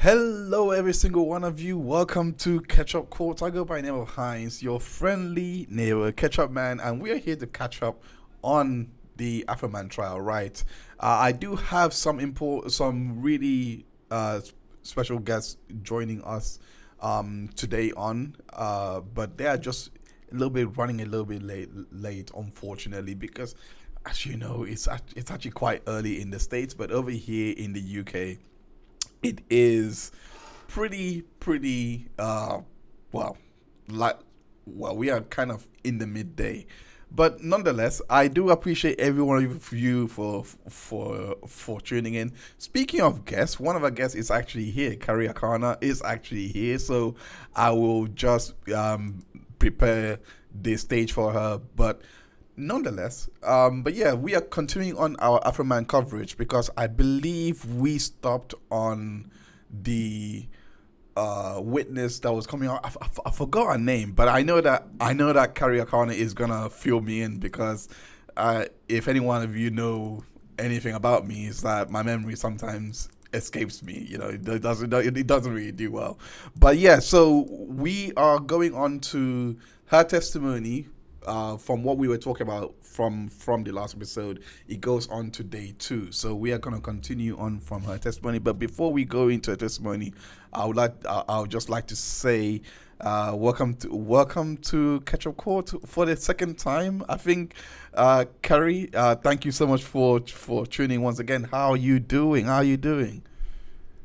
Hello, every single one of you. Welcome to Catch Up Quotes. I go by the name of Heinz, your friendly neighbor, Catch Up Man, and we are here to catch up on the Afroman Trial. Right? I do have some really special guests joining us today but they are just a little bit running a little bit late, unfortunately, because as you know, it's actually quite early in the States, but over here in the UK it is pretty well like well we are kind of in the midday, but nonetheless I do appreciate every one of you for tuning in. Speaking of guests, one of our guests is actually here. Carrie Akana is actually here, so I will just prepare the stage for her, but nonetheless, but yeah, we are continuing on our Afroman coverage because I believe we stopped on the witness that was coming out. I forgot her name, but I know that Carrie Akana is gonna fill me in because if any one of you know anything about me, is that my memory sometimes escapes me. You know, it doesn't really do well. But yeah, so we are going on to her testimony. From what we were talking about from the last episode, it goes on to day 2. So we are going to continue on from her testimony. But before we go into her testimony, I would just like to say welcome to Catch Up Court for the second time. I think Carrie, thank you so much for tuning once again. How are you doing?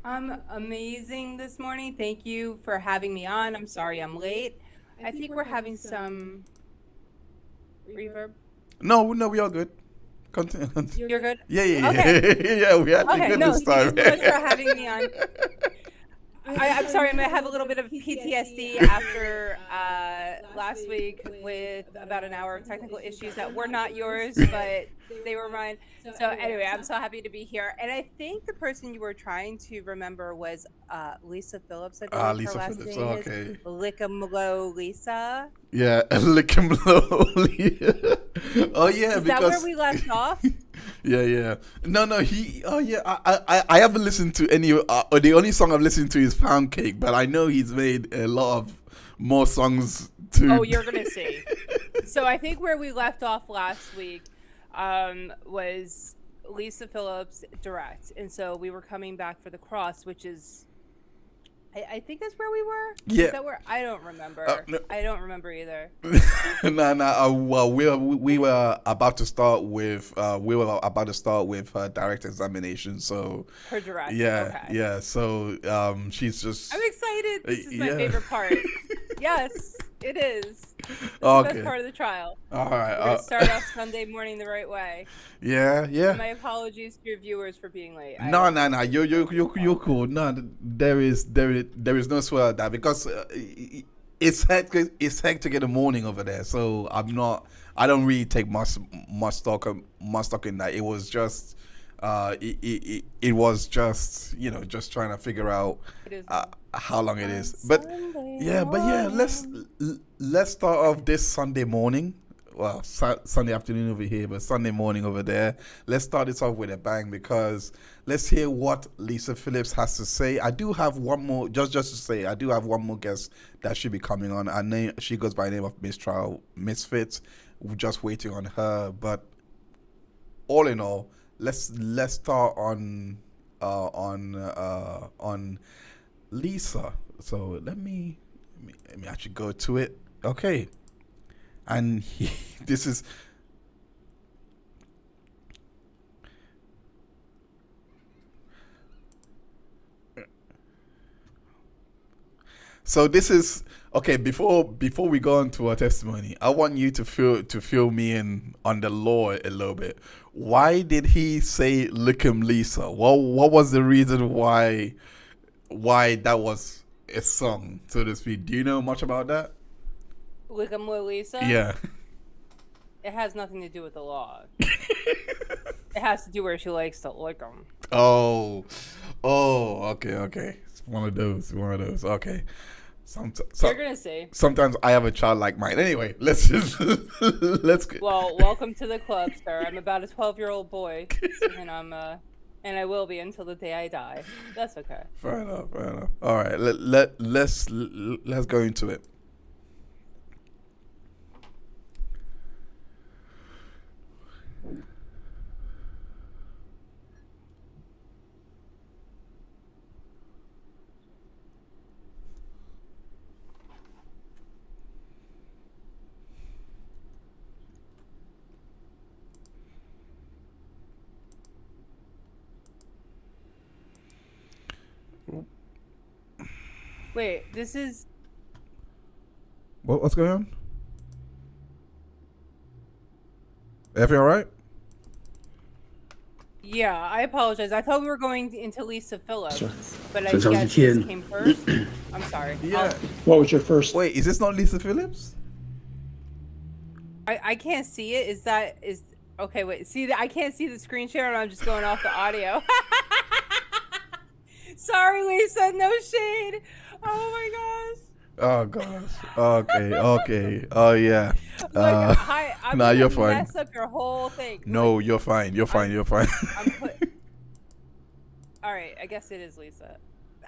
I'm amazing this morning. Thank you for having me on. I'm sorry I'm late. I think we're having some reverb. No, we are good. Continue. You're good? Yeah. Okay. Yeah, we had Okay, good no, this thank time. you so much for having me on. I'm sorry, I'm going to have a little bit of PTSD after last week with about an hour of technical issues that were not yours, but they were mine. So anyway, I'm so happy to be here. And I think the person you were trying to remember was Lisa Phillips, I believe Lisa her last Phillips. name Okay. is Lickamlow Lisa. Yeah, lick him slowly. Oh yeah, Is that where we left off? Yeah. No. He. Oh yeah. I haven't listened to any. The only song I've listened to is Pound Cake, but I know he's made a lot of more songs too. Oh, you're gonna see. So I think where we left off last week was Lisa Phillips direct, and so we were coming back for the cross, which is. I think that's where we were. Yeah. Is that where? I don't remember. No. I don't remember either. No. Well, we were about to start with direct examination. So Her direct. yeah, Okay. yeah. So she's just. I'm excited. This is my yeah. favorite part. Yes, it is. This is Okay. the best part of the trial. All right. We're gonna start off Sunday morning the right way. Yeah. My apologies to your viewers for being late. No. You're cool. No, there is no swear at that because it's hectic. It's hectic in the morning over there. So I don't really take much stock in that. It was just it was just just trying to figure out how long it is. But yeah, let's start off this Sunday morning. Well, Sunday afternoon over here, but Sunday morning over there. Let's start this off with a bang because let's hear what Lisa Phillips has to say. I do have one more, just to say, I do have one more guest that should be coming on. She goes by the name of Mistrial Misfit. We're just waiting on her, but all in all, let's start on Lisa. So let me actually go to it. Okay. And this is okay. Before we go on to our testimony, I want you to fill me in on the law a little bit. Why did he say "lick him, Lisa"? What was the reason why that was a song, so to speak? Do you know much about that? Lickamlow Lisa? Yeah. It has nothing to do with the law. It has to do where she likes to lick them. Oh, okay. It's one of those. Okay. You're gonna see. Sometimes I have a childlike mind. Anyway, let's Well, welcome to the club, sir. I'm about a 12-year-old boy, and I'm and I will be until the day I die. That's okay. Fair enough. Fair enough. All right. Let's go into it. Wait, this is... What's going on? Everything all right? Yeah, I apologize. I thought we were going into Lisa Phillips, Sure. but I Since I was a guess this kid. came first. I'm sorry. Yeah. What was your first? Wait, is this not Lisa Phillips? I can't see it. Is okay? Wait, see, I can't see the screen share, and I'm just going off the audio. Sorry, Lisa. No shade. Oh my gosh. Oh gosh. Okay. Oh yeah. Hi. I'm nah, gonna you're fine. mess up your whole thing. No, you're fine. You're fine. I'm All right. I guess it is Lisa.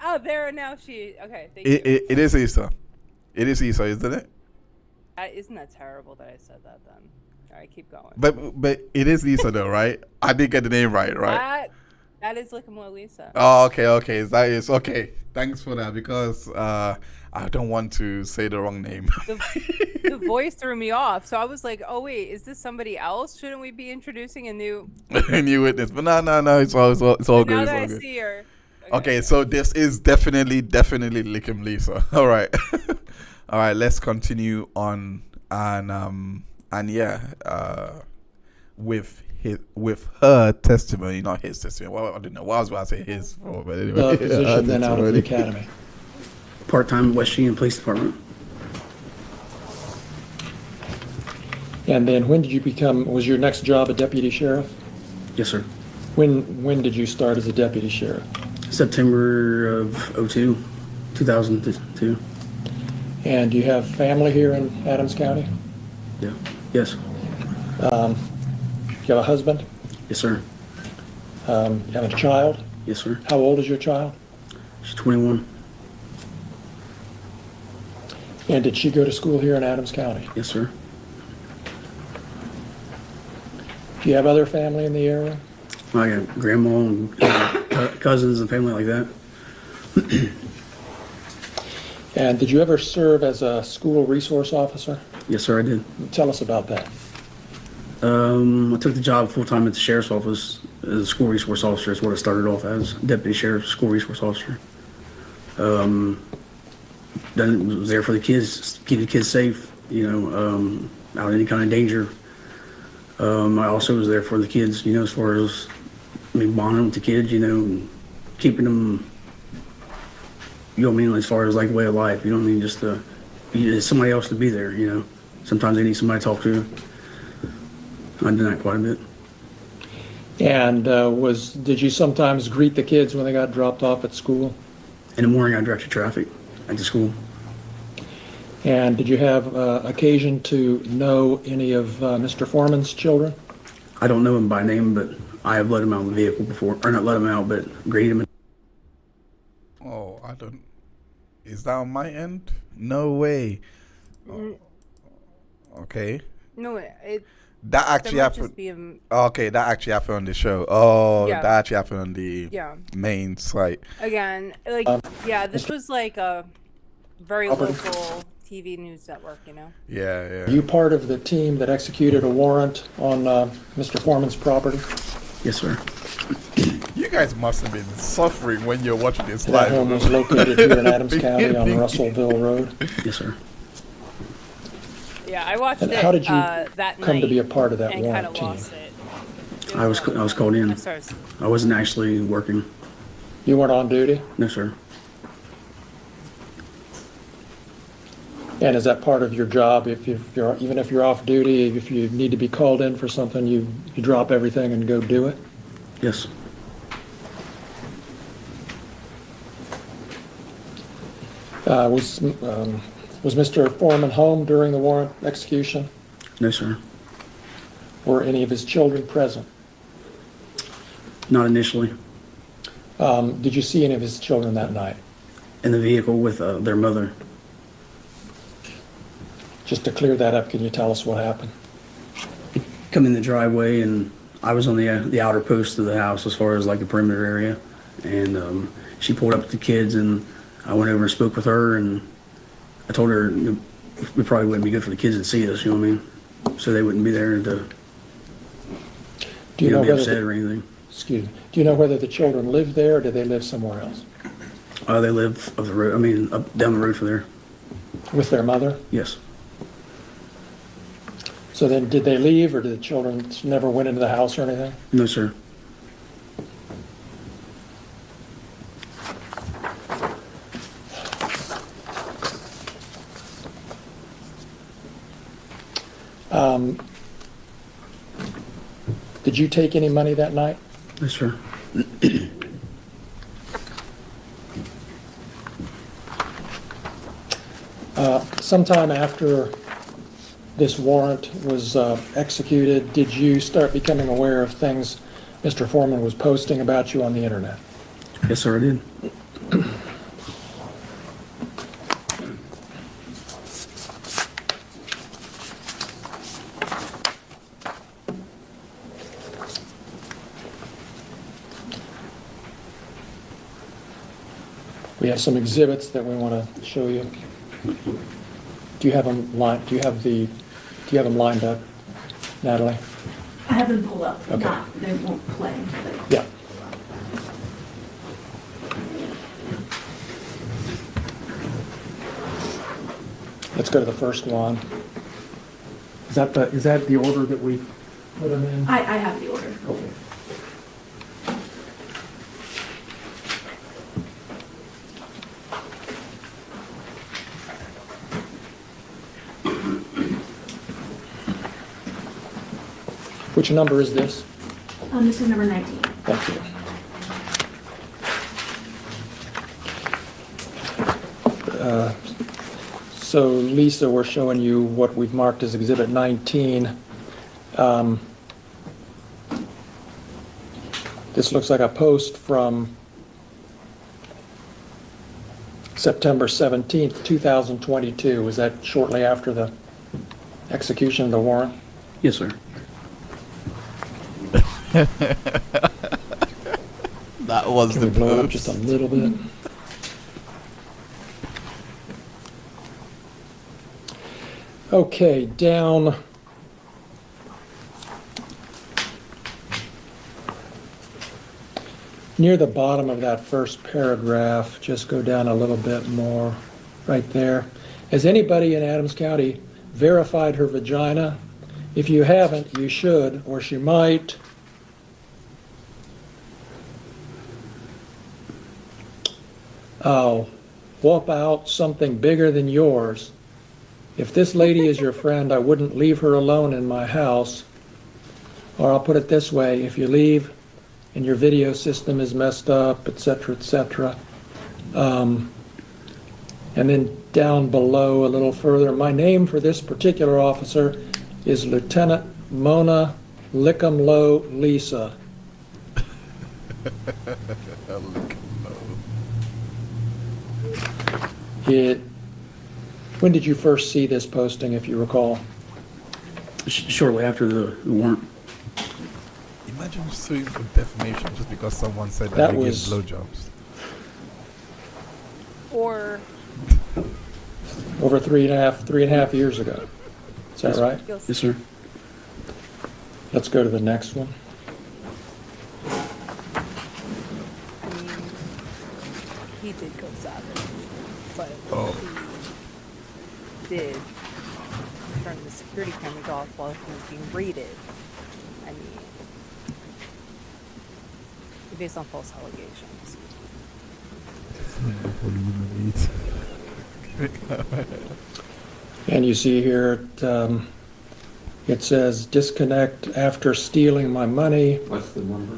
Oh, there now. Okay. Thank you. It is Lisa. It is Lisa, isn't it? Isn't that terrible that I said that then? All right, keep going. But it is Lisa though, right? I did get the name right? That is Lickamo Lisa. Oh, okay. That is okay. Thanks for that because I don't want to say the wrong name. The voice threw me off, so I was like, "Oh wait, is this somebody else? Shouldn't we be introducing a new?" A new witness, but no. It's all good. Now It's all that I good. see her. Okay, so this is definitely Lickum Lisa. All right, all right. Let's continue on and yeah, with her testimony, not his testimony. Well, I don't know. What I was about to say his, but anyway, The position then out of the academy. Part-time West Virginia Police Department. And then when did you was your next job a deputy sheriff? Yes, sir. When did you start as a deputy sheriff? September of 2002. And do you have family here in Adams County? Yeah. Yes. You have a husband? Yes, sir. You have a child? Yes, sir. How old is your child? She's 21. And did she go to school here in Adams County? Yes, sir. Do you have other family in the area? I got grandma and cousins and family like that. And did you ever serve as a school resource officer? Yes, sir, I did. Tell us about that. I took the job full-time at the sheriff's office as a school resource officer. Is what I started off as, deputy sheriff, school resource officer. Then was there for the kids, keep the kids safe, out of any kind of danger. I also was there for the kids, as far as, bonding with the kids, and keeping them, as far as like way of life. Just to, you need somebody else to be there, Sometimes they need somebody to talk to. I did that quite a bit. And did you sometimes greet the kids when they got dropped off at school? In the morning, I directed traffic at the school. And did you have occasion to know any of Mr. Foreman's children? I don't know him by name, but I have let him out of the vehicle before. Or not let him out, but greeted him. Oh, I don't. Is that on my end? No way. Oh, okay. No, it. That actually There might just happened. be Okay, that actually happened on the show. Oh, Yeah. that actually happened on the Yeah. main site. Again, this was like a very Albert. local TV news network, Yeah. Are you part of the team that executed a warrant on Mr. Foreman's property? Yes, sir. You guys must have been suffering when you're watching this That home live. was located here in Adams County on Russellville Road. Yes, sir. Yeah, I watched And it. how did you that come to night be a part of that and kind warrant of team? lost it. I was called in. Sorry. I wasn't actually working. You weren't on duty? No, sir. And is that part of your job? Even if you're off duty, if you need to be called in for something, you drop everything and go do it? Yes. Was Mr. Foreman home during the warrant execution? No, sir. Were any of his children present? Not initially. Did you see any of his children that night? In the vehicle with their mother. Just to clear that up, can you tell us what happened? Come in the driveway, and I was on the outer post of the house as far as like the perimeter area. And she pulled up with the kids, and I went over and spoke with her, and I told her it probably wouldn't be good for the kids to see us, you know what I mean? So they wouldn't be there to Do you know be whether upset or anything. Excuse me. Do you know whether the children live there or do they live somewhere else? They live up the road. I mean, up down the road from there. With their mother? Yes. So then did they leave or did the children never went into the house or anything? No, sir. Did you take any money that night? Yes, sir. Sometime after this warrant was executed, did you start becoming aware of things Mr. Foreman was posting about you on the internet? Yes, sir, I did. We have some exhibits that we want to show you. Do you have them lined? Do you have them lined up, Natalie? I have them pulled up, Okay. they won't play. But Yeah. Let's go to the first one. Is that the order that we put them in? I have the order. Okay. Which number is this? This is number 19. Thank you. So Lisa, we're showing you what we've marked as Exhibit 19. This looks like a post from September 17th, 2022. Was that shortly after the execution of the warrant? Yes, sir. That was Can the we blow it up post. just a little bit? Okay, down. Near the bottom of that first paragraph, just go down a little bit more, right there. Has anybody in Adams County verified her vagina? If you haven't, you should, or she might. I'll whoop out something bigger than yours. If this lady is your friend, I wouldn't leave her alone in my house. Or I'll put it this way, if you leave and your video system is messed up, et cetera, et cetera. And then down below a little further, my name for this particular officer is Lieutenant Mona Lickamlow Lisa. When did you first see this posting, if you recall? Shortly after the warrant. Imagine suing for defamation just because someone said that, That they was- give blowjobs. Or Over three and a half years ago. Is that right? you'll Yes, sir. Let's go to the next one. I mean, he did go savage, but Oh. he did turn the security cameras off while he was being raided. I mean, based on false allegations. And you see here, it says disconnect after stealing my money. What's the number?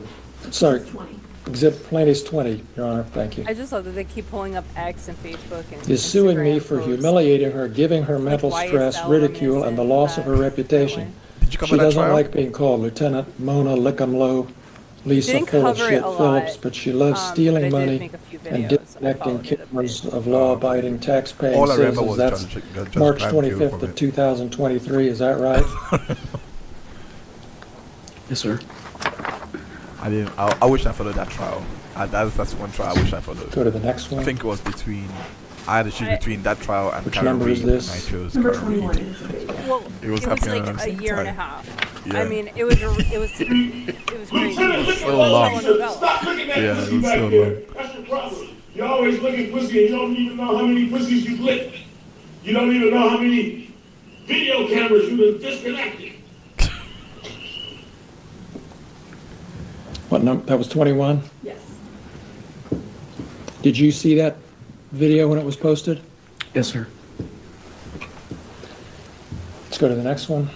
Sorry, 20. exhibit plain is 20, Your Honor, thank you. I just love that they keep pulling up X and Facebook and Is suing me Instagram for posts. humiliating her, giving her Like mental YSL stress, and ridicule, this and the and loss of that. her reputation. Did you cover She that doesn't trial? like being called Lieutenant Mona Lickamlow Lisa Didn't full of cover shit it a lot, Phillips, but she loves but I stealing did money make a few and videos. I disconnecting followed it. cameras of law-abiding tax-paying All I remember citizens. was That's Judge March Cranfield 25th from of it. 2023, is that right? Yes, sir. I wish I followed that trial. That's one trial I wish I followed. Go to the next I one. think it was between. I had to choose between that trial and Which Karen number is Reed, this? and I chose Number Karen Reed. 21 is the video. Well, It was happening at like the a same year and a time. half. Yeah. I mean, it was crazy. So long. Stop looking at Yeah, pussy it was back so there. long. That's your problem. You're always looking pussy and you don't even know how many pussies you've licked. You don't even know how many video cameras you've disconnected. What number? That was 21? Yes. Did you see that video when it was posted? Yes, sir. Let's go to the next one.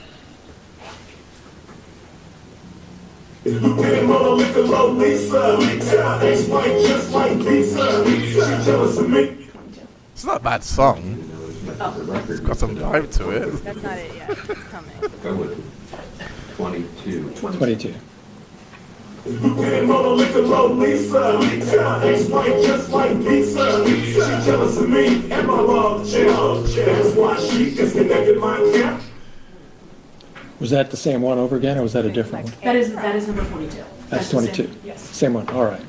It's not a bad song. It's got some vibe to it. That's not it yet. It's coming. Go with 22. 22. Was that the same one over again, or was that a different one? That is number 22. That's the same- 22. Yes. Same one, all right.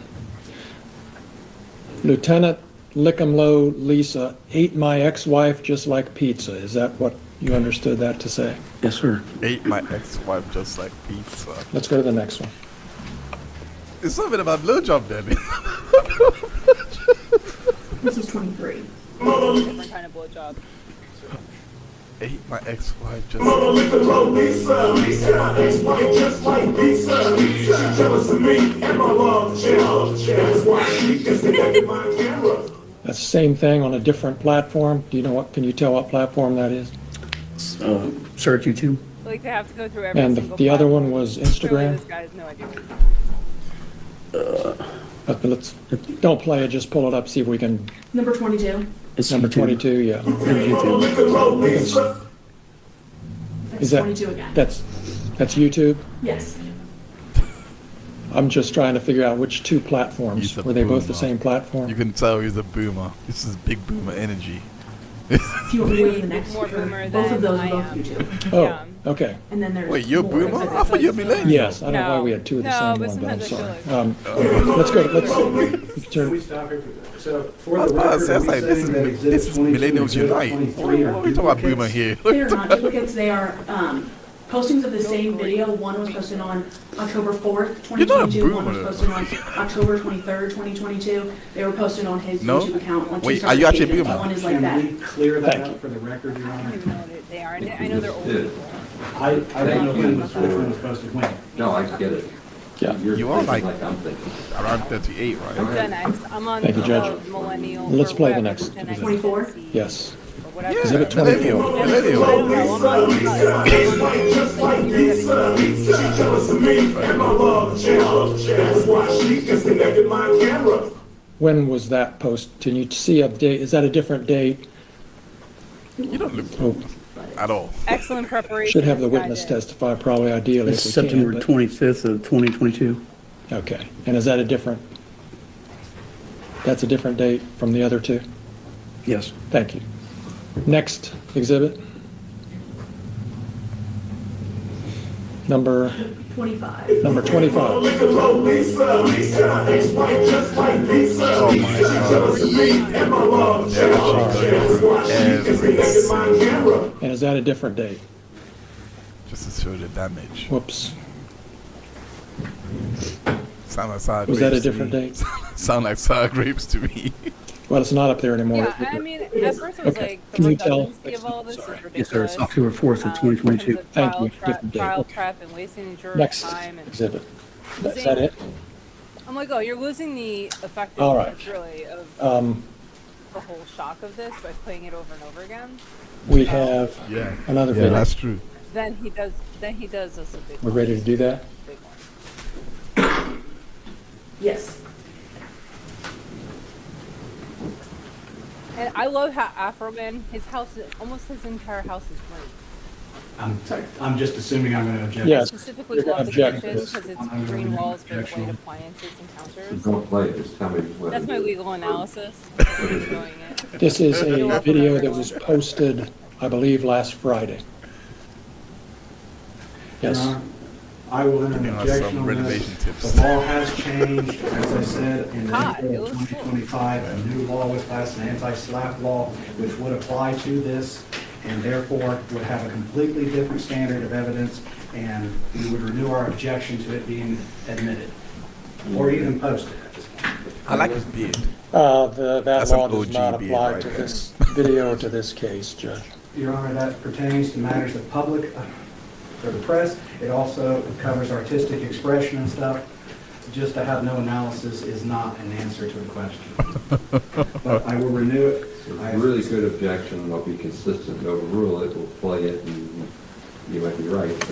Lieutenant Lickamlow Lisa ate my ex-wife just like pizza. Is that what you understood that to say? Yes, sir. Ate my ex-wife just like pizza. Let's go to the next one. It's something about blowjob, Debbie. This is 23. Different kind of blowjob. Ate my ex-wife just. That's the same thing on a different platform. Do you know what, can you tell what platform that is? Search YouTube. Like they have to go through every And single the other platform. one was Clearly Instagram? this guy has no idea. But let's, don't play it, just pull it up, see if we can, Number 22. It's number YouTube. 22, yeah. It's YouTube. That's Is that, 22 again. that's YouTube? Yes. I'm just trying to figure out which two platforms. He's a Were they both the boomer. same platform? You can tell he's a boomer. This is big boomer energy. Do you want me to wait for the next More one? boomer Both of than those I are both am. YouTube. Oh, Yeah. okay. And then there's Wait, you're a more. boomer? I thought you're a millennial. Yes, I don't know why No. we had two of the No, same but one, but I'm sometimes I sorry. feel like- Let's go, let's Can turn, we stop here? So for I was the about to record, say, I are was we like, this saying that is exhibits 22 millennials and unite. 23 What are we talking about boomer duplicates? here? They are not duplicates, they are postings of the same video. One was posted on October 4th, You're not a 2022. One was boomer. posted on October 23rd, 2022. They were posted on his No? YouTube account on two Wait, are separate you actually a pages. boomer? One is like that. Can we clear that Thank you. up for the record, Your I don't Honor? even know what they are. I know they're old people. I don't know when which one was posted when. No, I get it. yeah. You're You are thinking like- I'm thinking. Around 38, I'm right? Gen X. I'm on Thank you, Judge. the millennial. Let's or play the whatever, next Gen X, exhibit. 24? Gen Z, Yes. or whatever. Yeah, Exhibit 24. millennial. I don't know. I'm on When was that post? Can you see a date? Is that a different date? You don't look Oh, at all. excellent preparation. should have the this guy witness did. testify probably ideally It's if we September can. 25th of 2022. but- Okay, and is that a different, that's a different date from the other two? Yes. Thank you. Next exhibit. Number 25. 25. Oh my god. Every And is that a different date? just to show the damage. Whoops. Sound like sour Was that a grapes to different me. date? Sound like sour grapes to me. Well, it's not up there anymore. Yeah, I mean, at first it was Okay. like, the Can you tell- redundancy of all this is ridiculous. Yes, sir. It's October 4th of 2022. Thank you. Different date. Trial Okay. prep and wasting juror Next time and exhibit. Is that it? I'm like, oh, you're losing the effectiveness, All right. really, of the whole shock of this by playing it over and over again. We have Yeah. another Yeah, video. that's true. Then he does us a big We're one. ready to do that? Big one. Yes. And I love how Afroman, his house, almost his entire house is green. I'm just assuming I'm going to object. Yes. Specifically You're gonna want the object kitchen this. because it's green walls with white appliances and counters. Don't play it, just tell me what. That's my legal analysis. I'm enjoying it. This is a video that was posted, I believe, last Friday. Your Yes. Honor, I will enter an Giving us objection some on renovation this. tips. The law has changed, as I said, in God, April it of was cool. 2025. A new law was passed, an anti-SLAPP law, which would apply to this, and therefore would have a completely different standard of evidence, and we would renew our objection to it being admitted, or even posted at this point. I like his beard. That That's an law does OG not beard apply right to there. this video or to this case, Judge. Your Honor, that pertains to matters of public, for the press. It also covers artistic expression and stuff. Just to have no analysis is not an answer to the question. But I will renew it. It's a really good objection, and I'll be consistent and overrule it, we'll play it, and you might be right, but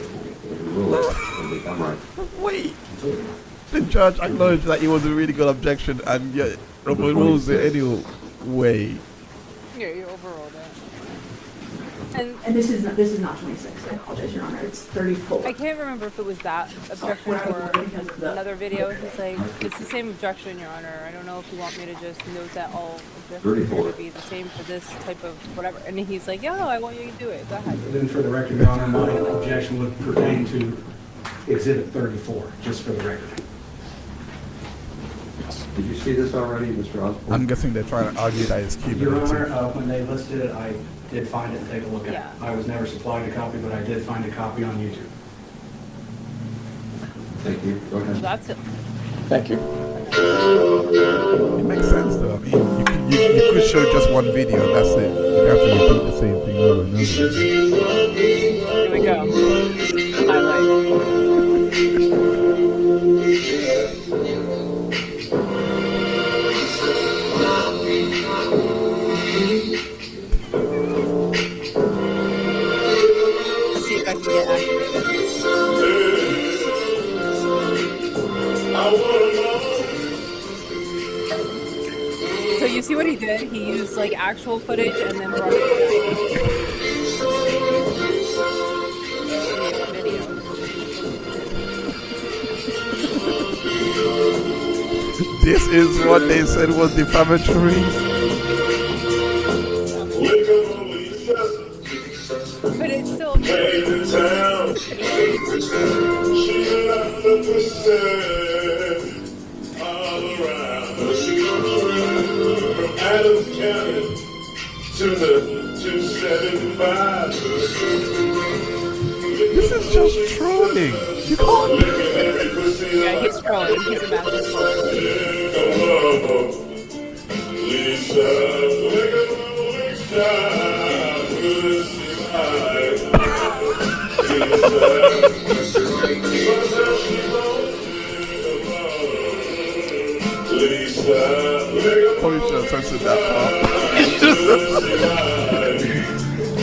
we'll overrule it, and become right. Wait. The judge acknowledged that it was a really good objection, and yet Robert rules it anyway. Yeah, you overruled it. And this is not 26, I apologize, Your Honor, it's 34. I can't remember if it was that objection or another video. He's like, it's the same objection, Your Honor. I don't know if you want me to just note that all objections are 34. going to be the same for this type of whatever. And he's like, yeah, no, I want you to do it. Go ahead. Then for the record, Your Honor, my objection would pertain to Exhibit 34, just for the record. Did you see this already, Mr. Osborne? I'm guessing they're trying to argue that it's keeping Your it Honor, too. when they listed it, I did find it and take a look at it. Yeah. I was never supplied a copy, but I did find a copy on YouTube. Thank you, go So ahead. that's it. Thank you. It makes sense though. I mean, you could show just one video and that's it. You have to repeat the same thing over and over. Here we go. Highlight. See if I can get activated. So you see what he did? He used like actual footage and then brought it back. Video. This is what they said was defamatory. But it's still Adams County to the 275. This is just trolling. You can't. yeah, he's trolling. He's a master troll. Probably should have censored that part.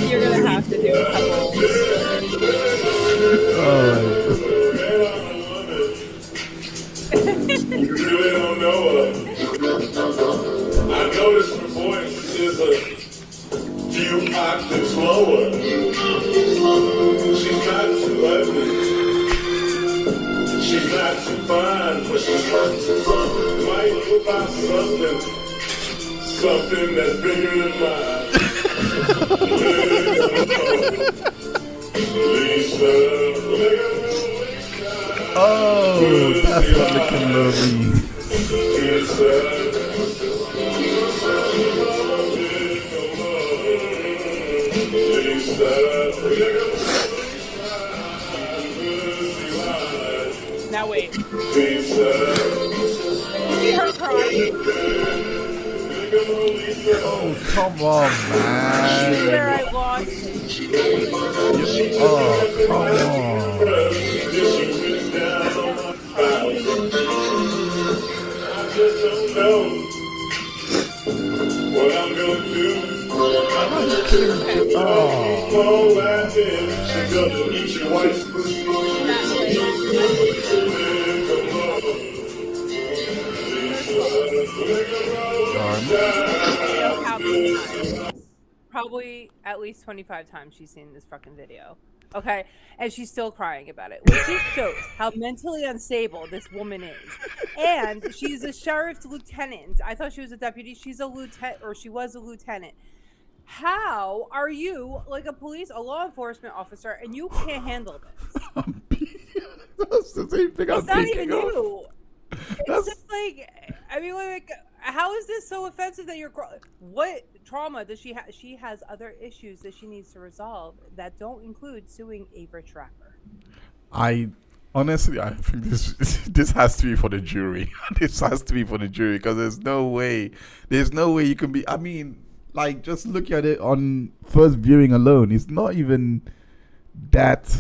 You're gonna have to do a couple. You really don't know her. I noticed her voice is a few octaves lower. She's not too ugly. She's not too fine, but she's might whip out something that's bigger than mine. Lisa, Oh, that's what the killer means. Now wait. See her crying. Oh, come on, man. Where I lost it. Oh, come on. I just don't know what I'm gonna do. Oh, All that is, she's gonna eat your wife's pussy. How many times? Probably at least 25 times she's seen this fucking video. Okay, and she's still crying about it, which just shows how mentally unstable this woman is. And she's a sheriff's lieutenant. I thought she was a deputy. She's a lieutenant, or she was a lieutenant. How are you like a law enforcement officer, and you can't handle this? That's the same thing I'm It's not thinking even of. you. It's just like, I mean, like, how is this so offensive that you're? What trauma does she have? She has other issues that she needs to resolve that don't include suing a rich rapper. I honestly, I think this has to be for the jury. This has to be for the jury because there's no way you can be. I mean, like, just look at it on first viewing alone. It's not even that.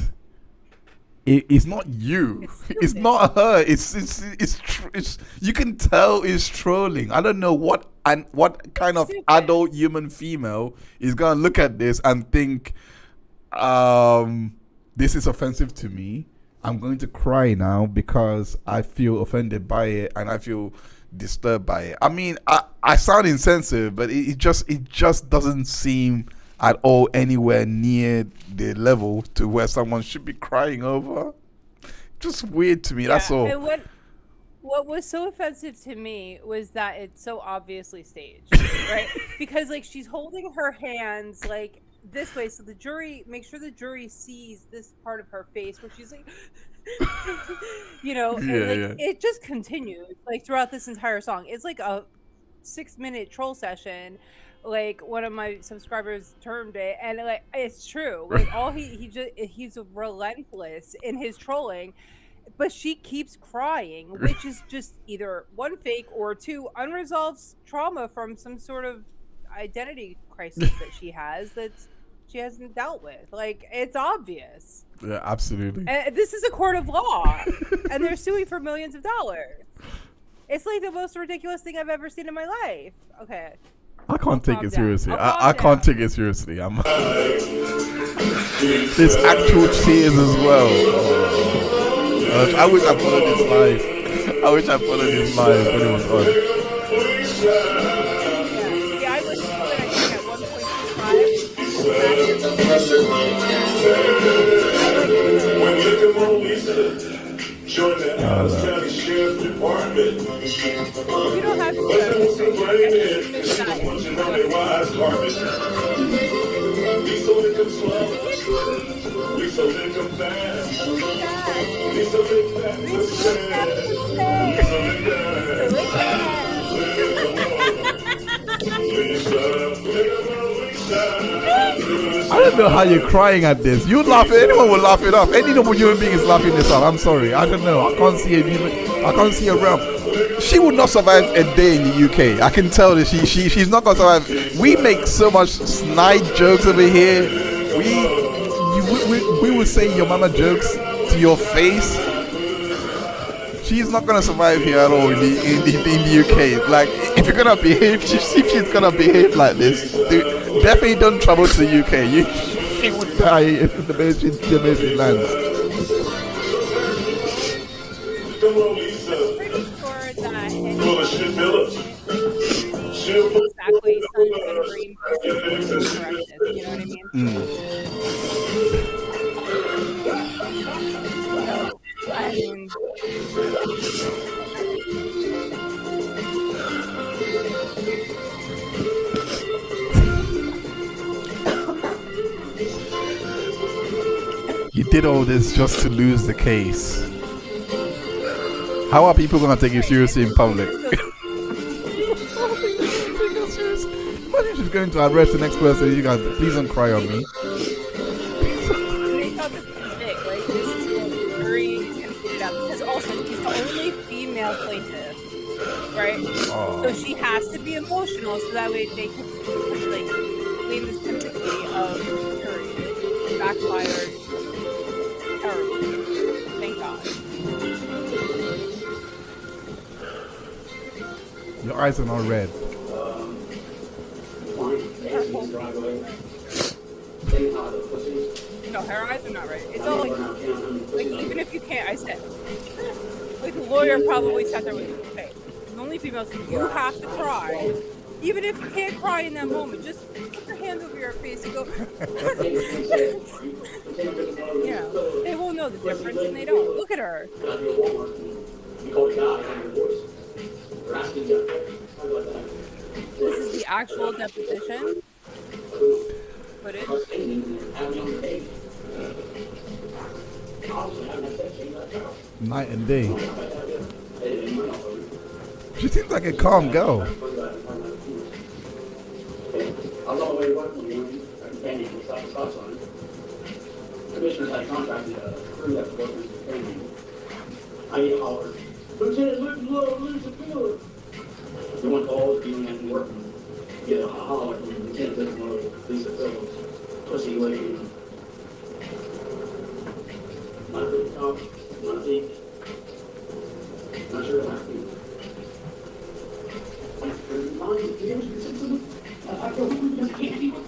It's not you. It's not her. It's you can tell it's trolling. I don't know what kind of adult human female is gonna look at this and think, this is offensive to me. I'm going to cry now because I feel offended by it and I feel disturbed by it. I mean, I sound insensitive, but it just doesn't seem at all anywhere near the level to where someone should be crying over. Just weird to me. That's all. And what was so offensive to me was that it's so obviously staged, right? Because like she's holding her hands like this way, so make sure the jury sees this part of her face where she's like, it just continues like throughout this entire song. It's like a 6-minute troll session, like one of my subscribers termed it, and like it's true. Like all he's relentless in his trolling, but she keeps crying, which is just either one, fake, or two, unresolved trauma from some sort of identity crisis that she has that she hasn't dealt with. Like, it's obvious. Yeah, absolutely. And this is a court of law, and they're suing for millions of dollars. It's like the most ridiculous thing I've ever seen in my life. Okay. I can't take it seriously. I can't take it seriously. There's actual tears as well. I wish I followed this live. I wish I followed this live when it was on. Yeah, I listened to it, I think, at 1.25. Join the Adams County Sheriff's Department. You don't have to do that. Want you know they wise garbage. We so income slow. We so income fast. We so income fast. We so I don't know how you're crying at this. You'd laugh. Anyone would laugh it off. Any normal human being is laughing this off. I'm sorry. I don't know. I can't see a realm. She would not survive a day in the UK. I can tell that she's not gonna survive. We make so much snide jokes over here. We would say your mama jokes to your face. She's not gonna survive here at all in the UK. Like, if you're gonna behave, if she's gonna behave like this, definitely don't travel to the UK. She would die in the Meiji lands. Exactly, sun and green. You know what I mean? I mean, you did all this just to lose the case. How are people gonna take you seriously in public? Imagine she's going to arrest the next person. You guys, please don't cry on me. they thought this was big. Like, this is what the jury is going to put it out. Because also, she's the only female plaintiff, right? Oh. So she has to be emotional so that way they can, like, claim the sympathy of the jury. It backfired terribly. Thank God. Your eyes are not red. No, her eyes are not right. It's all like even if you can't, I said, like the lawyer probably sat there with you. Okay, the only females, you have to cry. Even if you can't cry in that moment, just put your hand over your face and go. You know, they won't know the difference, and they don't. Look at her. This is the actual deposition footage. Night and day. She seems like a calm girl. I was on the way to work one morning, companion was stopped the stop sign. Commissioners had contracted a crew that was working with the companion. I get hollered, Lieutenant Lieutenant. The one calls, doing that working. Get a holler from Lieutenant Lieutenant Lisa Phillips. Pussy lady. My big top, my feet. Not sure my feet. I don't know, can't even.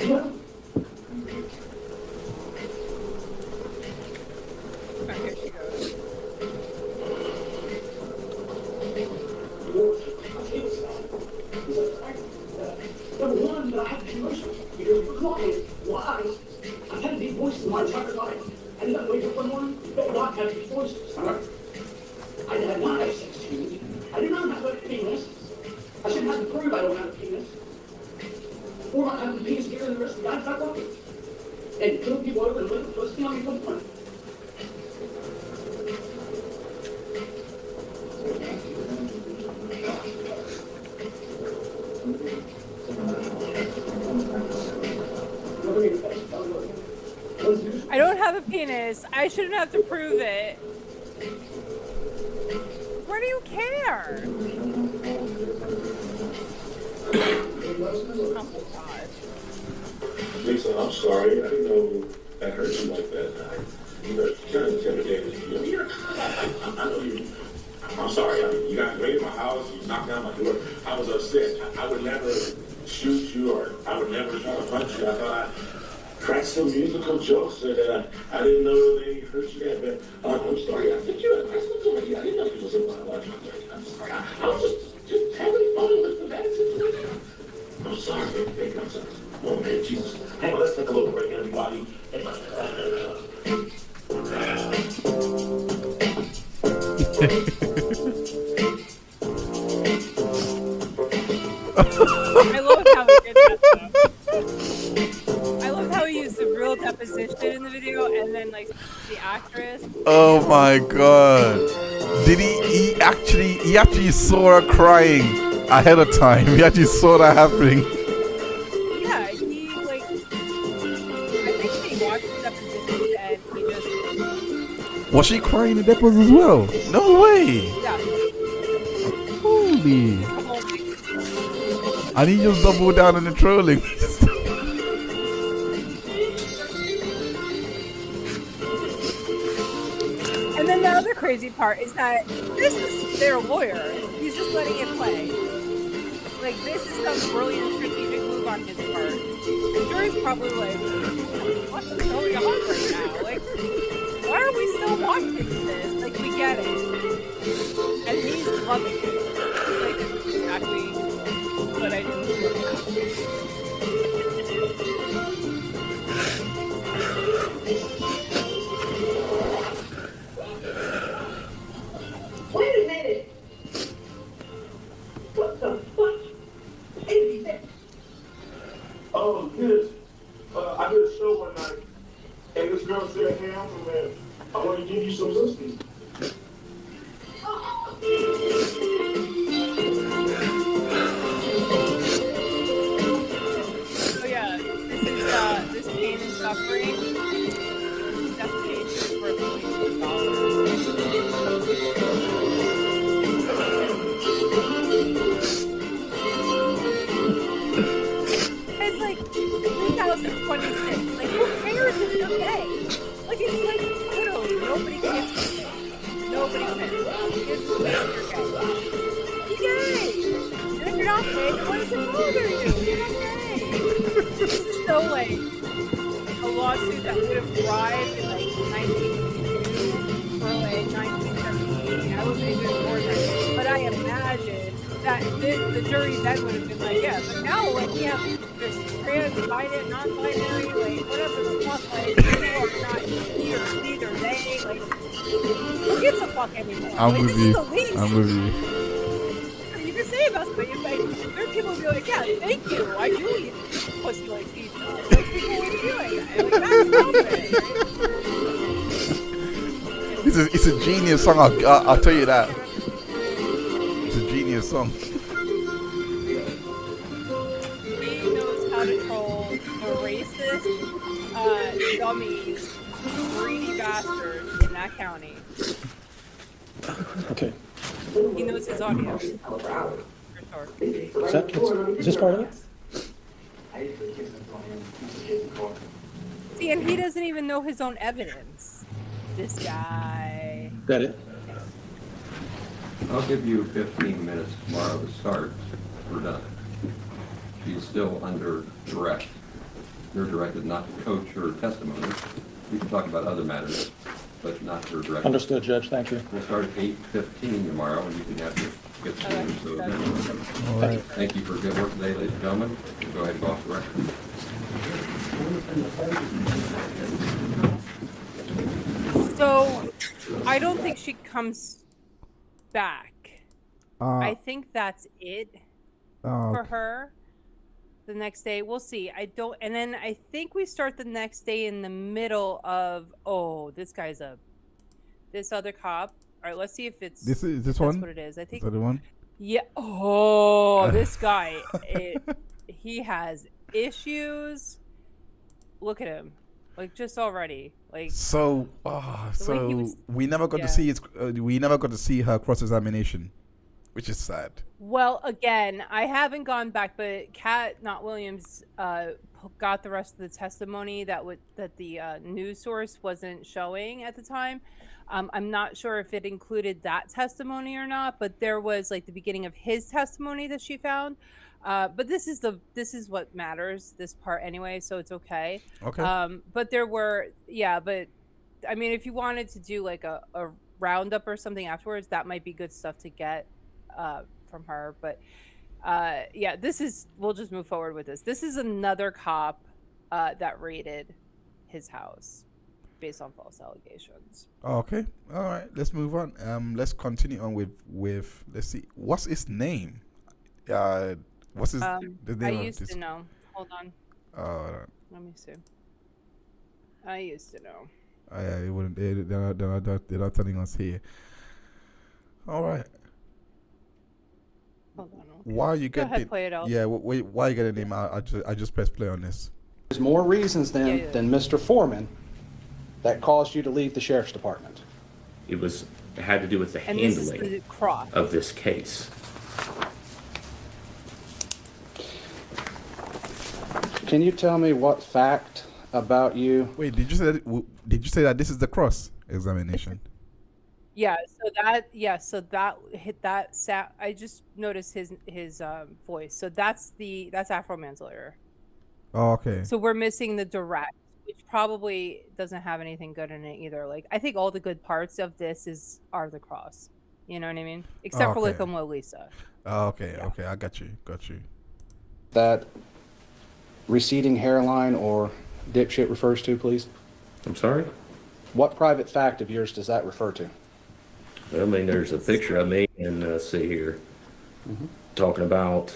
Yeah. Oh, here she goes. Number one, that I have to emotion because you're calling why I've had deep voices my entire life. I did not wake up one morning, but not have deep voices. I did not have sex dreams. I did not have a penis. I shouldn't have to prove I don't have a penis. Or not have a penis bigger than the rest of the guys I work with. And kill people over and live pussy on me for fun. I don't have a penis. I shouldn't have to prove it. Why do you care? Oh my god. Lisa, I'm sorry. I didn't know that hurt you like that. You were kind of intimidated. I know you. I'm sorry. You got raided my house. You knocked down my door. I was upset. I would never shoot you or I would never try to punch you. I thought I cracked some musical jokes that I didn't know they hurt you that bad. I'm sorry. I think you had a nice little lady. I didn't know you was in my life. I'm sorry. I was just having fun with the bad situation. I'm sorry, baby. I'm sorry. Oh, man, Jesus. Hang on, let's take a little break, everybody. I love how he did that though. I love how he used the real deposition in the video and then like the actress. Oh my god. Did he actually saw her crying ahead of time. He actually saw that happening. Yeah, he like I think he watched the depositions and he just Was she crying in the depots as well? No way. yeah. Holy. And he just doubled down on the trolling. And then the other crazy part is that this is their lawyer. He's just letting it play. Like, this is some brilliant strategic move on his part. The jury's probably like, what's going on right now? Like, why are we still watching this? Like, we get it. And he's loving it. Like, this is exactly what I didn't see happen. Wait a minute! What the fuck? Oh, yes. I did a show one night, and this girl said, hey, I'm from there. I want to give you some whiskey. Oh yeah, this pain and suffering. Defamation for $1 It's like 2026. Like, who cares if you're gay? Like, it's like literally nobody cares if you're gay. Nobody cares. Who cares if you're gay? Be gay. And if you're not gay, then why does it bother you? You're not gay. This is so like a lawsuit that would have thrived in like 1952 or like 1978. I was maybe more than that. But I imagine that the jury then would have been like, yeah, but now like we have this trans, binary, non-binary, like whatever the fuck, like people are not he or neither they, like who gives a fuck anymore? I'm like, with this you. is the least I'm with you. you can say about somebody. It's like there are people who be like, yeah, thank you, I do eat pussy like pizza. Like people would be like that. Like that's stupid, It's a genius song. I'll tell you that. It's a genius song. He knows how to troll the racist, dummies, greedy bastards in that county. Okay. He knows his audience. For sure. Is this part of it? See, and he doesn't even know his own evidence. This guy. Is that it? I'll give you 15 minutes tomorrow to start. We're done. She's still under direct. You're directed not to coach her testimony. We can talk about other matters, but not her direct. Understood, Judge. Thank you. We'll start at 8:15 tomorrow, and you can have to get Okay. through. So All right. thank you for good work today, ladies and gentlemen. We'll go ahead and go off the record. So, I don't think she comes back. I think that's it for her. The next day, we'll see. I don't, and then I think we start the next day in the middle of. Oh, this other cop. All right, let's see if it's This that's one. what it is. I think. Is that the one? Yeah. Oh, this guy. He has issues. Look at him. Like just already. Like So, way he was- we never got to see it. We never got to see her cross-examination, which is sad. well, again, I haven't gone back, but Kat, not Williams, got the rest of the testimony that the news source wasn't showing at the time. I'm not sure if it included that testimony or not, but there was like the beginning of his testimony that she found. But this is what matters, this part anyway, so it's okay. Okay. But there were, but I mean, if you wanted to do like a roundup or something afterwards, that might be good stuff to get from her. But we'll just move forward with this. This is another cop that raided his house based on false allegations. Okay. All right. Let's move on. Let's continue on with. Let's see. What's his name? What's his? The name I of used this? to know. Hold on. Let me see. I used to know. It wouldn't. They're not telling us here. All right. Hold on. Okay. While you Go get ahead, the, play it out. yeah. Wait. While you get a name, I just press play on this. There's more reasons than, Yeah. than Mr. Foreman that caused you to leave the sheriff's department. It had to do with the And this is handling the cross. of this case. Can you tell me what fact about you? Wait. Did you say that this is the cross examination? Yeah. So that hit that. I just noticed his voice. So that's Afroman's lawyer. Oh, okay. So we're missing the direct, which probably doesn't have anything good in it either. Like I think all the good parts of this are the cross. You know what I mean? Except for Okay. Lick'em Lisa. Oh, okay. Okay. I got you. That receding hairline or dipshit refers to, please? I'm sorry? What private fact of yours does that refer to? I mean, there's a picture of me, and see here, talking about,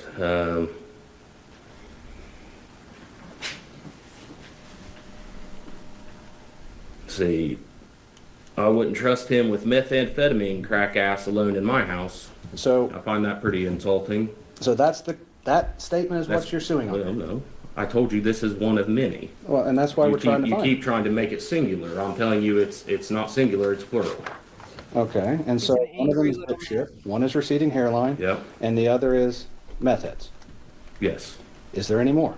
see, I wouldn't trust him with methamphetamine crack ass alone in my house. So, I find that pretty insulting. so that statement is what That's- you're suing on. Well, no. I told you this is one of many. Well, and that's why You we're trying to you find. keep trying to make it singular. I'm telling you, it's not singular, it's plural. Okay, and so an one of them angry is little dipshit, one is receding hairline, Yep, and the other is meth heads. yes. Is there any more?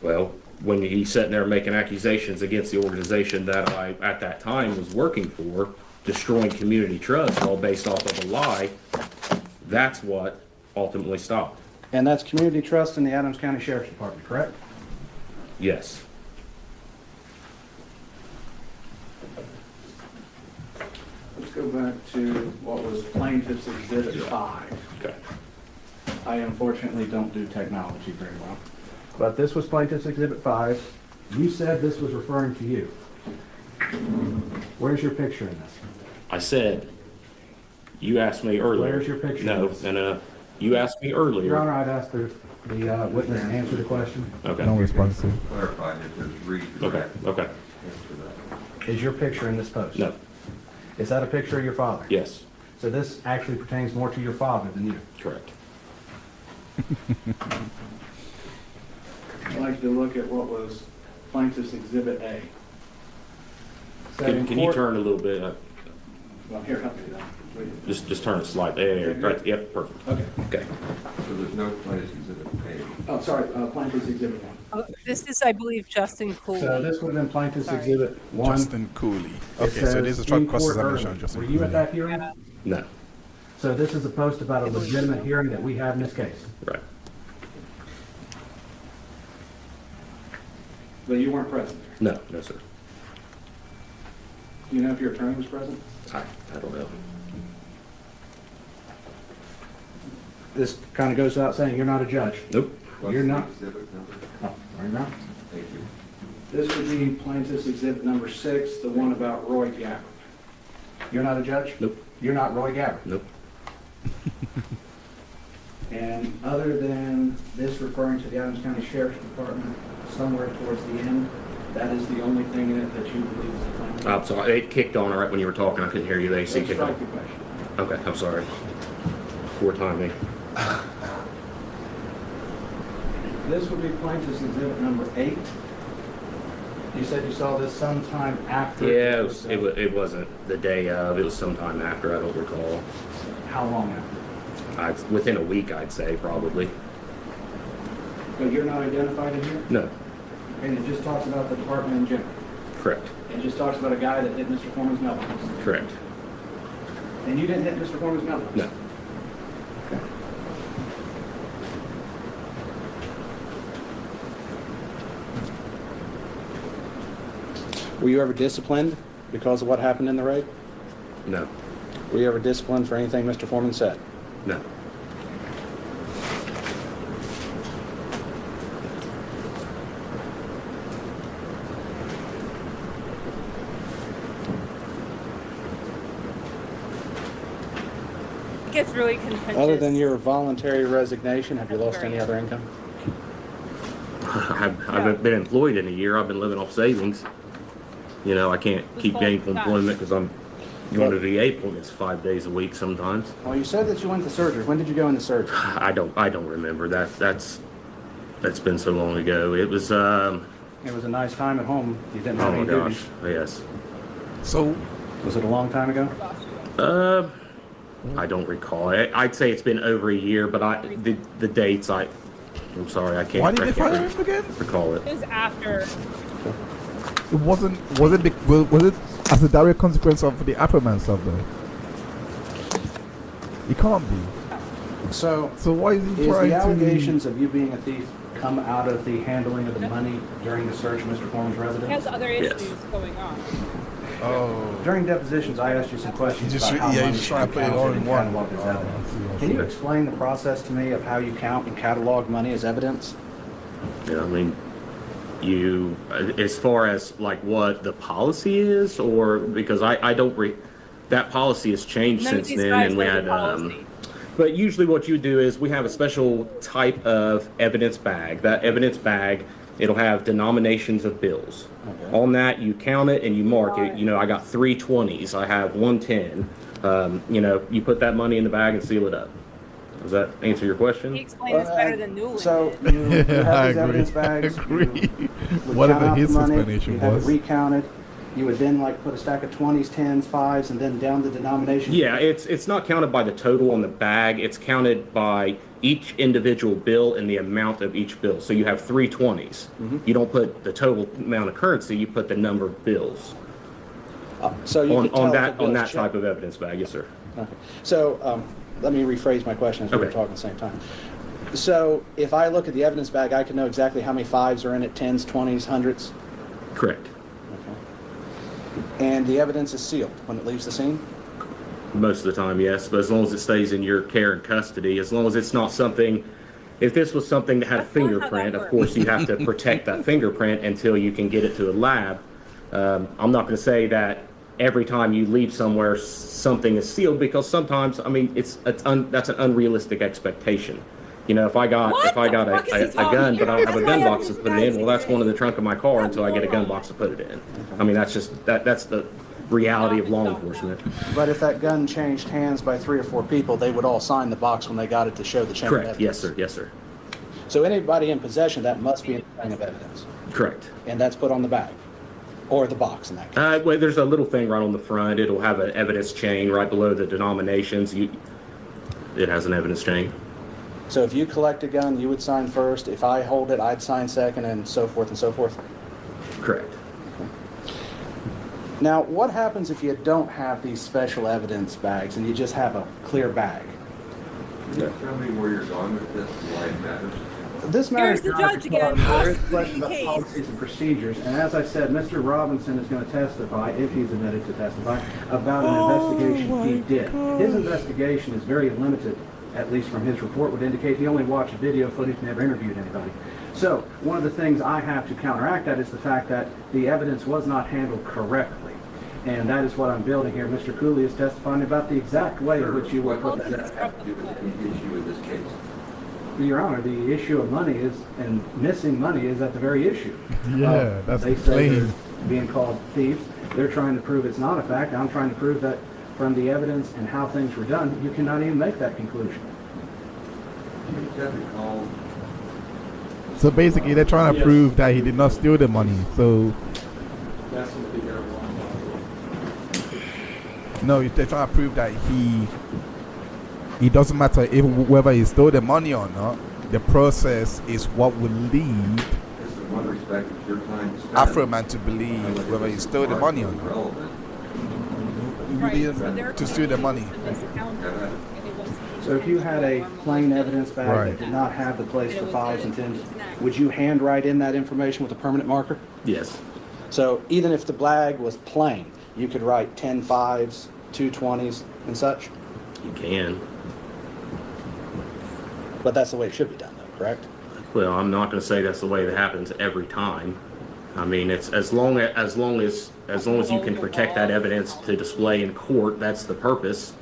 Well, when he's sitting there making accusations against the organization that I, at that time, was working for, destroying community trust, all based off of a lie, that's what ultimately stopped. And that's community trust in the Adams County Sheriff's Department, correct? Yes. Let's go go back to what was Plaintiff's Exhibit 5. Okay. I unfortunately don't do technology very well. But this was Plaintiff's Exhibit 5. You said this was referring to you. Where's your picture in this? I said, you asked me earlier. Where's your picture? No, no. You asked me earlier. Your Honor, I'd ask the witness to answer the question. Okay. No response to. Clarify if there's redirect. Okay, okay. Answer that. Is your picture in this post? No, Is that a picture of your father? yes, So this actually pertains more to your father than you? correct. I'd like to look at what was Plaintiff's Exhibit A. Said in Can you court- turn a little bit, Well, here, help me with that. just turn it slightly, there, right, yep, perfect. Okay. Okay. So there's no plaintiff's exhibit A. Oh, sorry, Plaintiff's Exhibit 1. This is, I believe, Justin Cooley. So this would have been Plaintiff's Sorry. Exhibit 1. Justin Cooley. It Okay, so says, there's a truck "In cross court examination early." on Justin Were Cooley. you at that hearing? No, So this is a post about a legitimate hearing that we had in this case, right. but you weren't present. No, no, sir. Do you know if your attorney was present? I don't know. This kind of goes without saying, you're not a judge. Nope. What's You're the not- exhibit number? Oh, are you not? Thank you. This would be Plaintiff's Exhibit number 6, the one about Roy Gabbard. You're not a judge? Nope. You're not Roy Gabbard? Nope. And other than this referring to the Adams County Sheriff's Department somewhere towards the end, that is the only thing in it that you believe is the plaintiff? I'm sorry, it kicked on right when you were talking, I couldn't hear you, the AC Let's kicked strike on. your question. Okay, I'm sorry. Poor timing. This would be Plaintiff's Exhibit number 8. You said you saw this sometime after? Yeah, it wasn't the day of, it was sometime after, I don't recall. How long after? Within a week, I'd say, probably. But you're not identified in here? No, And it just talks about the department in general? correct, It just talks about a guy that hit Mr. Foreman's mailbox? correct. And you didn't hit Mr. Foreman's mailbox? No, Okay. Were you ever disciplined because of what happened in the raid? no, Were you ever disciplined for anything Mr. Foreman said? no. It gets really contentious. Other than your voluntary resignation, have you lost any other income? I've been employed in a year, I've been living off savings. You know, I can't keep gainful employment because I'm going to VA appointments 5 days a week sometimes. Well, you said that you went to surgery. When did you go into surgery? I don't remember, that's been so long ago. It was, oh It was a nice time at home. You didn't have my any gosh, duties. yes. So, Was it a long time ago? I don't recall. I'd say it's been over a year, but the dates, I'm sorry, I can't. why did they fire him again? Recall it. It was after. Was it as a direct consequence of the Afroman stuff though? It can't be. So, So why is he is trying the to? allegations of you being a thief come out of the handling of the money during the search of Mr. Foreman's He has residence? other Yes. issues going on. Oh. During depositions, I asked you some questions He just- about how yeah, money he's trying to put it is all counted in and one. cataloged as Oh, I evidence. see, I Can see. you explain the process to me of how you count and catalog money as evidence? Yeah, I mean, you, as far as like what the policy is, or because I don't that policy has changed None of since these then, guys and we know the had, policy. but usually what you do is we have a special type of evidence bag. That evidence bag, it'll have denominations of bills. Okay. On that, you count it and you mark it. You know, I got 3 20s, I have 110. You know, you put that money in the bag and seal it up. Does that answer your question? He explained this better than Newland So did. you I have these agree. evidence bags. I agree. You would Whatever count out his the money, explanation you have was. it recounted. You would then like put a stack of 20s, 10s, 5s, and then down the denomination. Yeah, it's not counted by the total on the bag. It's counted by each individual bill and the amount of each bill. So you have 3 20s. You don't put the total amount of currency. You put the number of bills So you could tell on if that the bill's type checked. of evidence bag. Yes, sir. Okay. So let me rephrase my question as we were Okay. talking at the same time. So if I look at the evidence bag, I can know exactly how many 5s are in it, 10s, 20s, 100s. Correct. Okay. And the evidence is sealed when it leaves the scene? Most of the time, yes, but as long as it stays in your care and custody, as long as it's not something, if this was something that had a That's not how that fingerprint, of works. course, you have to protect that fingerprint until you can get it to a lab. I'm not going to say that every time you leave somewhere, something is sealed, because sometimes, I mean, that's an unrealistic expectation. You know, if I got What the a fuck is he talking gun, but I don't have a about? gun That's box to why put it in, well, that's everything going in the trunk of my car until I get a gun box to put it in. I mean, that's the reality of law enforcement. But if that gun changed hands by 3 or 4 people, they would all sign the box when they got it to show the chain of Correct. evidence. Yes, sir. Yes, sir. So anybody in possession of that must be in the chain of evidence. Correct. And that's put on the bag, or the box in that case. Well, there's a little thing right on the front. It'll have an evidence chain right below the denominations. It has an evidence chain. So if you collect a gun, you would sign first. If I hold it, I'd sign second, and so forth and so forth. Correct. Now, what happens if you don't have these special evidence bags and you just have a clear bag? Can you tell me where you're going with this, why it matters? This matters Here's the not judge because again, there is a question prosecuting about the case. policies and procedures. And as I said, Mr. Robinson is going to testify, if he's admitted to testify, about an investigation he did. His investigation is very limited, at least from his report would indicate. He only watched video footage, never interviewed anybody. So one of the things I have to counteract that is the fact that the evidence was not handled correctly. And that is what I'm building here. Mr. Cooley is testifying about the exact way in which you would put What does that. that have to do with the issue in this case? Your Honor, the issue of money is, and missing money is at the very issue. Yeah, that's They say plain. they're being called thieves. They're trying to prove it's not a fact. I'm trying to prove that from the evidence and how things were done, you cannot even make that conclusion. You said we called, So basically, they're trying to prove that he did not steal the money. So no, they're trying to prove that it doesn't matter if whether he stole the money or not. The process is what will lead this in one respect, it's your time to spend. Afroman to believe whether he stole the money or not. Relevant. We need to steal the money. So if you had a plain evidence bag Right. that did not have the place for 5s and 10s, would you handwrite in that information with a permanent marker? Yes. So even if the bag was plain, you could write 10 5s, 2 20s, and such? You can. But that's the way it should be done, though, correct? Well, I'm not going to say that's the way that happens every time. I mean, it's as long as you can protect that evidence to display in court. That's the purpose.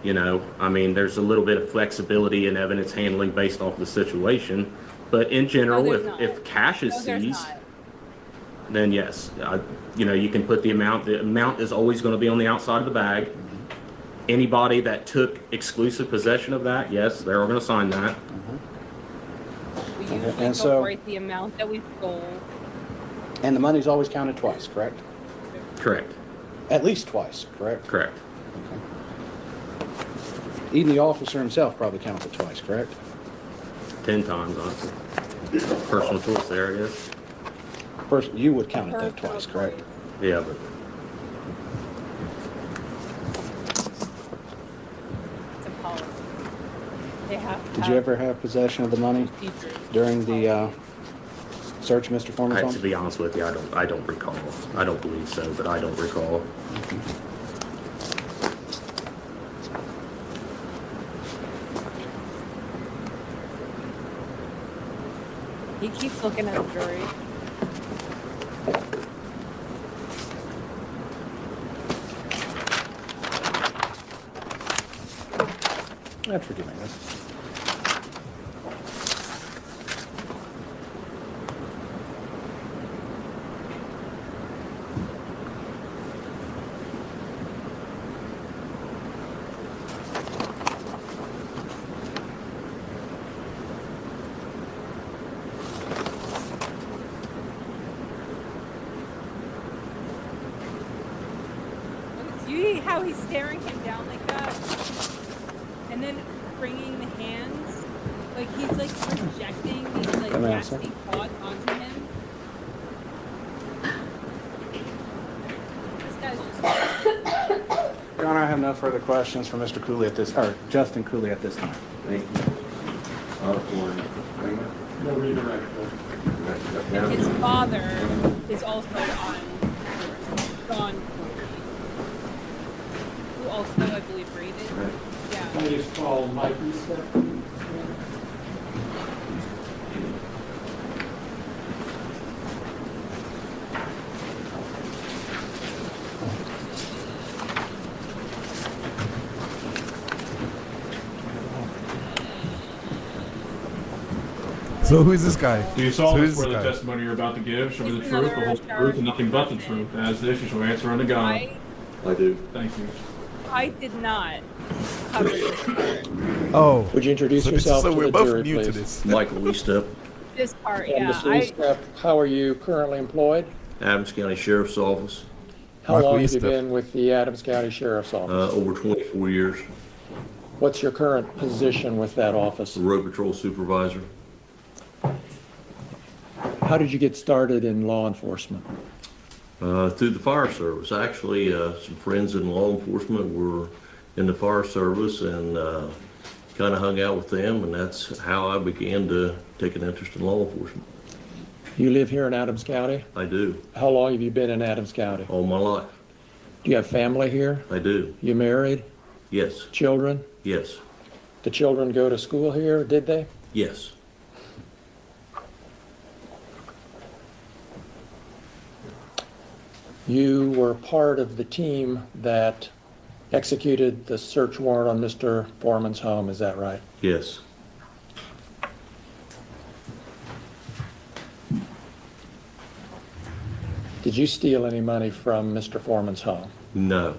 You know, I mean, there's a little bit of flexibility in evidence handling based off the situation, but in general, there's not. if cash is No, there's seized, not. then yes, you know, you can put the amount. The amount is always going to be on the outside of the bag. Anybody that took exclusive possession of that, yes, they're going to sign that. We usually and so- incorporate the amount that we stole. And the money's always counted twice, correct? Correct. At least twice, correct? Correct. Even the officer himself probably counts it twice, correct? 10 times, honestly. Personal choice there, I guess. First, you would count it that twice, correct? Yeah, but It's a policy. They have to Did you ever have possession of the money procedures. during the search of Mr. Foreman's to home? be honest with you, I don't recall. I don't believe so, but I don't recall. He keeps looking at the jury. That's forgiving. See how he's staring him down like that? And then bringing the hands, like he's like projecting these like Come on, nasty thoughts onto him. This guy's just... Your Honor, I have no further questions for Mr. Cooley at this, or Justin Cooley at this time. Thank you. No redirect. And his father is also on John Cooley, who also, I believe, actually read it. Yeah. Can you just call Mike Easter? So who is this guy? Do you So solemnly who's swear this the guy? testimony you're about to give shall be the It's truth, the whole another truth, and nothing but the truth? As this, you shall answer unto God. I do. Thank you. I did not cover this part. Oh, Would you introduce so, yourself so to we're the both jury, new please? to this. Michael Eastep, This part, And yeah. Mr. Eastep, how are you currently employed? Adams County Sheriff's Office, How Michael long have you Eastep. been with the Adams County Sheriff's Office? over 24 years, What's your current position with that office? road patrol supervisor. How did you get started in law enforcement? Through the fire service. Actually, some friends in law enforcement were in the fire service and kind of hung out with them, and that's how I began to take an interest in law enforcement. You live here in Adams County? I do, How long have you been in Adams County? all my life. Do you have family here? I do, You married? yes, Children? yes, The children go to school here, did they? yes. You were part of the team that executed the search warrant on Mr. Foreman's home, is that right? Yes. Did you steal any money from Mr. Foreman's home? No.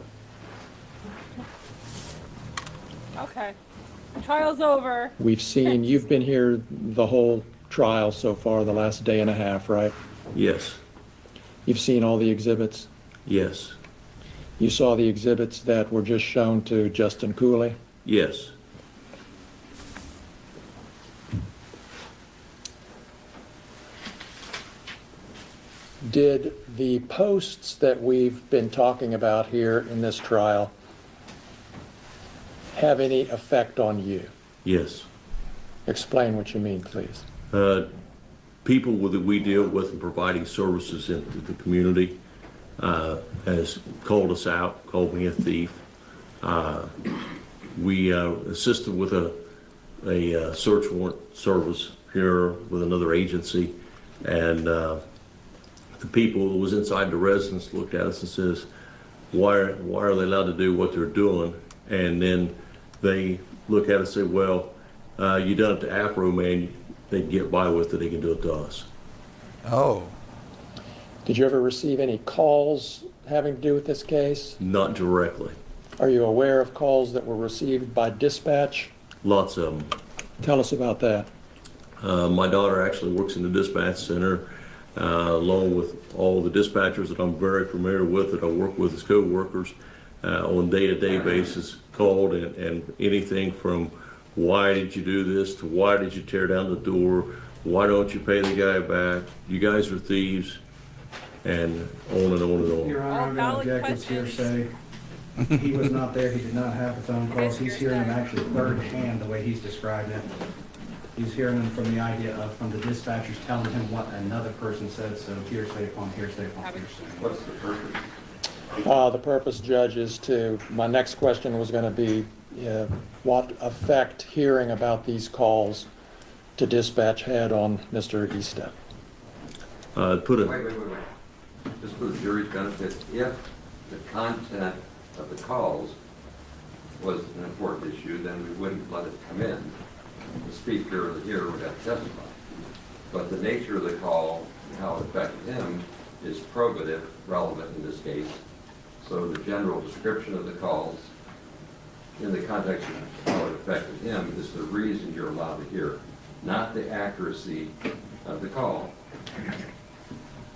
Okay. Trial's over. We've seen, you've been here the whole trial so far, the last day and a half, right? Yes. You've seen all the exhibits? Yes. You saw the exhibits that were just shown to Justin Cooley? Yes. Did the posts that we've been talking about here in this trial have any effect on you? Yes. Explain what you mean, please. People that we deal with in providing services into the community has called us out, called me a thief. We assisted with a search warrant service here with another agency, and the people that was inside the residence looked at us and says, why are they allowed to do what they're doing? And then they look at us and say, well, you done it to Afroman, they can get by with it, they can do it to us. Oh, Did you ever receive any calls having to do with this case? Not directly. Are you aware of calls that were received by dispatch? Lots of them. Tell us about that. My daughter actually works in the dispatch center, along with all the dispatchers that I'm very familiar with, that I work with as co-workers on a day-to-day basis, called and anything from why did you do this to why did you tear down the door, why don't you pay the guy back, you guys are thieves, and on and on and on. Your Honor, I'm All going to valid object to hearsay. He was not there, he did not have the phone calls, he's hearing them actually third hand, the way he's described it. He's hearing them from the idea of, from the dispatchers telling him what another person said, so hearsay upon hearsay upon hearsay. What's the purpose? The purpose, Judge, is to, my next question was going to be, what effect hearing about these calls to dispatch had on Mr. Eastep? Wait. Just for the jury's benefit, if the content of the calls was an important issue, then we wouldn't let it come in. The speaker here would have to testify. But the nature of the call and how it affected him is probative, relevant in this case. So the general description of the calls in the context of how it affected him is the reason you're allowed to hear. Not the accuracy of the call,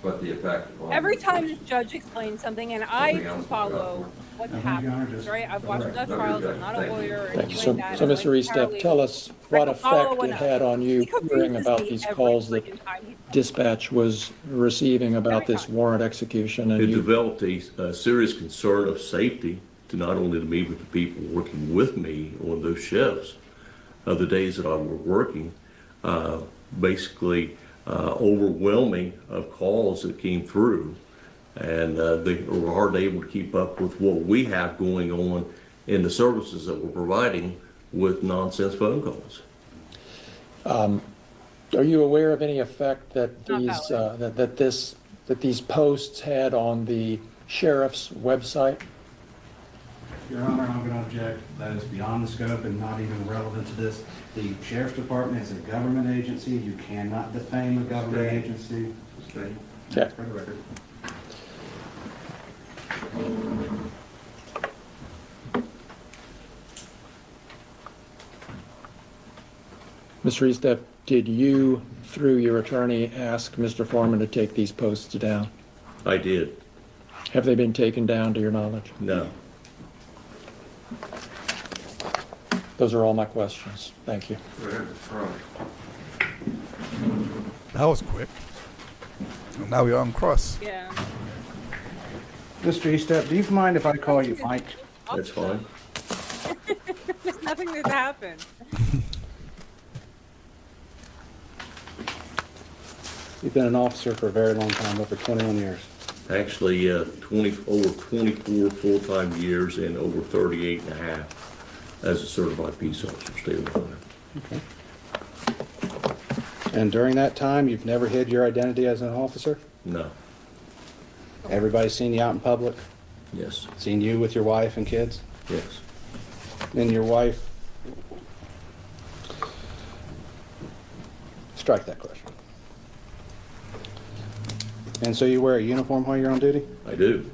but the effect on... Every time the judge explains something, and I Something can else follow what I think Your Honor happens, just- right? I've watched enough trials, I'm not a lawyer or Thank you. anything like that. So, I'm Mr. like, Eastep, paralegal. tell us I what can follow effect it enough. had on you He hearing confuses about me these every calls that freaking time he talks. dispatch was receiving about Every this time. warrant execution, and It you, developed a serious concern of safety to not only to me, but the people working with me on those shifts, the days that I was working, basically overwhelming of calls that came through. And they were hardly able to keep up with what we have going on in the services that we're providing with nonsense phone calls. Are you aware of any effect that Not these, valid. that these posts had on the sheriff's website? Your Honor, I'm going to object. That is beyond the scope and not even relevant to this. The Sheriff's Department is a government agency. You cannot defame a government agency. Okay. For the record. Mr. Eastep, did you, through your attorney, ask Mr. Foreman to take these posts down? I did. Have they been taken down to your knowledge? No. Those are all my questions. Thank you. That was quick. And now we're on cross. Yeah. Mr. Eastep, do you mind if I call you Mike? That's fine. There's nothing that's happened. You've been an officer for a very long time, over 21 years. Actually, over 24 full-time years and over 38 and a half as a certified peace officer, state of Ohio. Okay. And during that time, you've never hid your identity as an officer? No. Everybody's seen you out in public? Yes. Seen you with your wife and kids? Yes. And your wife? Strike that question. And so you wear a uniform while you're on duty? I do.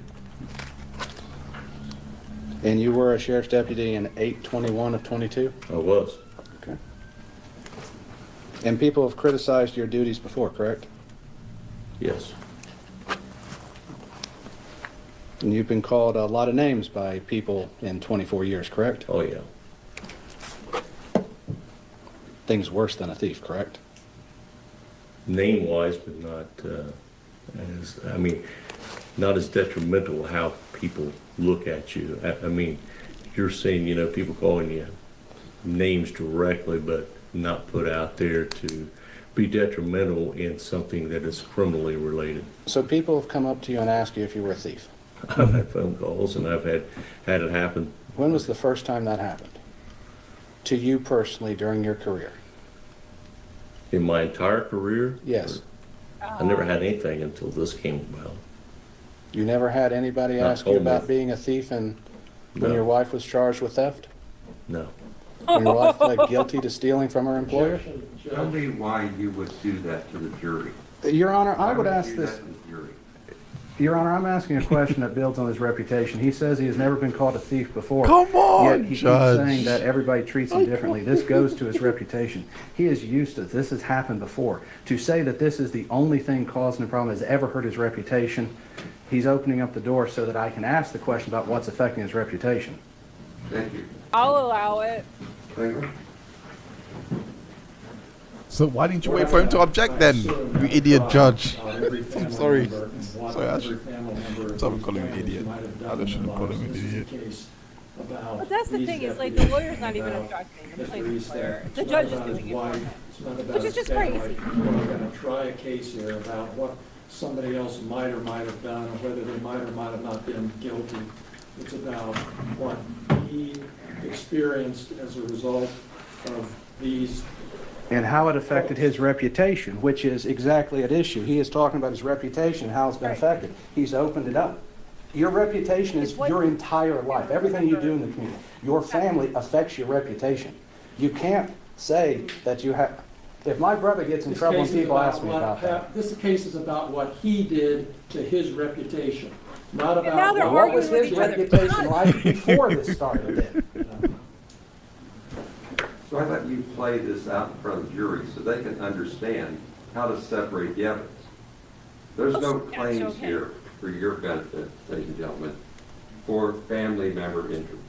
And you were a sheriff's deputy in 8/21 of 22? I was. Okay. And people have criticized your duties before, correct? Yes. And you've been called a lot of names by people in 24 years, correct? Oh, yeah. Things worse than a thief, correct? Name-wise, but not not as detrimental how people look at you. I mean, you're seeing, people calling you names directly, but not put out there to be detrimental in something that is criminally related. So people have come up to you and asked you if you were a thief. I've had phone calls and I've had it happen. When was the first time that happened? To you personally during your career? In my entire career? Yes. I never had anything until this came about. You never had anybody Not ask you told about me. being a thief and when No. your wife was charged with theft? No. When your wife pled guilty to stealing from her employer? Tell me why you would do that to the jury. Your Honor, I Why would you ask do this. that to the jury? Your Honor, I'm asking a question that builds on his reputation. He says he has never been called a thief before. Come on, Yet he keeps Judge. saying that everybody treats him differently. This goes to his reputation. He is used to this. Has happened before. To say that this is the only thing causing the problem has ever hurt his reputation, he's opening up the door so that I can ask the question about what's affecting his reputation. Thank you. I'll allow it. Thank you. So why didn't you wait for him to object then, you idiot judge? I'm sorry. Sorry, Ash. I'm calling him an idiot. I shouldn't call him an idiot. But that's the thing, is like the lawyer's not even objecting, the plaintiff's lawyer. The judge is doing it. Which is just crazy. We're going to try a case here about what somebody else might or might have done, or whether they might or might have not been guilty. It's about what he experienced as a result of these. And how it affected his reputation, which is exactly at issue. He is talking about his reputation, how it's been Right. affected. He's opened it up. Your reputation is It's what- your entire life. Everything you do in the community. Your family affects your reputation. You can't say that you have, if my brother gets in trouble and people ask me about that. This case is about what he did to his reputation, not And now about they're what What was arguing with his each other. reputation like before this started then? So I let you play this out in front of the jury so they can understand how to separate the evidence. There's no Yes, claims okay. here for your benefit, ladies and gentlemen, for family member injuries.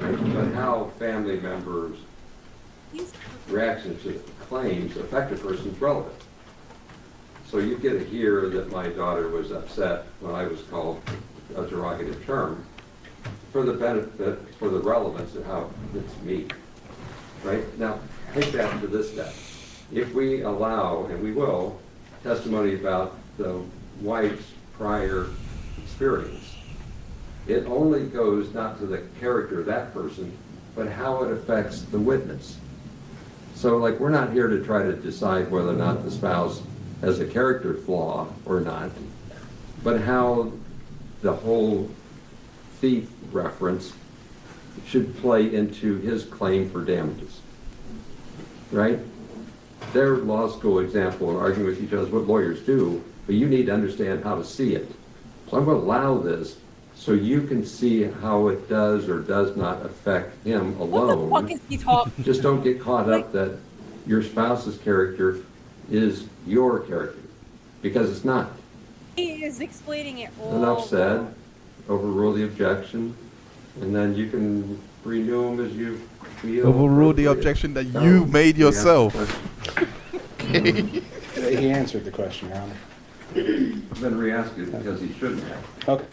But how family members' reactions to claims affect a person's relevant. So you get to hear that my daughter was upset when I was called a derogative term for the benefit, for the relevance of how it's me. Right? Now, take that to this step. If we allow, and we will, testimony about the wife's prior experience, it only goes not to the character of that person, but how it affects the witness. So like, we're not here to try to decide whether or not the spouse has a character flaw or not, but how the whole thief reference should play into his claim for damages, right? Their law school example and arguing with each other is what lawyers do, but you need to understand how to see it. So I'm going to allow this so you can see how it does or does not affect him alone. What the fuck is he talking? Just don't get caught up that your spouse's character is your character, because it's not. He is explaining it all. Enough said. Overrule the objection, and then you can renew them as you feel. Overrule the appropriate. objection that you made yourself. He answered the question, Your Honor. I've been re-asked it because he shouldn't have. Okay.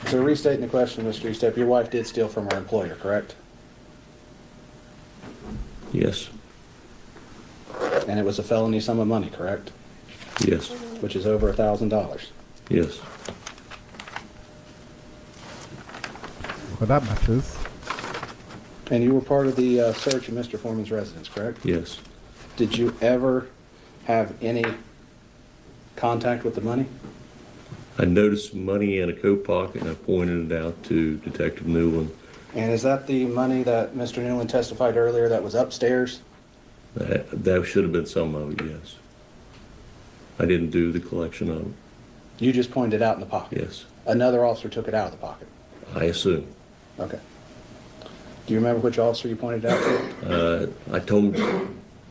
So restating the question, Mr. Eastep, your wife did steal from her employer, correct? Yes. And it was a felony sum of money, correct? Yes. Which is over $1,000. Yes. Well, that matters. And you were part of the search of Mr. Foreman's residence, correct? Yes. Did you ever have any contact with the money? I noticed money in a coat pocket and I pointed it out to Detective Newland. And is that the money that Mr. Newland testified earlier that was upstairs? That should have been some of it, yes. I didn't do the collection of it. You just pointed it out in the pocket? Yes. Another officer took it out of the pocket? I assume. Okay. Do you remember which officer you pointed it out to? I told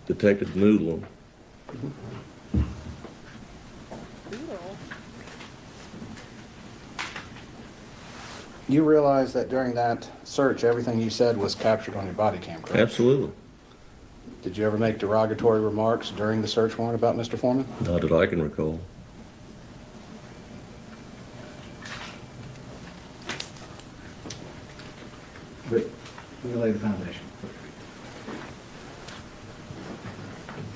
Detective Newland. You realize that during that search, everything you said was captured on your body cam, correct? Absolutely. Did you ever make derogatory remarks during the search warrant about Mr. Foreman? Not that I can recall. But we lay the foundation.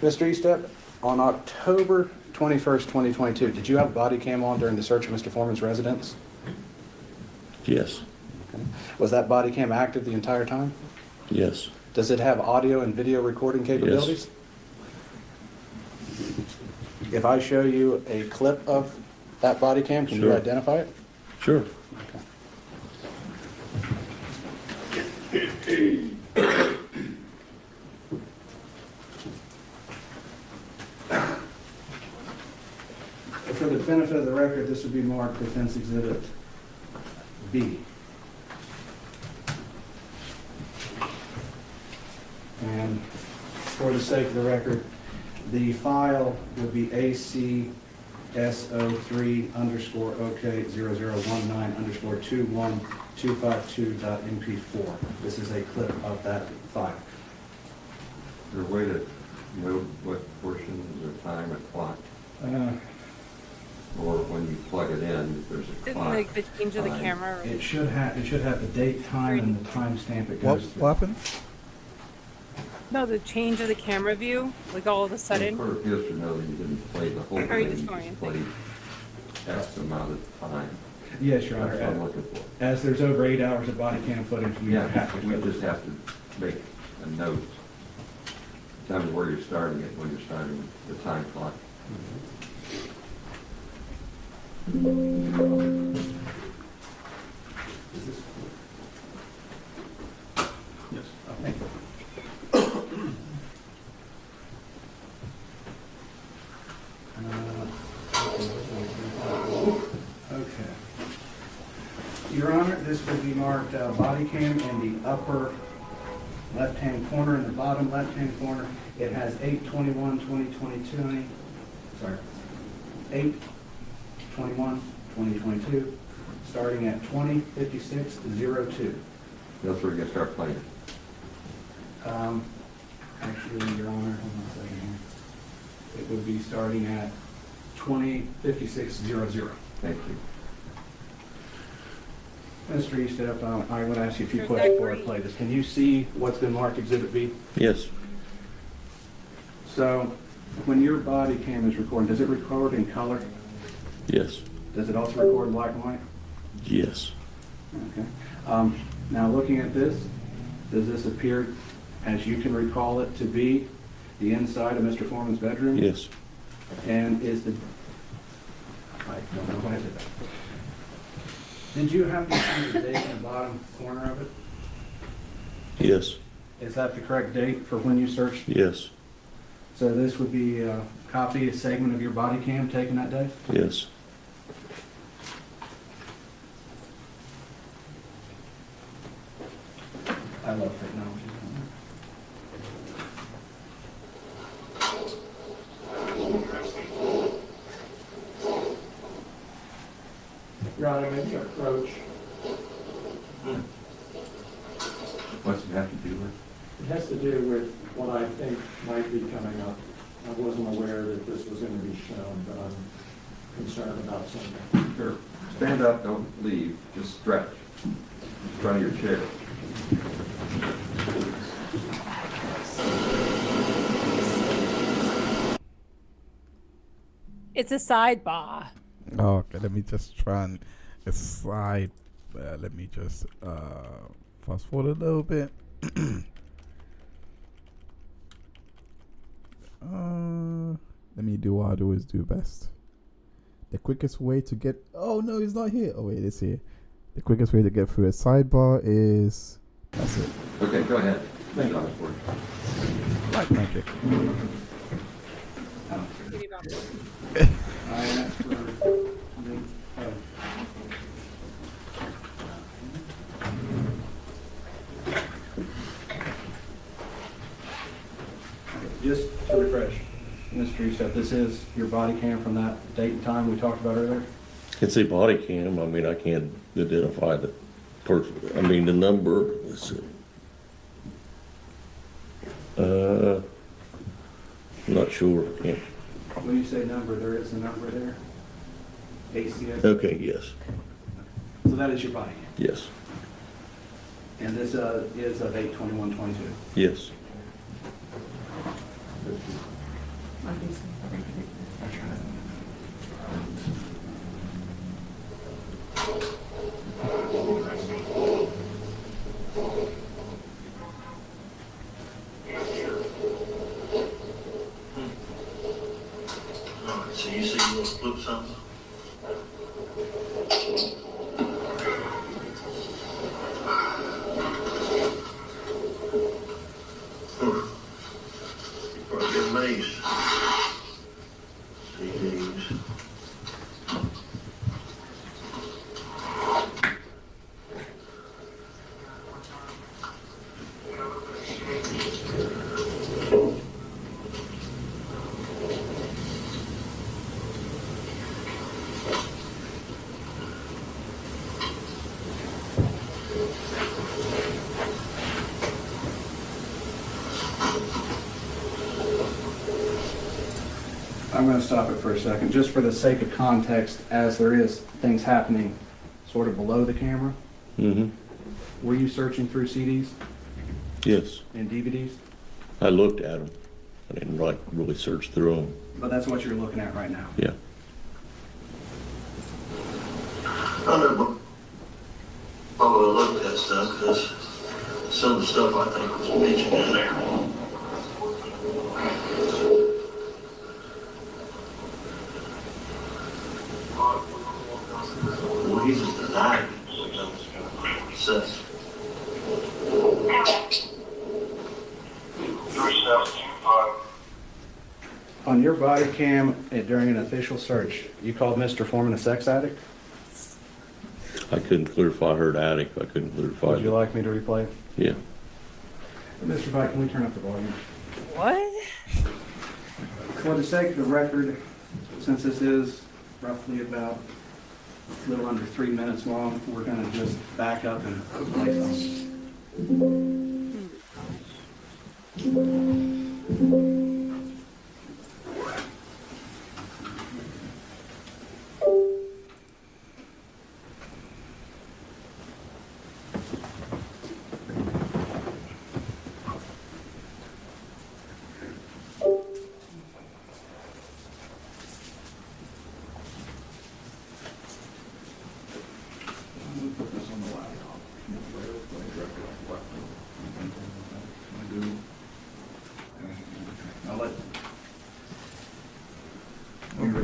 Mr. Eastep, on October 21st, 2022, did you have a body cam on during the search of Mr. Foreman's residence? Yes. Okay. Was that body cam active the entire time? Yes. Does it have audio and video recording capabilities? If I show you a clip of that body cam, can you Sure. identify it? Sure. Okay. For the benefit of the record, this would be marked Defense Exhibit B. And for the sake of the record, the file would be ACSO3_OK0019_21252.mp4. This is a clip of that file. Is there a way to note what portions or time a clock, or when you plug it in, if there's a Didn't clock? like the change of the time? camera. It should have the date, time, and the timestamp it What goes through. happened? No, the change of the camera view, like all of a The sudden. court appeals to know that you didn't play the whole Very thing, you disorienting. just played X amount of time. Yes, Your That's what I'm Honor. looking for. As there's over 8 hours of body cam footage, we Yeah, have to. we just have to make a note. Tell me where you're starting it, when you're starting the time clock. Okay. Your Honor, this would be marked body cam in the upper left-hand corner and the bottom left-hand corner. It has 8/21/2022, sorry, 8/21/2022, starting at 20:56:02. That's where you're gonna start playing. Actually, Your Honor, hold on a second here. It would be starting at 20:56:00. Thank you. Mr. Eastep, I would ask you a few questions before I play this. Can you see what's been marked Exhibit B? Yes. So, when your body cam is recording, does it record in color? Yes. Does it also record in black and white? Yes. Okay. Now, looking at this, does this appear, as you can recall it, to be the inside of Mr. Foreman's bedroom? Yes. And is the, I don't know why I did that. Did you happen to see the date in the bottom corner of it? Yes. Is that the correct date for when you searched? Yes. So this would be a copy, a segment of your body cam taken that day? Yes. I love technology. Your Honor, maybe approach. What's it have to do with? It has to do with what I think might be coming up. I wasn't aware that this was going to be shown, but I'm concerned about something. Sure. Stand up, don't leave, just stretch. In front of your chair. It's a sidebar. Oh, okay, let me just try and slide. Let me just fast forward a little bit. Let me do what I always do best. The quickest way to get. Oh no, he's not here. Oh wait, it's here. The quickest way to get through a sidebar is. That's it. Okay, go ahead. Thank you. Like magic. I asked for just to refresh, Mr. Youssef, this is your body cam from that date and time we talked about earlier? It's a body cam. I mean, I can't identify the person. I mean, the number. Let's see. I'm not sure. Can't. When you say number, there is a number there? ACS? Okay, yes. So that is your body cam? Yes. And this is of 8/21/22? Yes. So you say you want to flip something? You're probably amazed. CDs. I'm going to stop it for a second, just for the sake of context, as there is things happening sort of below the camera. Mm-hmm. Were you searching through CDs Yes. and DVDs? I looked at them. I didn't like really search through them. But that's what you're looking at right now. Yeah. I never probably looked at that stuff because some of the stuff I think was mentioned in there. Well, he's just denying it. Says. On your body cam during an official search, you called Mr. Foreman a sex addict? I couldn't clarify. I heard addict. I couldn't clarify. Would you like me to replay it? Yeah. Mr. Vite, can we turn up the volume? What? For the sake of the record, since this is roughly about a little under 3 minutes long, we're going to just back up and play something.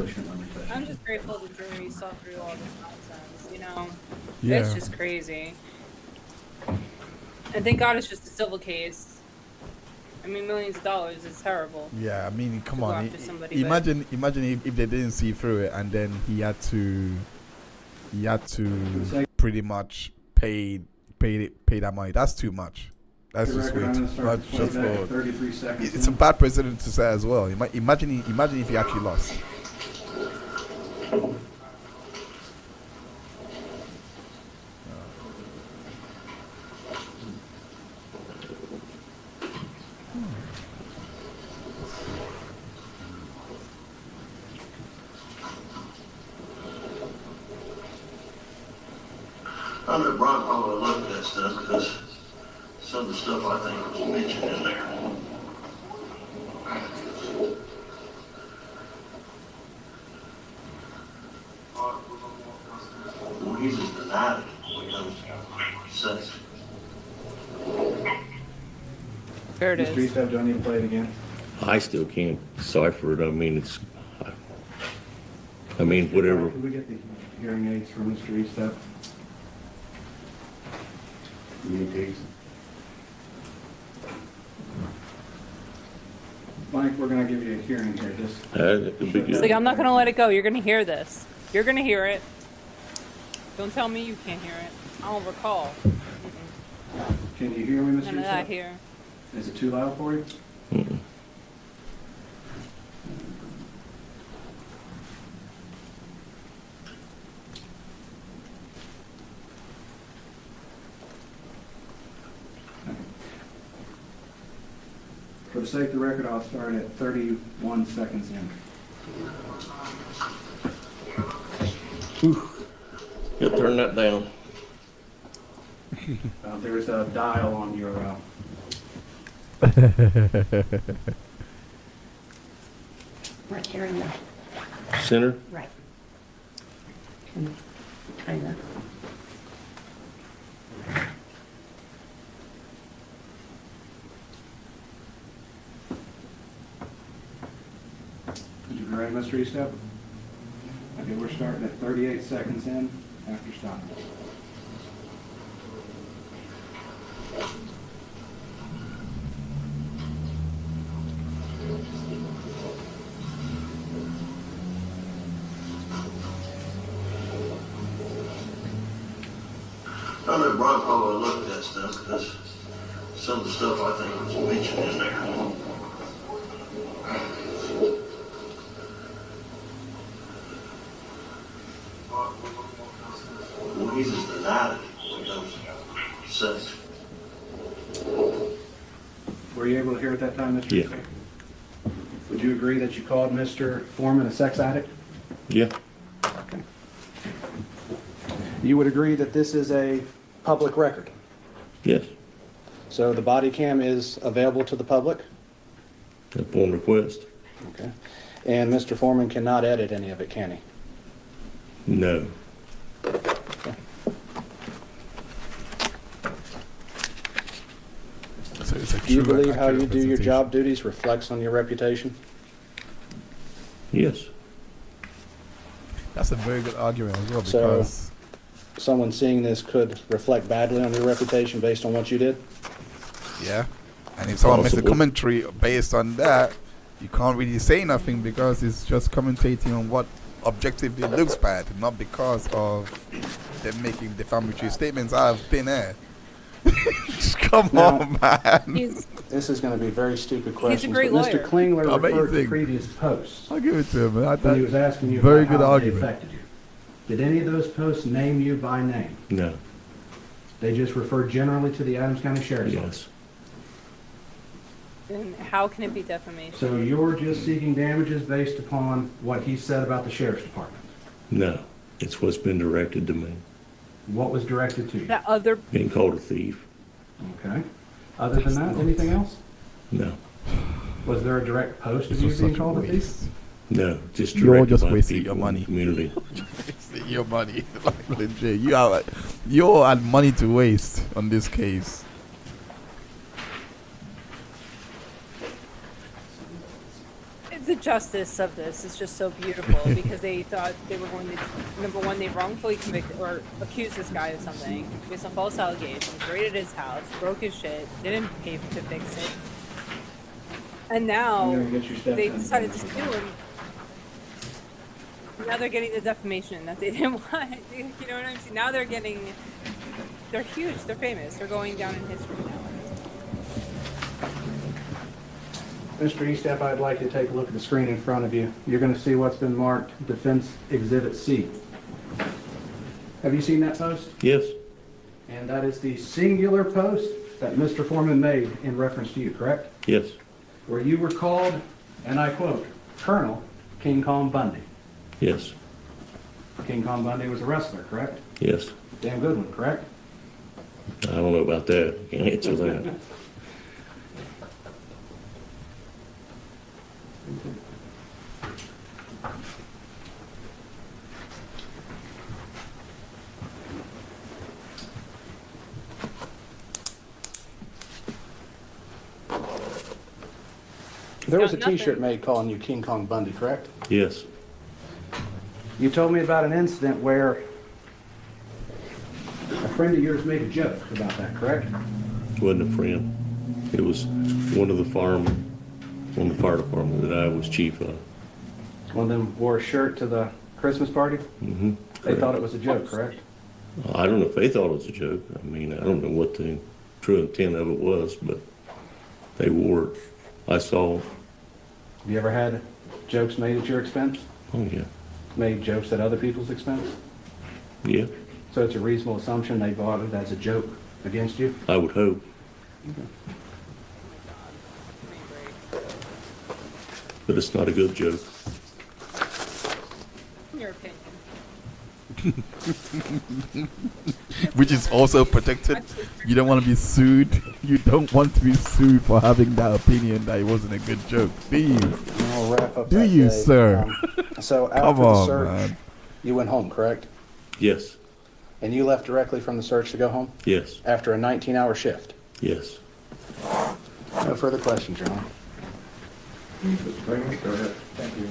really shouldn't let me touch it. I'm just grateful the jury saw through all this nonsense, you know? Yeah. It's just crazy. And thank God it's just a civil case. I mean, millions of dollars is terrible. Yeah, I mean, come go on. after somebody, but- Imagine if they didn't see through it, and then he had to pretty much pay that money. That's too much. That's The just record, way I'm too gonna start much. the Just playback for at 33 seconds. it's a in. bad precedent to say as well. Imagine if he actually lost. I know Brian probably looked at that stuff because some of the stuff I think was mentioned in there. Well, he just denied it when he goes to sex. There it Mr. is. Eastham, do I need to play it again? I still can't decipher it. I mean, whatever. Can we get the hearing aids from Mr. Eastham? Mike, we're gonna give you a hearing here, just. That could be It's like, good. I'm not gonna let it go. You're gonna hear this. You're gonna hear it. Don't tell me you can't hear it. I don't recall. Can you hear me, Mr. None of that Eastham? here. Is it too loud for you? Mm-mm. For the sake of the record, I'll start at 31 seconds in. Yeah, turn that down. There's a dial on your, Right here in the, Center? right. And kind of, Did you be ready, Mr. Eastham? Okay, we're starting at 38 seconds in after stopping. I know Brian probably looked at that stuff because some of the stuff I think was mentioned in there. Well, he just denied it when he goes to sex. Were you able to hear at that time, Mr. Yeah. Eastham? Would you agree that you called Mr. Foreman a sex addict? Yeah. Okay. You would agree that this is a public record? Yes. So the body cam is available to the public? Upon request. Okay. And Mr. Foreman cannot edit any of it, can he? No. So it's a Do you true, believe how accurate you do your presentation. job duties reflects on your reputation? Yes. That's a very good argument as well, So- because Someone seeing this could reflect badly on your reputation based on what you did? yeah, and if someone makes a Possibly. commentary based on that, you can't really say nothing because it's just commentating on what objectively looks bad, not because of them making defamatory statements out of thin air. Come Now- on, man. He's This is going to be very stupid questions. great but Mr. lawyer. Klingler referred to Amazing. previous posts I'll give it to him. Man. I when he was thought, asking you very about good how they argument. affected you. Did any of those posts name you by name? No. They just referred generally to the Adams County Sheriff's Office. Yes. And how can it be defamation? So you're just seeking damages based upon what he said about the Sheriff's Department? No. It's what's been directed to me. What was directed to you? That other Being called a thief. Okay. Other than that, anything else? No. Was there a direct post of This you was being such a called a thief? waste. No. Just You're directed just by the wasting people your in the money. community. Wasting your money, like legit. You had money to waste on this case. The justice of this is just so beautiful because they thought they were going to, number one, they wrongfully convicted or accused this guy of something based on false allegations, raided his house, broke his shit, didn't pay to fix it. And now they decided to sue him. Now they're getting the defamation that they didn't want. You know what I'm saying? Now they're getting, they're huge, they're famous, they're going down in history now. Mr. Eastep, I'd like you to take a look at the screen in front of you. You're going to see what's been marked Defense Exhibit C. Have you seen that post? Yes, And that is the singular post that Mr. Foreman made in reference to you, correct? yes, Where you were called, and I quote, Colonel King Kong Bundy. yes, King Kong Bundy was a wrestler, correct? yes. Damn good one, correct? I don't know about that. Can't answer that. There was a Got nothing. t-shirt made calling you King Kong Bundy, correct? Yes, You told me about an incident where a friend of yours made a joke about that, correct? wasn't a friend. It was one of the fire department that I was chief of. One of them wore a shirt to the Christmas party? Mm-hmm. They thought it was a joke, correct? I don't know if they thought it was a joke. I mean, I don't know what the true intent of it was, but they wore it. I saw, Have you ever had jokes made at your expense? oh yeah, Made jokes at other people's expense? yeah, So it's a reasonable assumption they bought it as a joke against you? I would hope. But it's not a good joke. In your opinion. Which is also protected. You don't want to be sued. You don't want to be sued for having that opinion that it wasn't a good joke. Do you? I'll wrap up Do that you, day. sir? So Come after the on, search, man. you went home, correct? Yes, And you left directly from the search to go home? yes, After a 19-hour shift? yes. No further questions, Your Honor. Mr. Freeman, go ahead. Thank you.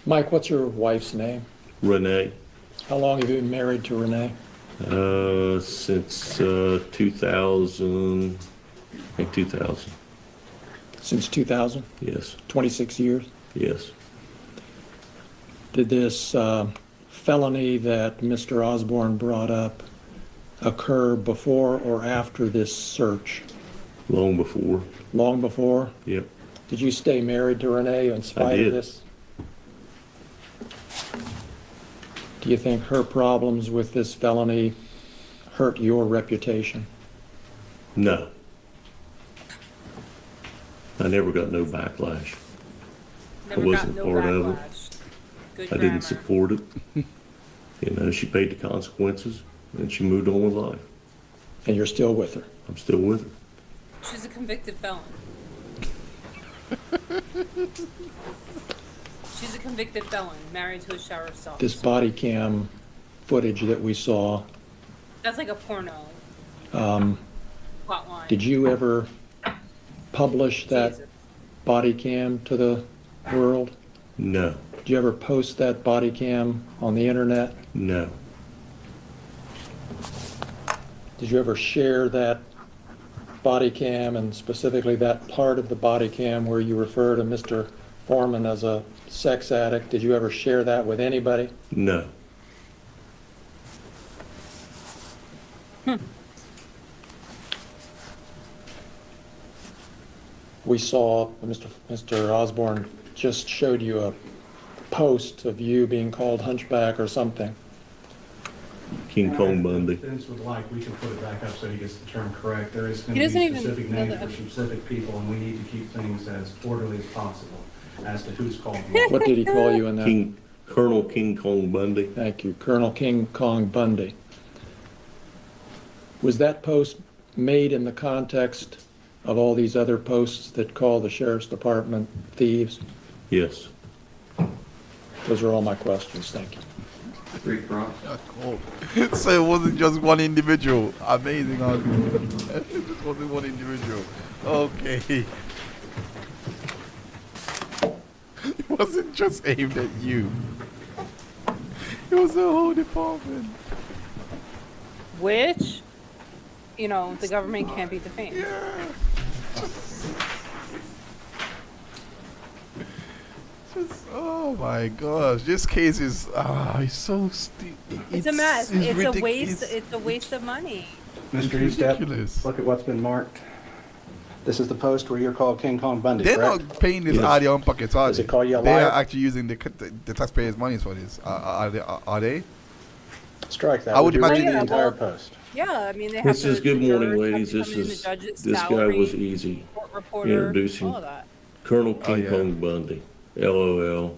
Mike, what's your wife's name? Renee, How long have you been married to Renee? since 2000, I think 2000. Since 2000? Yes, 26 years? yes. Did this felony that Mr. Osborne brought up occur before or after this search? Long before. Long before? Yep. Did you stay married to Renee in spite did. of this? Do you think her problems with this felony hurt your reputation? No. I never got no backlash. Never wasn't got no part of it. backlash. Good I grammar. didn't support it. You know, she paid the consequences and she moved on with life. And you're still with her? I'm still with her. She's a convicted felon. She's a convicted felon, married to a sheriff's officer. This body cam footage that we saw, That's like a porno um, plotline. did you ever publish that Jesus. body cam to the world? No, Did you ever post that body cam on the internet? no, Did you ever share that body cam, and specifically that part of the body cam where you refer to Mr. Foreman as a sex addict? Did you ever share that with anybody? no. We saw, Mr. Osborne just showed you a post of you being called hunchback or something. King Kong Bundy. If Vince would like, we can put it back up so he gets the term correct. There is going He to doesn't be even specific know names the- for specific people, and we need to keep things as orderly as possible as to who's called what. What did he call you in that? Colonel King Kong Bundy. Thank you, Colonel King Kong Bundy. Was that post made in the context of all these other posts that call the sheriff's department thieves? Yes. Those are all my questions, thank you. Three cross. So it wasn't just one individual. Amazing argument. It just wasn't one individual. Okay. It wasn't just aimed at you. It was the whole department. Which, the government can't be defamed. Yeah. Just, oh my gosh, this case is it's so stupid. It's a mess. It's a ridiculous. waste. It's a waste of money. Mr. ridiculous. Eastep, look at what's been marked. This is the post where you're called King Kong Bundy, They're correct? not paying this out of their own pockets, are Does they? it call you a They liar? are actually using the taxpayers' money for this. Are they? Strike that. I would you read imagine- the entire well, post? Yeah, I mean they have This to. is good the morning, jurors have ladies. to This come in, the is, judge's this guy salary, was easy. court reporter, Introducing all of that. Colonel King yeah. Kong Bundy, LOL.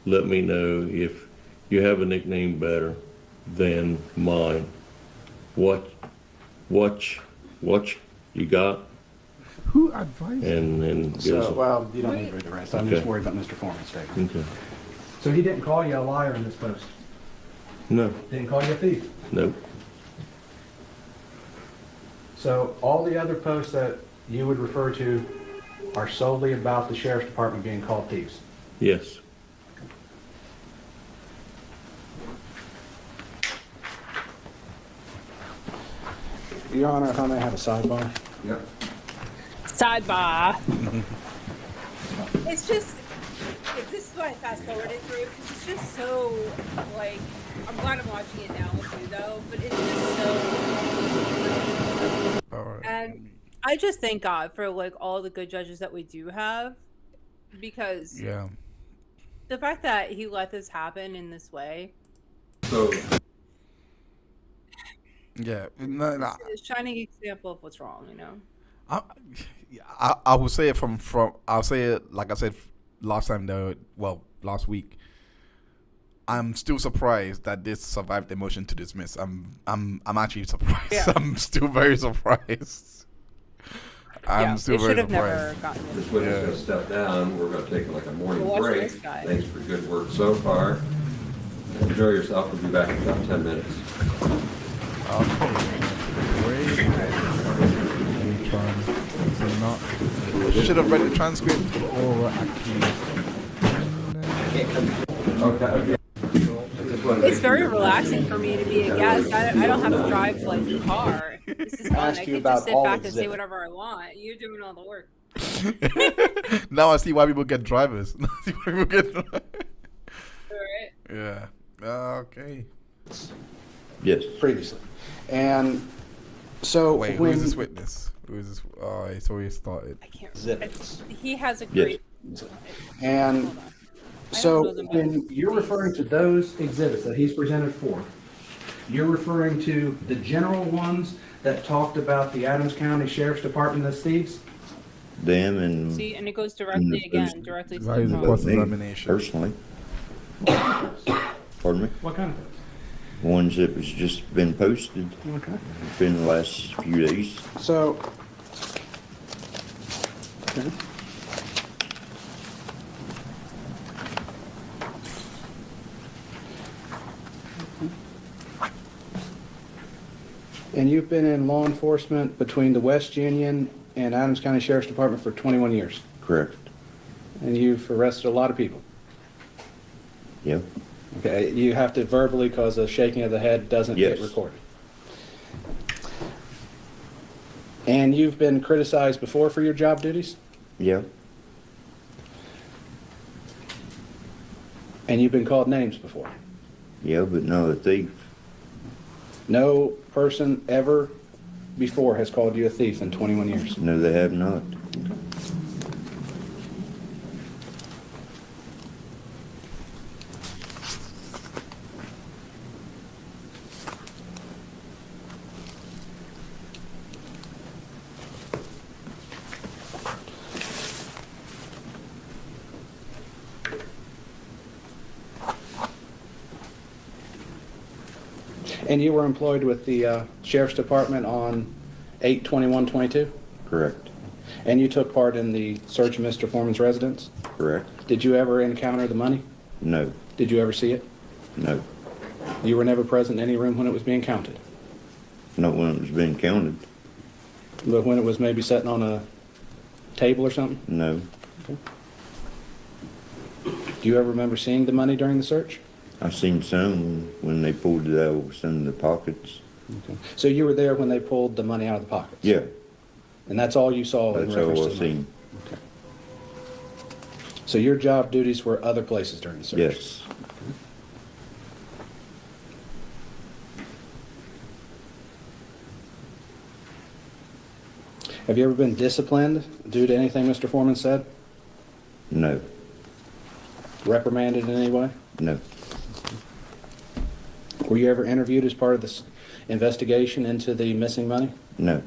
Let me know if you have a nickname better than mine. What you got? Who advised? And gives So, a- well, you don't need to read the rest. I'm just Okay. worried about Mr. Foreman's statement. Okay. So he didn't call you a liar in this post? No, Didn't call you a thief? no. So all the other posts that you would refer to are solely about the sheriff's department being called thieves? Yes. Your Honor, if I may have a sidebar? Yep. Sidebar. It's just, this is why I fast forwarded through because it's just so like. I'm glad I'm watching it now with you though, but it's just so. All right. And I just thank God for like all the good judges that we do have, because Yeah. the fact that he let this happen in this way. So, Yeah. No, no. It's a shining example of what's wrong, I will say it from I'll say it like I said last time though. Well, last week. I'm still surprised that this survived the motion to dismiss. I'm actually surprised. Yeah. I'm still very surprised. I'm still it very should have surprised. never gotten this this. witness going to step down. We're going to take like a morning Well, watch break. this guy. Thanks for good work so far. Enjoy yourself. We'll be back in about 10 minutes. Should have read the transcript or actually. Okay. It's very relaxing for me to be a guest. I don't have to drive like the car. This is fun. asked I you can about just sit all back and say exhibits. whatever I want. You're doing all the work. Now I see why people get drivers. Now I see why people get drivers. All right. Yeah. Okay. Yes. Previously. And so Wait, who when is this witness? Who is this? Oh, it's already started. I can't. exhibits. He has a Yes. great. And Hold on. so know them when you're referring to those exhibits that he's presented for, you're referring to the general ones that talked about the Adams County Sheriff's Department as thieves? Them and See, and it goes directly again, directly to Why is it the cross phone. examination? personally. Pardon me? What kind of things? Ones that was just been posted Okay. within the last few days. So. Okay. And you've been in law enforcement between the West Union and Adams County Sheriff's Department for 21 years. Correct. And you've arrested a lot of people. Yeah. Okay, you have to verbally, because a shaking of the head doesn't get Yes. recorded. And you've been criticized before for your job duties? Yeah. And you've been called names before? Yeah, but no, a thief. No person ever before has called you a thief in 21 years? No, they have not. And you were employed with the Sheriff's Department on 8/21/22? Correct. And you took part in the search of Mr. Foreman's residence? Correct. Did you ever encounter the money? No. Did you ever see it? No. You were never present in any room when it was being counted, Not when it was being counted. but when it was maybe sitting on a table or something? No. Do you ever remember seeing the money during the search? I seen some when they pulled it out of some of the pockets. Okay. So you were there when they pulled the money out of the pockets? Yeah, And that's all you saw in that's reference all to I the money? seen. Okay. So your job duties were other places during the search? Yes. Have you ever been disciplined due to anything Mr. Foreman said? No. Reprimanded in any way? No. Were you ever interviewed as part of this investigation into the missing money? No.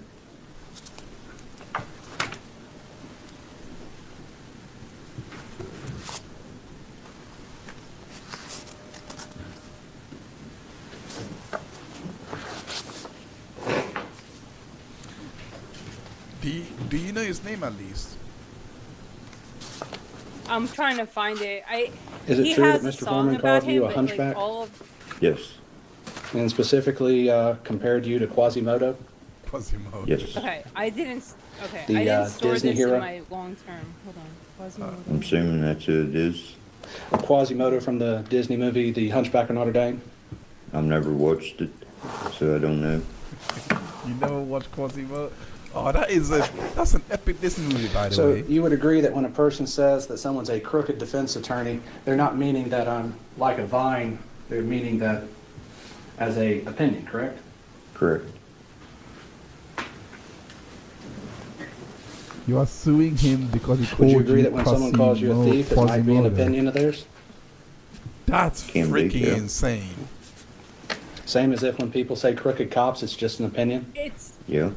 Do you know his name at least? I'm trying to find it. Is it he true has that a Mr. song Foreman about called you him, a but, like, hunchback? all of Yes. And specifically compared you to Quasimodo? Quasimodo. Yes. Okay, I didn't. Okay, The, I didn't store Disney this hero? in my long term. Hold on, Quasimodo. I'm assuming that's who it is. Quasimodo from the Disney movie The Hunchback of Notre Dame? I've never watched it, so I don't know. You never watched Quasimodo? Oh, that's an epic Disney movie, by the So way. you would agree that when a person says that someone's a crooked defense attorney, they're not meaning that I'm like a vine, they're meaning that as a opinion, correct? Correct. You are suing him because he called Would you agree that when someone calls you a thief, it might be an opinion of theirs? That's Can be, freaking yeah. insane. Same as if when people say crooked cops, it's just an opinion? It's Yeah.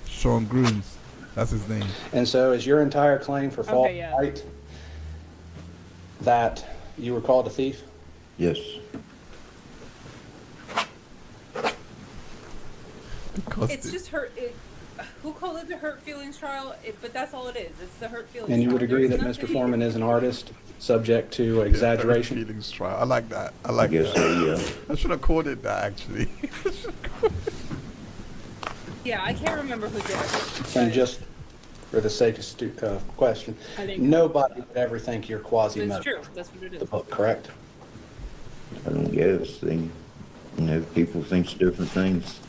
Sean Grooms, that's his name. And so is your entire claim for false yeah. light that you were called a thief? Yes. Because it's just hurt. Who called it the hurt feelings trial? But that's all it is. It's the hurt feelings. And you would trial. agree There's that nothing- Mr. Foreman is an artist subject to exaggeration? Feelings trial. I like that. I I like guess that. so, yeah. I should have called it that actually. Yeah, I can't remember who did it. And but just for the sake of question, I think nobody would ever think you're it's Quasimodo, true. That's what it the is. book, correct? I don't guess. People think different things.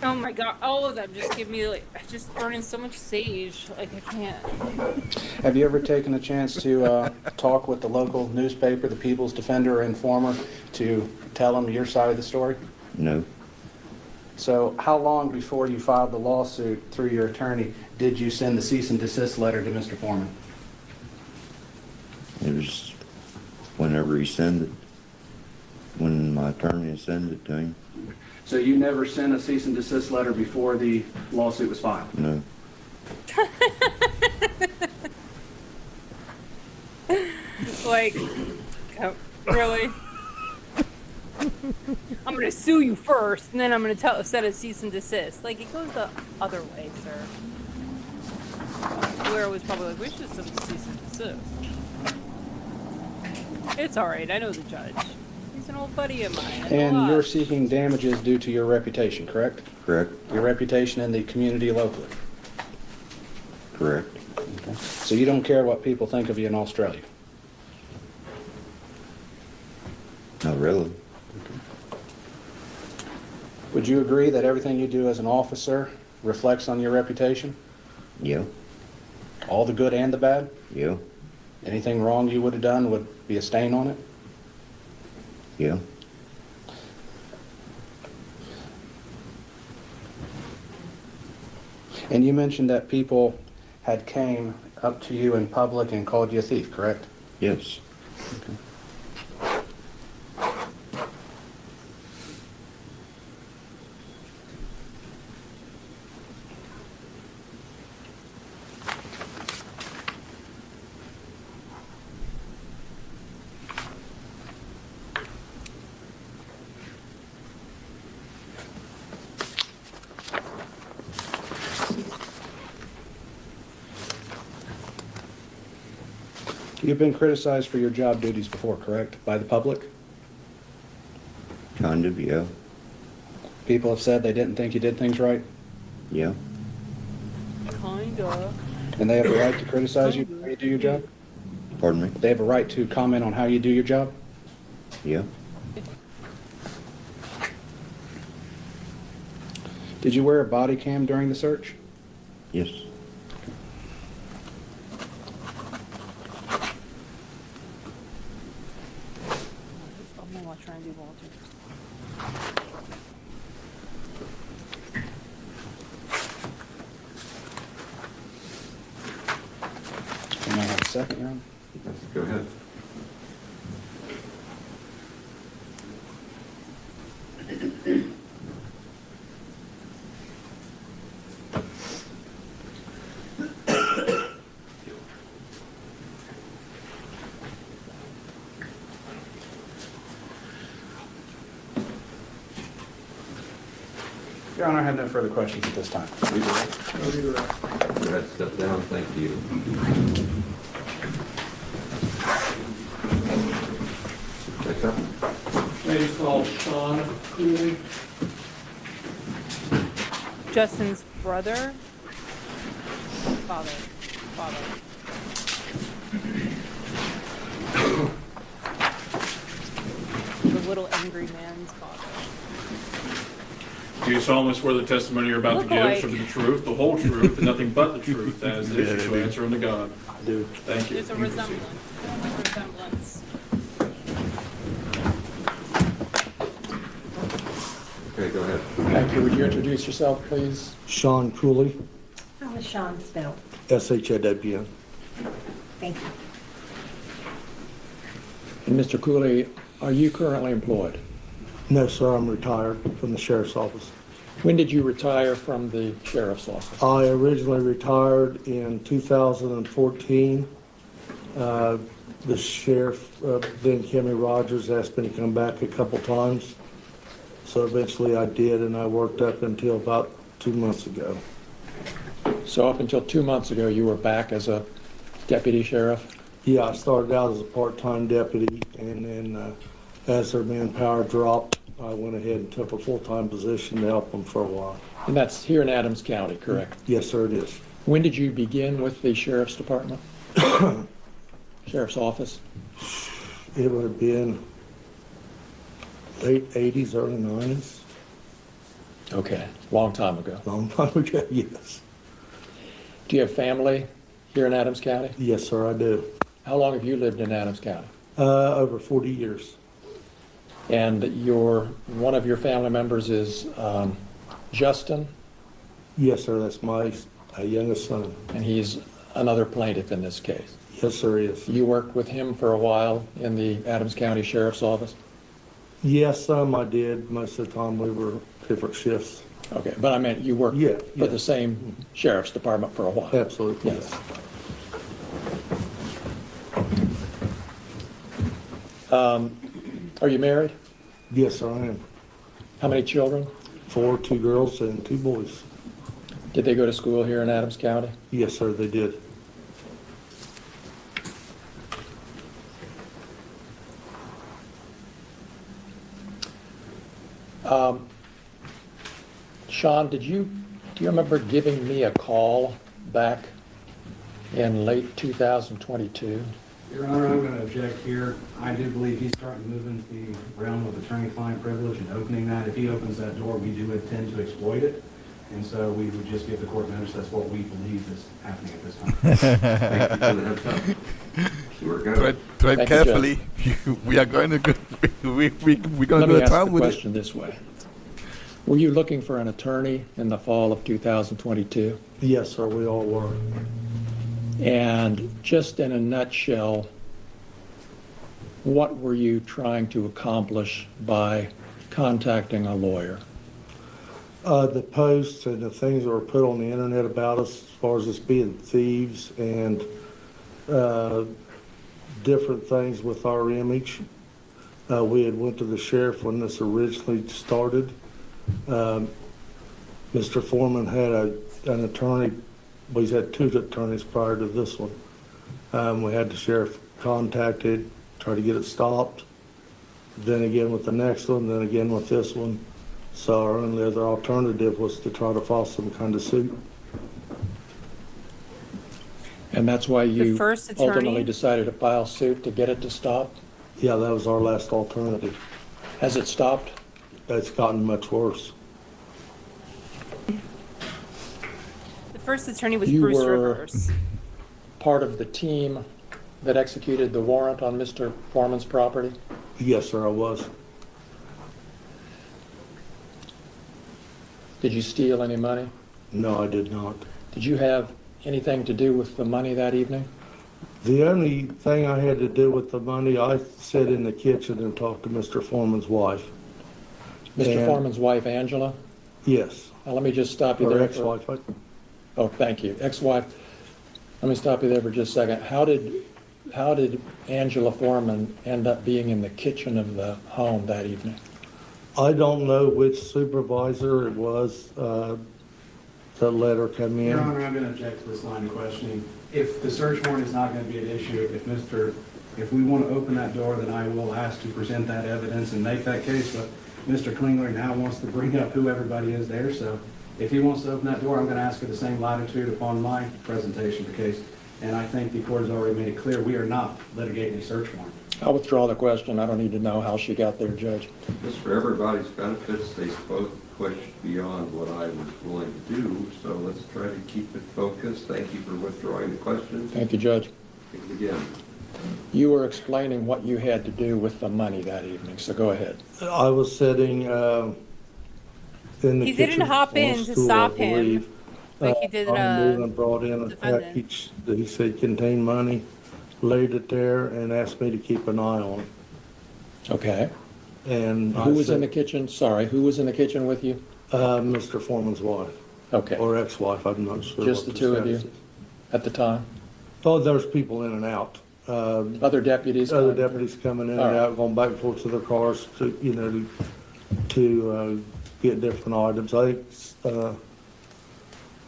Oh my god, all of them just give me just burning so much sage. Like I can't. Have you ever taken a chance to talk with the local newspaper, the People's Defender or Informer, to tell them your side of the story? No. So how long before you filed the lawsuit through your attorney did you send the cease and desist letter to Mr. Foreman? It was whenever he sent it. When my attorney sent it to him. So you never sent a cease and desist letter before the lawsuit was filed? No. Like, really? I'm gonna sue you first, and then I'm gonna set a cease and desist. Like, it goes the other way, sir. Lawyer was probably like, we should send a cease and desist. It's alright, I know the judge. He's an old buddy of mine. I know a And lot. you're seeking damages due to your reputation, correct? Correct. Your reputation in the community locally. Correct. Okay. So you don't care what people think of you in Australia? Not really. Would you agree that everything you do as an officer reflects on your reputation? Yeah. All the good and the bad? Yeah. Anything wrong you would have done would be a stain on it? Yeah. And you mentioned that people had came up to you in public and called you a thief, correct? Yes. You've been criticized for your job duties before, correct? By the public? Kind of, yeah. People have said they didn't think you did things right, Yeah. Kinda. and they have a right to criticize you how you do your job? Pardon me? They have a right to comment on how you do your job? Yeah. Did you wear a body cam during the search? Yes. I'm gonna try and do Walter. Can I have a second, Your Honor? Go ahead. Your Honor, I have no further questions at this time. Go ahead, step down, thank you. Next up. Lady called Sean Cooley. Justin's brother? Father. The little angry man's father. Do you solemnly swear the testimony you're about to give Look-alike. shall be the truth, the whole truth, and nothing but the truth, as is your true answer unto God? I do. Thank you. There's a You can proceed. resemblance. Okay, go ahead. Thank you. Would you introduce yourself, please? Sean Cooley, How is Sean spelled? S-H-A-W-N. Thank you. And Mr. Cooley, are you currently employed? No, sir, I'm retired from the sheriff's office. When did you retire from the sheriff's office? I originally retired in 2014. The sheriff, then Kimmy Rogers, asked me to come back a couple times. So eventually I did, and I worked up until about 2 months ago. So up until 2 months ago, you were back as a deputy sheriff? Yeah, I started out as a part-time deputy, and then as their manpower dropped, I went ahead and took a full-time position to help them for a while. And that's here in Adams County, correct? Yes, sir, it is. When did you begin with the sheriff's department? Sheriff's office? It would have been late 80s, early 90s. Okay, long time ago. Long time ago, yes. Do you have family here in Adams County? Yes, sir, I do. How long have you lived in Adams County? Over 40 years. And one of your family members is Justin, Yes, sir, that's my youngest son. and he's another plaintiff in this case. Yes, sir, he is. You worked with him for a while in the Adams County Sheriff's Office? Yes, I did. Most of the time we were different shifts. Okay, but I meant you worked Yeah, for yeah. the same sheriff's department for a while? Absolutely, Yes. yes. Are you married? Yes, sir, I am. How many children? 4, 2 girls and 2 boys. Did they go to school here in Adams County? Yes, sir, they did. Sean, do you remember giving me a call back in late 2022? Your Honor, I'm going to object here. I do believe he's starting to move into the realm of attorney-client privilege and opening that. If he opens that door, we do intend to exploit it. And so we would just give the court notice that's what we believe is happening at this time. Thank you for the heads up. See where it goes. Tread Thank you, carefully. We are going to go. We're going to Let go me to ask town the with it. question this way. Were you looking for an attorney in the fall of 2022? Yes, sir, we all were. And just in a nutshell, what were you trying to accomplish by contacting a lawyer? The posts and the things that were put on the internet about us, as far as us being thieves and different things with our image. We had went to the sheriff when this originally started. Mr. Foreman had an attorney, well, he's had 2 attorneys prior to this one. We had the sheriff contacted, tried to get it stopped. Then again with the next one, then again with this one. So our only other alternative was to try to file some kind of suit. And that's why you first attorney- ultimately decided to file suit to get it to stop? Yeah, that was our last alternative. Has it stopped? It's gotten much worse. The first attorney was You Bruce were- Rivers. Part of the team that executed the warrant on Mr. Foreman's property? Yes, sir, I was. Did you steal any money? No, I did not. Did you have anything to do with the money that evening? The only thing I had to do with the money, I sat in the kitchen and talked to Mr. Foreman's wife. Mr. And- Foreman's wife, Angela? Yes, Now, let me just stop you or there. ex-wife. Oh, thank you. Ex-wife. Let me stop you there for just a second. How did Angela Foreman end up being in the kitchen of the home that evening? I don't know which supervisor it was that let her come in. Your Honor, I'm going to object to this line of questioning. If the search warrant is not going to be an issue, if we want to open that door, then I will ask to present that evidence and make that case. But Mr. Klingler now wants to bring up who everybody is there, so if he wants to open that door, I'm going to ask for the same latitude upon my presentation of the case. And I think the court has already made it clear, we are not litigating a search warrant. I'll withdraw the question. I don't need to know how she got there, Judge. Just for everybody's benefits, they both pushed beyond what I was willing to do, so let's try to keep it focused. Thank you for withdrawing the question. Thank you, Judge. Take it again. You were explaining what you had to do with the money that evening, so go ahead. I was sitting in the He kitchen. didn't hop in on a to stool, stop I him believe. like he did, Tommy Newland brought in a defendant. package that he said contained money, laid it there, and asked me to keep an eye on it. Okay. And Who was in the kitchen? Sorry, who was in the kitchen with you? Mr. Foreman's wife, Okay. or ex-wife, I'm not sure. Just what the two of you status is. at the time? Oh, there was people in and out. Other deputies? Other coming? deputies coming in All and right. out, going back and forth to their cars to get different items. I think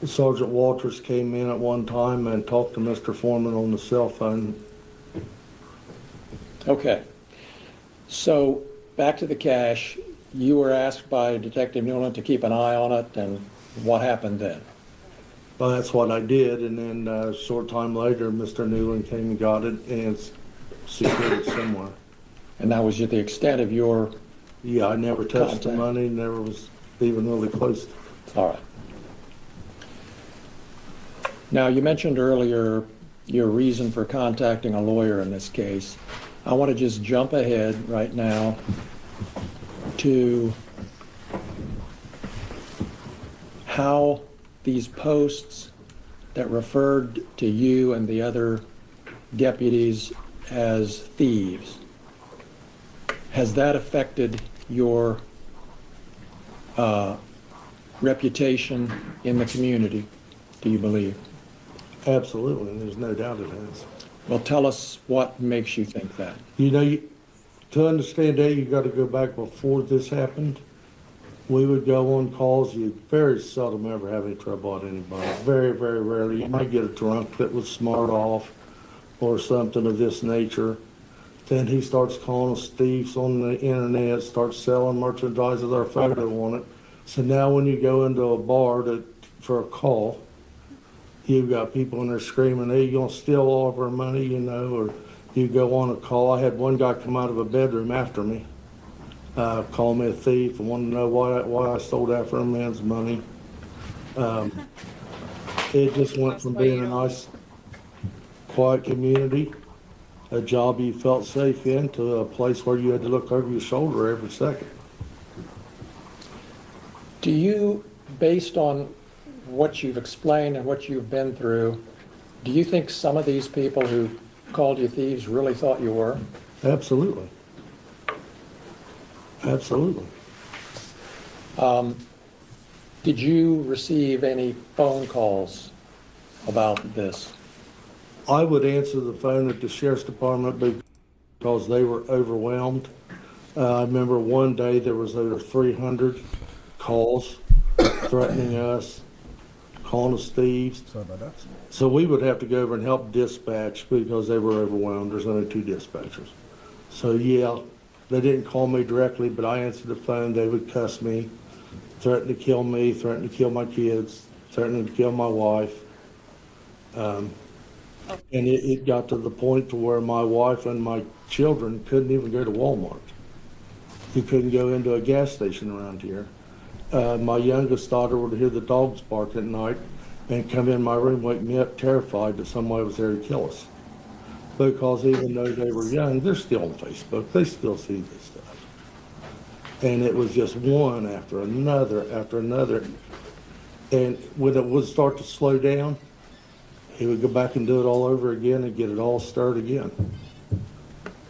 Sergeant Walters came in at one time and talked to Mr. Foreman on the cell phone. Okay. So, back to the cash. You were asked by Detective Newland to keep an eye on it, and what happened then? Well, that's what I did, and then a short time later, Mr. Newland came and got it and secured it somewhere. And that was the extent of your... Yeah, I never touched the Contact. money, never was even really close. All right. Now, you mentioned earlier your reason for contacting a lawyer in this case. I want to just jump ahead right now to how these posts that referred to you and the other deputies as thieves, has that affected your reputation in the community, do you believe? Absolutely, there's no doubt it has. Well, tell us what makes you think that. You know, to understand that, you got to go back before this happened. We would go on calls. You very seldom ever have any trouble on anybody. Very, very rarely. You might get a drunk that was smart off or something of this nature. Then he starts calling us thieves on the internet, starts selling merchandise with our photo on it. So now when you go into a bar for a call, you've got people in there screaming, hey, you gonna steal all of our money, you know, or you go on a call. I had one guy come out of a bedroom after me, call me a thief and wanted to know why I stole Afroman's money. It just went from being a nice, quiet community, a job you felt safe in, to a place where you had to look over your shoulder every second. Do you, based on what you've explained and what you've been through, do you think some of these people who called you thieves really thought you were? Absolutely. Absolutely. Did you receive any phone calls about this? I would answer the phone at the sheriff's department because they were overwhelmed. I remember one day there was over 300 calls threatening us. calling us thieves. Sorry about that. So we would have to go over and help dispatch because they were overwhelmed. There's only 2 dispatchers. So yeah, they didn't call me directly, but I answered the phone. They would cuss me, threaten to kill me, threaten to kill my kids, threatening to kill my wife. And it got to the point to where my wife and my children couldn't even go to Walmart. You couldn't go into a gas station around here. My youngest daughter would hear the dogs bark at night and come in my room, wake me up terrified that somebody was there to kill us. Because even though they were young, they're still on Facebook. They still see this stuff. And it was just one after another after another. And when it would start to slow down, he would go back and do it all over again and get it all stirred again.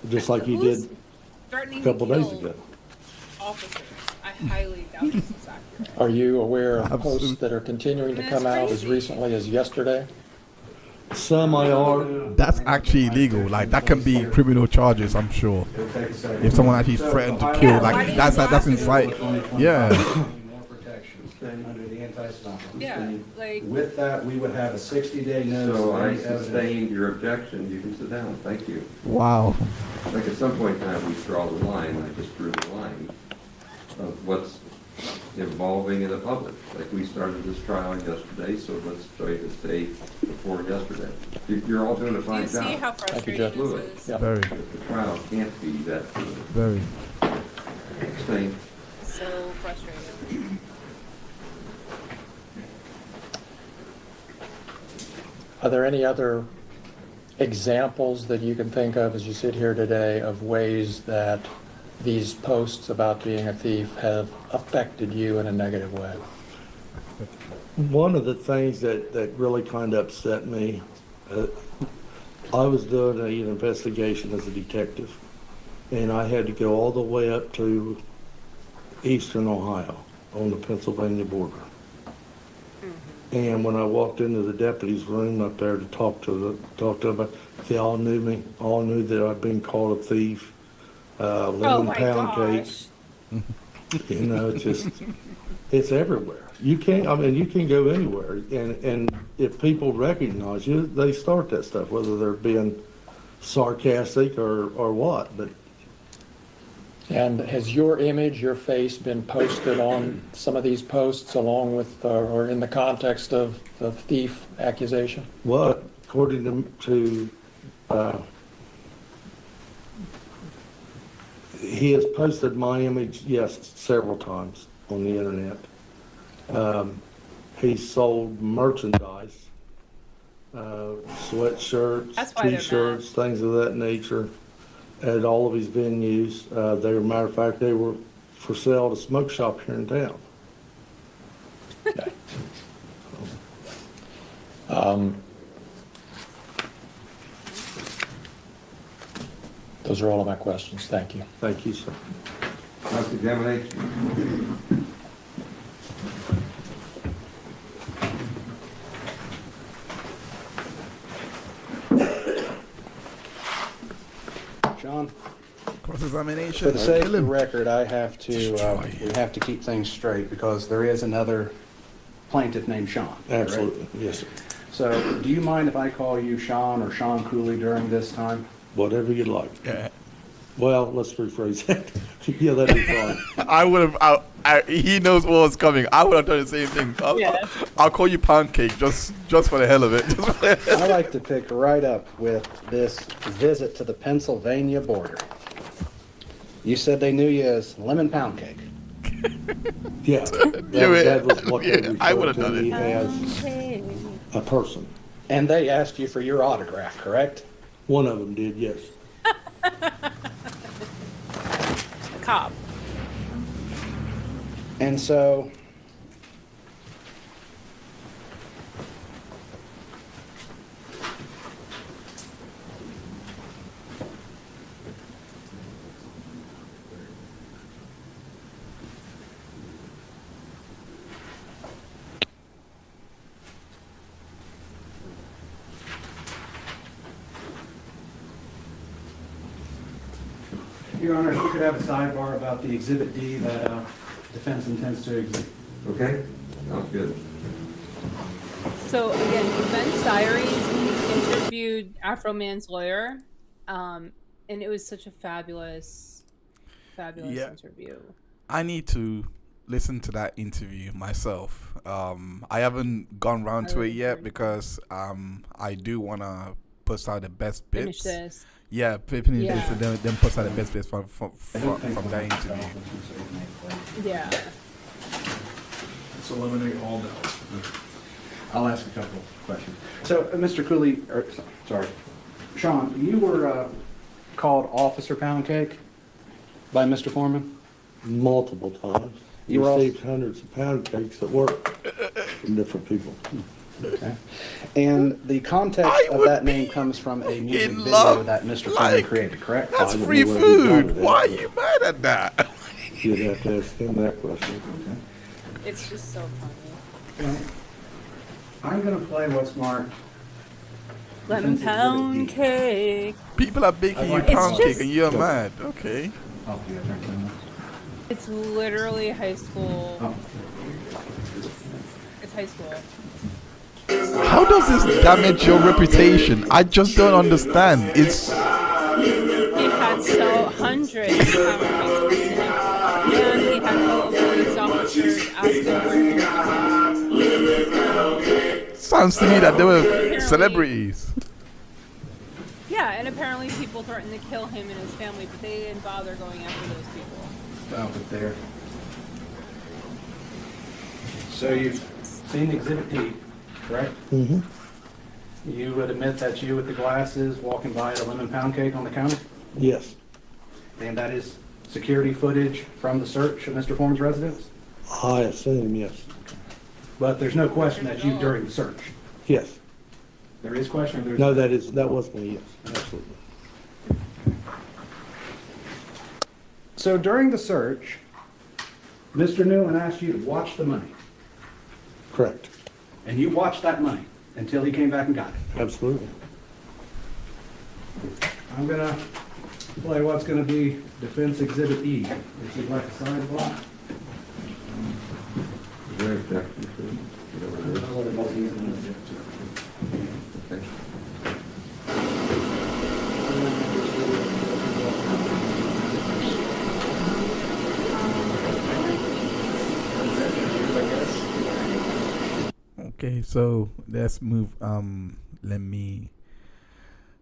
Just like he did a couple days ago. Officers. I highly doubt this is accurate. Are you aware of posts that are continuing to come out as recently as yesterday? Some I are. That's actually illegal. Like that can be criminal charges, I'm sure. If someone actually threatened to kill, like that's inside. Yeah. More protections under the anti-stalking. Yeah, like. With that, we would have a 60-day notice. So of I any evidence. sustain your objection. You can sit down. Thank you. Wow. Like at some point in time, we draw the line. I just drew the line of what's evolving in the public. Like we started this trial yesterday, so let's try to stay before yesterday. You're all doing a Do fine you job. see how frustrating Fluid. this is? Yeah. Very, But the trial can't be that fluid. very. Stay. So frustrating. Are there any other examples that you can think of as you sit here today of ways that these posts about being a thief have affected you in a negative way? One of the things that really kind of upset me, I was doing an investigation as a detective, and I had to go all the way up to eastern Ohio on the Pennsylvania border. And when I walked into the deputy's room up there to talk to them, they all knew me, all knew that I'd been called a thief, lemon pound cake. You know, it's everywhere. You can go anywhere, and if people recognize you, they start that stuff, whether they're being sarcastic or what. But And has your image, your face been posted on some of these posts along with, or in the context of the thief accusation? what, according to he has posted my image, yes, several times on the internet. He's sold merchandise, sweatshirts, That's why they're t-shirts, things of that nature at all of his venues. Matter of fact, they were for sale at a smoke shop here in town. Those are all of my questions. Thank you. Thank you, sir. Cross-examination. John, Cross-examination. for the sake of Kill the him. record, we have to keep things straight because there is another plaintiff named Sean. correct? Absolutely, yes, sir. So do you mind if I call you Sean or Sean Cooley during this time? Whatever you like. Yeah. Well, let's rephrase that. Yeah, that'd be fine. I would have. He knows what was coming. I would have done the same thing. I'll call you pound cake just for the hell of it. I like to pick right up with this visit to the Pennsylvania border. You said they knew you as Lemon Pound Cake. Yeah, that was what they Yeah, I would referred have to me done as a person. And they asked you for your autograph, correct? One of them did, yes. A cop. And so Your Honor, if we could have a sidebar about the Exhibit D that defense intends to exhibit. Okay? Sounds good. So again, Ben Syries interviewed Afroman's lawyer, and it was such a fabulous Yeah. interview. I need to listen to that interview myself. I haven't gone round to it yet because I do want to post out the best bits. Finish this. Yeah, finish Yeah. this and then post out the best bits from that interview. Yeah. Let's eliminate all doubt. I'll ask a couple of questions. So, Mr. Cooley, sorry, Sean, you were called Officer Pound Cake by Mr. Foreman? Multiple times. You were Received hundreds of pound cakes at work from different people. Okay. And the context of that name comes from a music video love, that Mr. Foreman created, correct? That's I don't free know where he got food. it at, Why are but you mad at that? You'd have to ask him that question. It's just so funny. Okay. I'm going to play what's marked Lemon pound cake. People are baking you It's pound cake just- and you're mad. Okay. Oh, you guys aren't doing this? It's literally high school. Oh. It's high school. How does this damage your reputation? I just don't understand. It's He had hundreds of conversations with him, and he had fellow police officers asking for sounds to me that they were celebrities. Yeah, and apparently people threatened to kill him and his family, but they didn't bother going after those people. Stop it there. So you've seen Exhibit D, correct? Mm-hmm. You would admit that's you with the glasses walking by a lemon pound cake on the counter? Yes. And that is security footage from the search of Mr. Foreman's residence? I assume, yes. But there's no question that's you during the search? Yes. There is question? Or there's No, that was me, yes, absolutely. So during the search, Mr. Newland asked you to watch the money, Correct. and you watched that money until he came back and got it. Absolutely. I'm gonna play what's gonna be Defense Exhibit E. This is like a sidebar. Okay, so let's move. Let me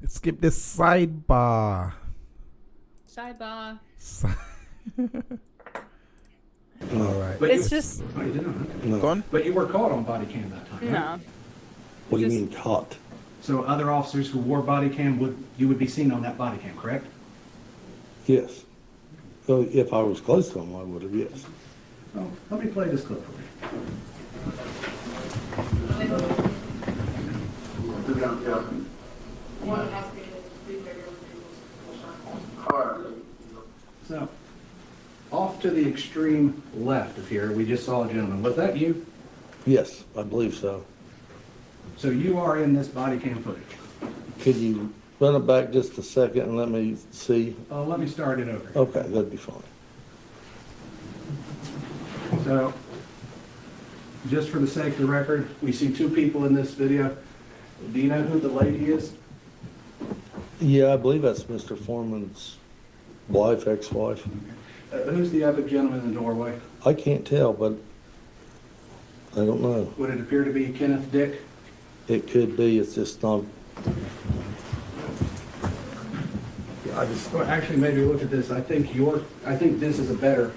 skip this sidebar. Sidebar. All right. But It's you- just Oh, you didn't? No. Gone? But you were caught on body cam that time, right? no. What do you Just- mean caught? So other officers who wore body cam you would be seen on that body cam, correct? Yes. So if I was close to him, I would have, yes. Well, let me play this clip for you. So, off to the extreme left of here, we just saw a gentleman. Was that you? Yes, I believe so. So you are in this body cam footage. Could you run it back just a second and let me see? Let me start it over. Okay, that'd be fine. So, just for the sake of the record, we see two people in this video. Do you know who the lady is? Yeah, I believe that's Mr. Foreman's wife, ex-wife. Who's the other gentleman in the doorway? I can't tell, but I don't know. Would it appear to be Kenneth Dick? It could be, it's just not, Well, actually, maybe look at this. I think this is a better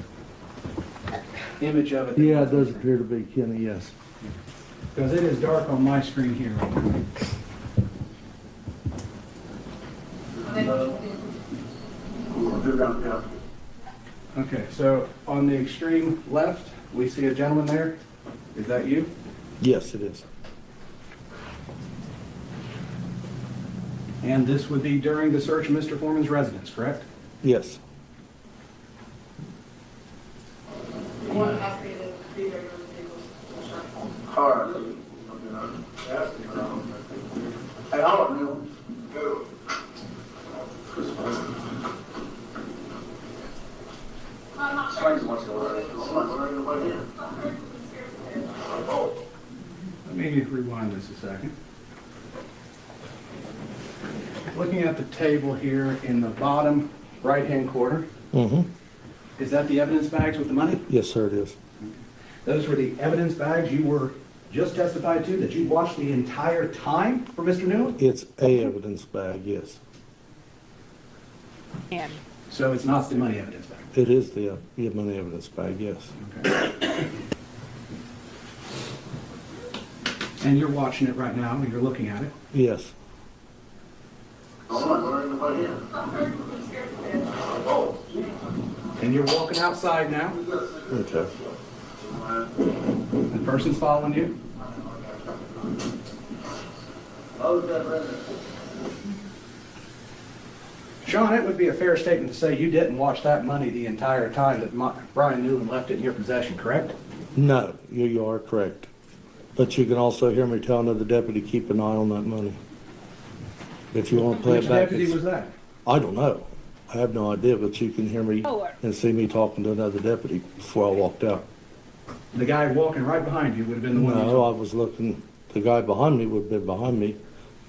image of it. than- yeah, it does appear to be Kenny, yes. Because it is dark on my screen here. Okay, so on the extreme left, we see a gentleman there. Is that you? Yes, it is. And this would be during the search of Mr. Foreman's residence, correct? Yes. Hey, hold on, Neil. Let me rewind this a second. Looking at the table here in the bottom right-hand corner, Mm-hmm. is that the evidence bags with the money? Yes, sir, it is. Those were the evidence bags you were just testified to, that you watched the entire time for Mr. Newland? It's a evidence bag, yes. And So it's not the money evidence bag? It is the money evidence bag, yes. Okay. And you're watching it right now, and you're looking at it? Yes. And you're walking outside now? Okay. The person's following you? Sean, it would be a fair statement to say you didn't watch that money the entire time that Brian Newland left it in your possession, correct? No, you are correct. But you can also hear me tell another deputy, keep an eye on that money. If you want to play Which it back. deputy was that? I don't know. I have no idea, but you can hear me and see me talking to another deputy before I walked out. The guy walking right behind you would have been the one you No, saw? I was looking, the guy behind me would have been behind me.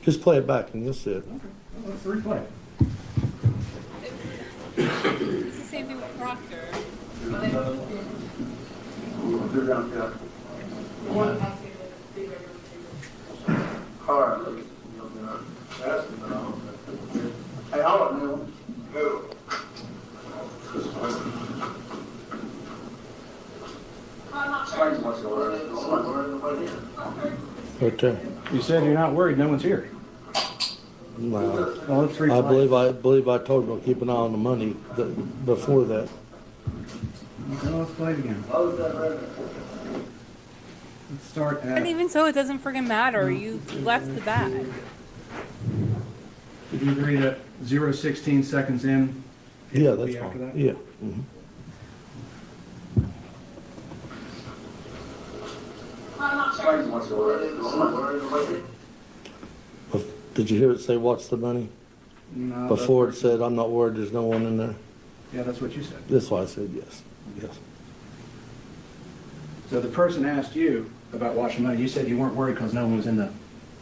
Just play it back and you'll see it. Okay, well, let's replay. it's the same thing with Proctor. Hey, hold on, Neil. Right there. You said you're not worried, no one's here. No. Well, let's replay. I believe I told him to keep an eye on the money before that. Okay, let's play it again. Let's start And at, even so, it doesn't friggin' matter. You left the bag. did you agree that 0:16 seconds in? it Yeah, would that's be after fine. that? Yeah. Mhm. Did you hear it say, what's the money? No, Before it said, I'm not worried, there's no one in there. Yeah, that's what you said. That's why I said yes. Yes. So the person asked you about watching money, you said you weren't worried because no one was in the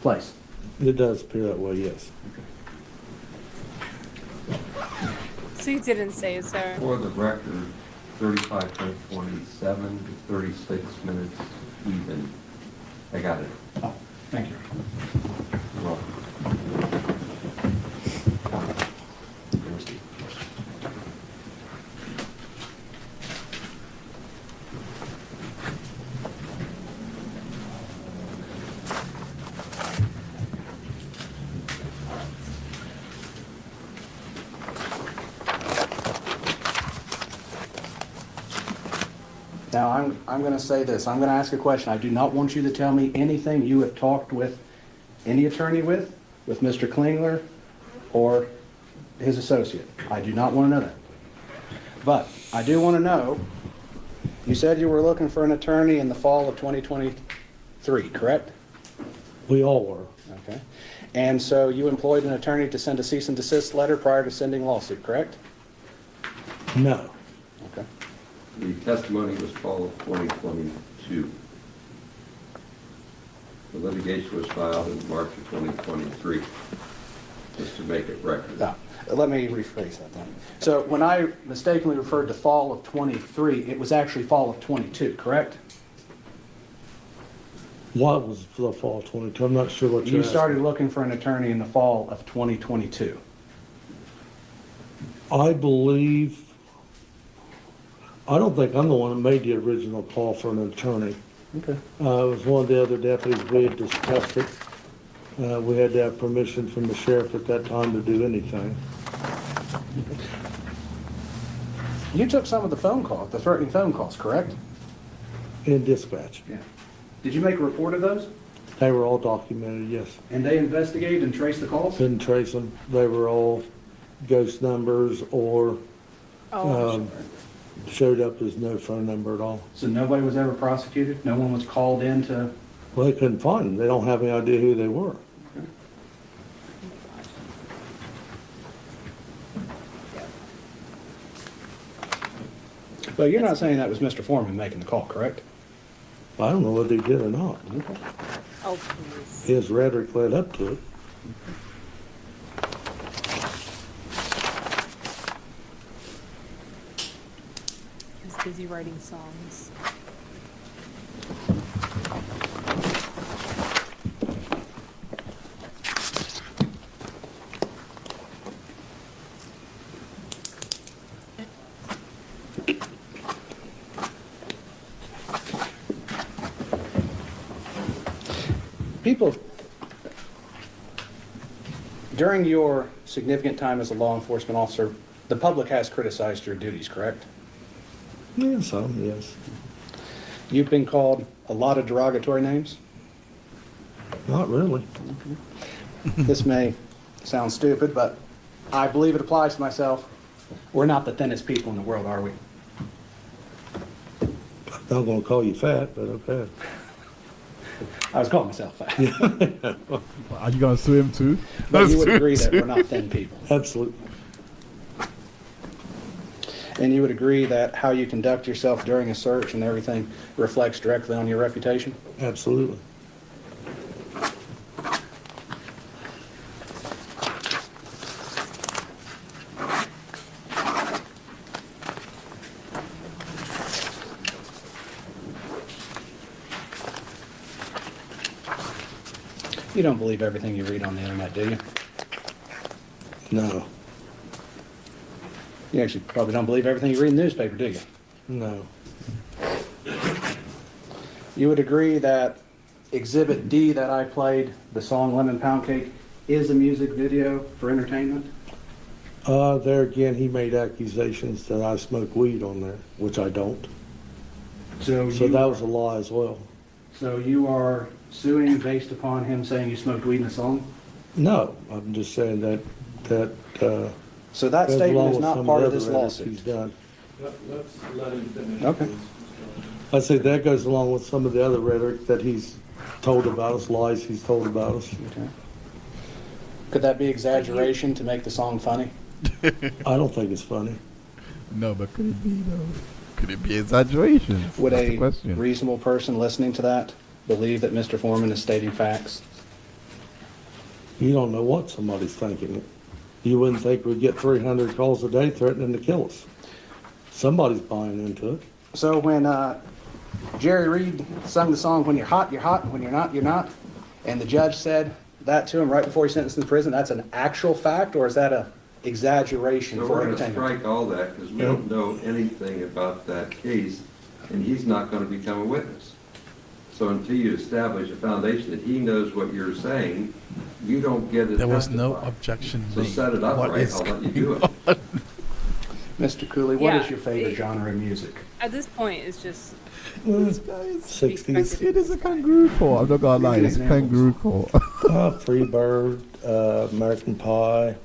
place. It does appear that way, yes. So you didn't say, sir. For the record, 35.27 to 36 minutes even. I got it. Oh, thank you. You're welcome. Now, I'm going to say this. I'm going to ask a question. I do not want you to tell me anything you have talked with any attorney with Mr. Klingler or his associate. I do not want to know that. But I do want to know, you said you were looking for an attorney in the fall of 2023, correct? We all were. Okay. And so you employed an attorney to send a cease and desist letter prior to sending lawsuit, correct? No. Okay. The testimony was fall of 2022. The litigation was filed in March of 2023, just to make it record. Now, let me rephrase that then. So when I mistakenly referred to fall of 23, it was actually fall of 22, correct? What was the fall 22? I'm not sure what you're You asking. started looking for an attorney in the fall of 2022. I believe, I don't think I'm the one that made the original call for an attorney. Okay. It was one of the other deputies. We had discussed it. We had to have permission from the sheriff at that time to do anything. You took some of the phone calls, the threatening phone calls, correct? In dispatch. Yeah. Did you make a report of those? They were all documented, yes. And they investigated and traced the calls? Couldn't trace them. They were all ghost numbers or showed up as no phone number at all. So nobody was ever prosecuted? No one was called in to... Well, they couldn't find them. They don't have any idea who they were. But you're not saying that was Mr. Foreman making the call, correct? I don't know whether he did or not. Okay. Oh, please. His rhetoric led up to it. He's busy writing songs. People, during your significant time as a law enforcement officer, the public has criticized your duties, correct? Yeah, some, yes. You've been called a lot of derogatory names. Not really. This may sound stupid, but I believe it applies to myself. We're not the thinnest people in the world, are we? I'm not gonna call you fat, but okay. I was calling myself fat. Are you gonna sue him too? But you would agree that we're not thin people. Absolutely. And you would agree that how you conduct yourself during a search and everything reflects directly on your reputation? Absolutely. You don't believe everything you read on the internet, do you? No. You actually probably don't believe everything you read in the newspaper, do you? No. You would agree that Exhibit D that I played, the song Lemon Pound Cake, is a music video for entertainment? There again, he made accusations that I smoke weed on there, which I don't. So that was a lie as well. So you are suing based upon him saying you smoked weed in the song? No, I'm just saying that So that goes statement along is with not some part the of this other rhetoric lawsuit. he's done. Let's let him finish. Okay. I say that goes along with some of the other rhetoric that he's told about us, lies he's told about us. Okay. Could that be exaggeration to make the song funny? I don't think it's funny. No, but could it be though? Could it be exaggeration? Would That's the a question. reasonable person listening to that believe that Mr. Foreman is stating facts? You don't know what somebody's thinking. You wouldn't think we'd get 300 calls a day threatening to kill us. Somebody's buying into it. So when Jerry Reed sung the song, "When you're hot, and when you're not, you're not," and the judge said that to him right before he sentenced him to prison, that's an actual fact, or is that a exaggeration So for we're going to entertainment? strike all that because we don't know anything about that case, and he's not going to become a witness. So until you establish a foundation that he knows what you're saying, you don't get it. There was no objection So made. set it up What right, is I'll let you going do it. on? Mr. Cooley, what Yeah, is your favorite it- genre of music? At this point, it's just 60s. It is a kangaroo court. I'm not gonna lie, it's a kangaroo court. Freebird, American Pie,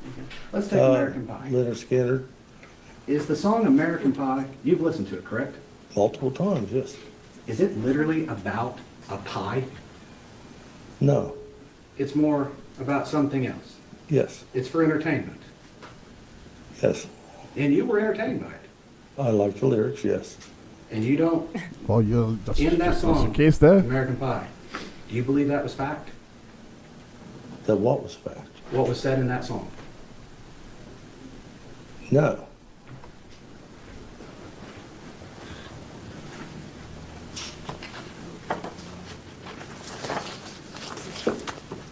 Let's take American Pie. Leonard Skinner, Is the song American Pie, you've listened to it, correct? multiple times, yes. Is it literally about a pie? No, It's more about something else. yes, It's for entertainment. yes. And you were entertained by it. I like the lyrics, yes. And you don't, Well, you're that's, in that that's song, the case there. American Pie, do you believe that was fact? That what was fact? What was said in that song? No.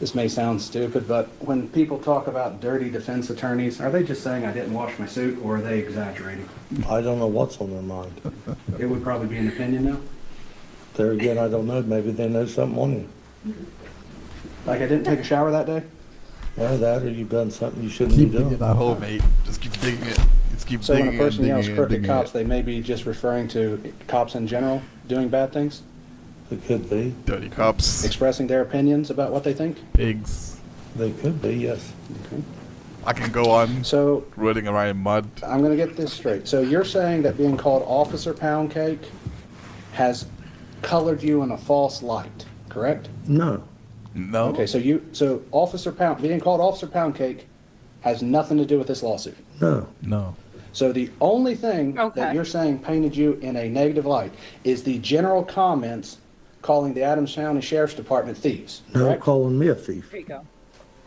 This may sound stupid, but when people talk about dirty defense attorneys, are they just saying I didn't wash my suit, or are they exaggerating? I don't know what's on their mind. It would probably be an opinion now. There again, I don't know. Maybe they know something on you. Like I didn't take a shower that day? Or that, or you've done something you shouldn't Keep be digging doing. that hole, mate. Just keep digging it. Just keep So digging when a person it, yells digging it, crooked digging cops, it. they may be just referring to cops in general doing bad things, It could be. Dirty cops, expressing their opinions about what they think. pigs. They could be, yes. I can go on So rolling around in mud. I'm going to get this straight. So you're saying that being called Officer Pound Cake has colored you in a false light, correct? No. No. Okay, so being called Officer Pound Cake has nothing to do with this lawsuit. No. No. So the only thing Okay. that you're saying painted you in a negative light is the general comments calling the Adams County Sheriff's Department thieves, No correct? calling me a thief. There you go.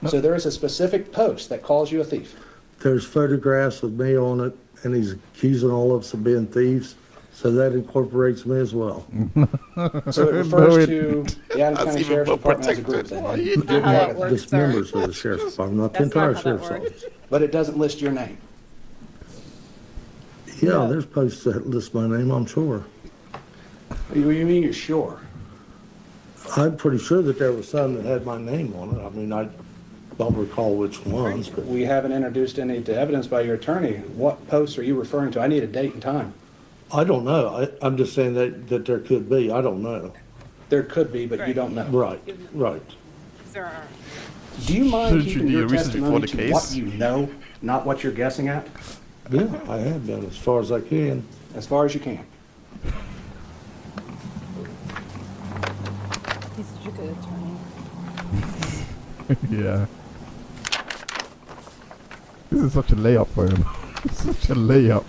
So there is a specific post that calls you a thief. There's photographs with me on it, and he's accusing all of us of being thieves, so that incorporates me as well. So it refers to the Adams County Sheriff's Department as a group then. You're Not how part that of it. works, Just sir. members of the sheriff's department, not the That's not entire how that sheriff's works. office. But it doesn't list your name. Yeah, there's posts that list my name, I'm sure. You mean you're sure? I'm pretty sure that there was some that had my name on it. I mean, I don't recall which ones, but We haven't introduced any to evidence by your attorney. What posts are you referring to? I need a date and time. I don't know. I'm just saying that there could be. I don't know. There could be, but you don't know. Right, right. Sir. Do you mind Shouldn't you keeping do your your research before testimony the to what case? you know, not what you're guessing at? Yeah, I have been as far as I can. As far as you can. He's such a good attorney. Yeah. This is such a layup for him. Such a layup.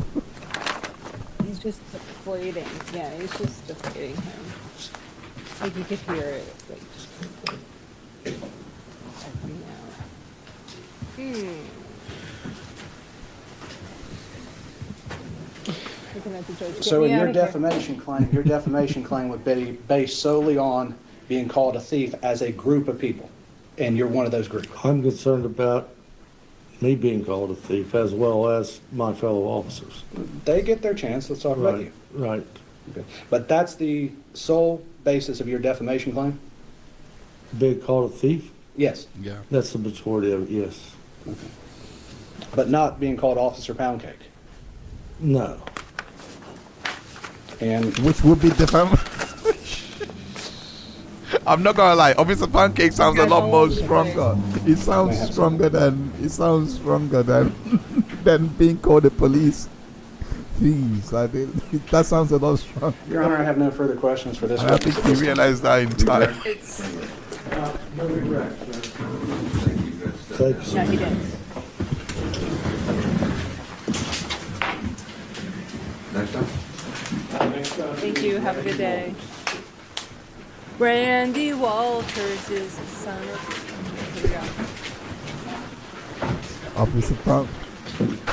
He's just deflating. Yeah, he's just deflating him. Like you could hear it. Like, coming out. Looking at the judge. Get So me in your outta here. defamation claim would be based solely on being called a thief as a group of people, and you're one of those groups. I'm concerned about me being called a thief as well as my fellow officers. They get their chance, let's talk about you. Right. Okay. But that's the sole basis of your defamation claim? Being called a thief? Yes, Yeah. That's the majority of it, yes. but not being called Officer Pound Cake. No. And Which would be defamation. I'm not gonna lie, Officer Pancake sounds a lot more stronger. It sounds stronger than than being called the police. Please, that sounds a lot stronger. Your Honor, I have no further questions for this I witness. think you realized that in time. It's, No regret. Thanks. no, he didn't. Next time? Thank you. Have a good day. Brandy Walters is the son of. Here we go. Officer Punk.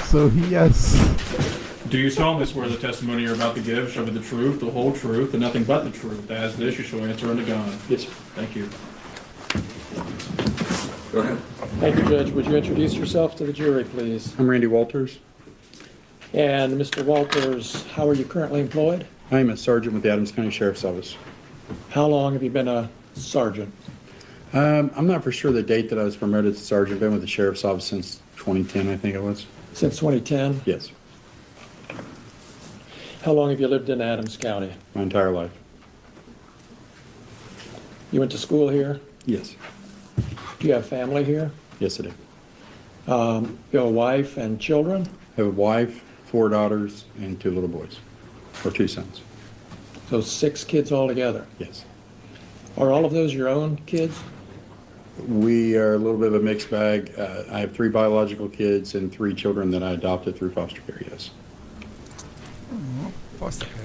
So he has. Do you solemnly swear the testimony you're about to give shall be the truth, the whole truth, and nothing but the truth? As this, you shall answer unto God. Yes, sir. Thank you. Go ahead. Thank you, Judge. Would you introduce yourself to the jury, please? I'm Randy Walters. And Mr. Walters, how are you currently employed? I am a sergeant with the Adams County Sheriff's Office. How long have you been a sergeant? I'm not for sure the date that I was promoted to sergeant. I've been with the Sheriff's Office since 2010, I think it was. Since 2010? Yes, How long have you lived in Adams County? my entire life. You went to school here? Yes, Do you have family here? yes I do. You have a wife and children? I have a wife, 4 daughters, and 2 little boys, or 2 sons. So 6 kids altogether. Yes. Are all of those your own kids? We are a little bit of a mixed bag. I have 3 biological kids and 3 children that I adopted through foster care, yes.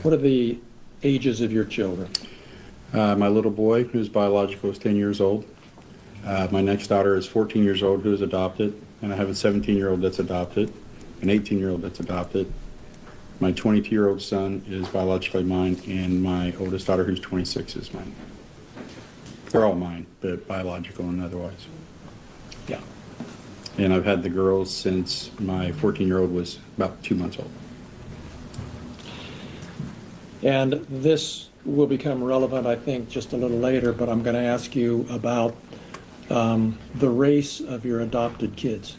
What are the ages of your children? My little boy, who's biological, is 10 years old. My next daughter is 14 years old, who is adopted. And I have a 17-year-old that's adopted, an 18-year-old that's adopted. My 22-year-old son is biologically mine, and my oldest daughter, who's 26, is mine. They're all mine, but biological and otherwise. Yeah. And I've had the girls since my 14-year-old was about 2 months old. And this will become relevant, I think, just a little later, but I'm going to ask you about the race of your adopted kids.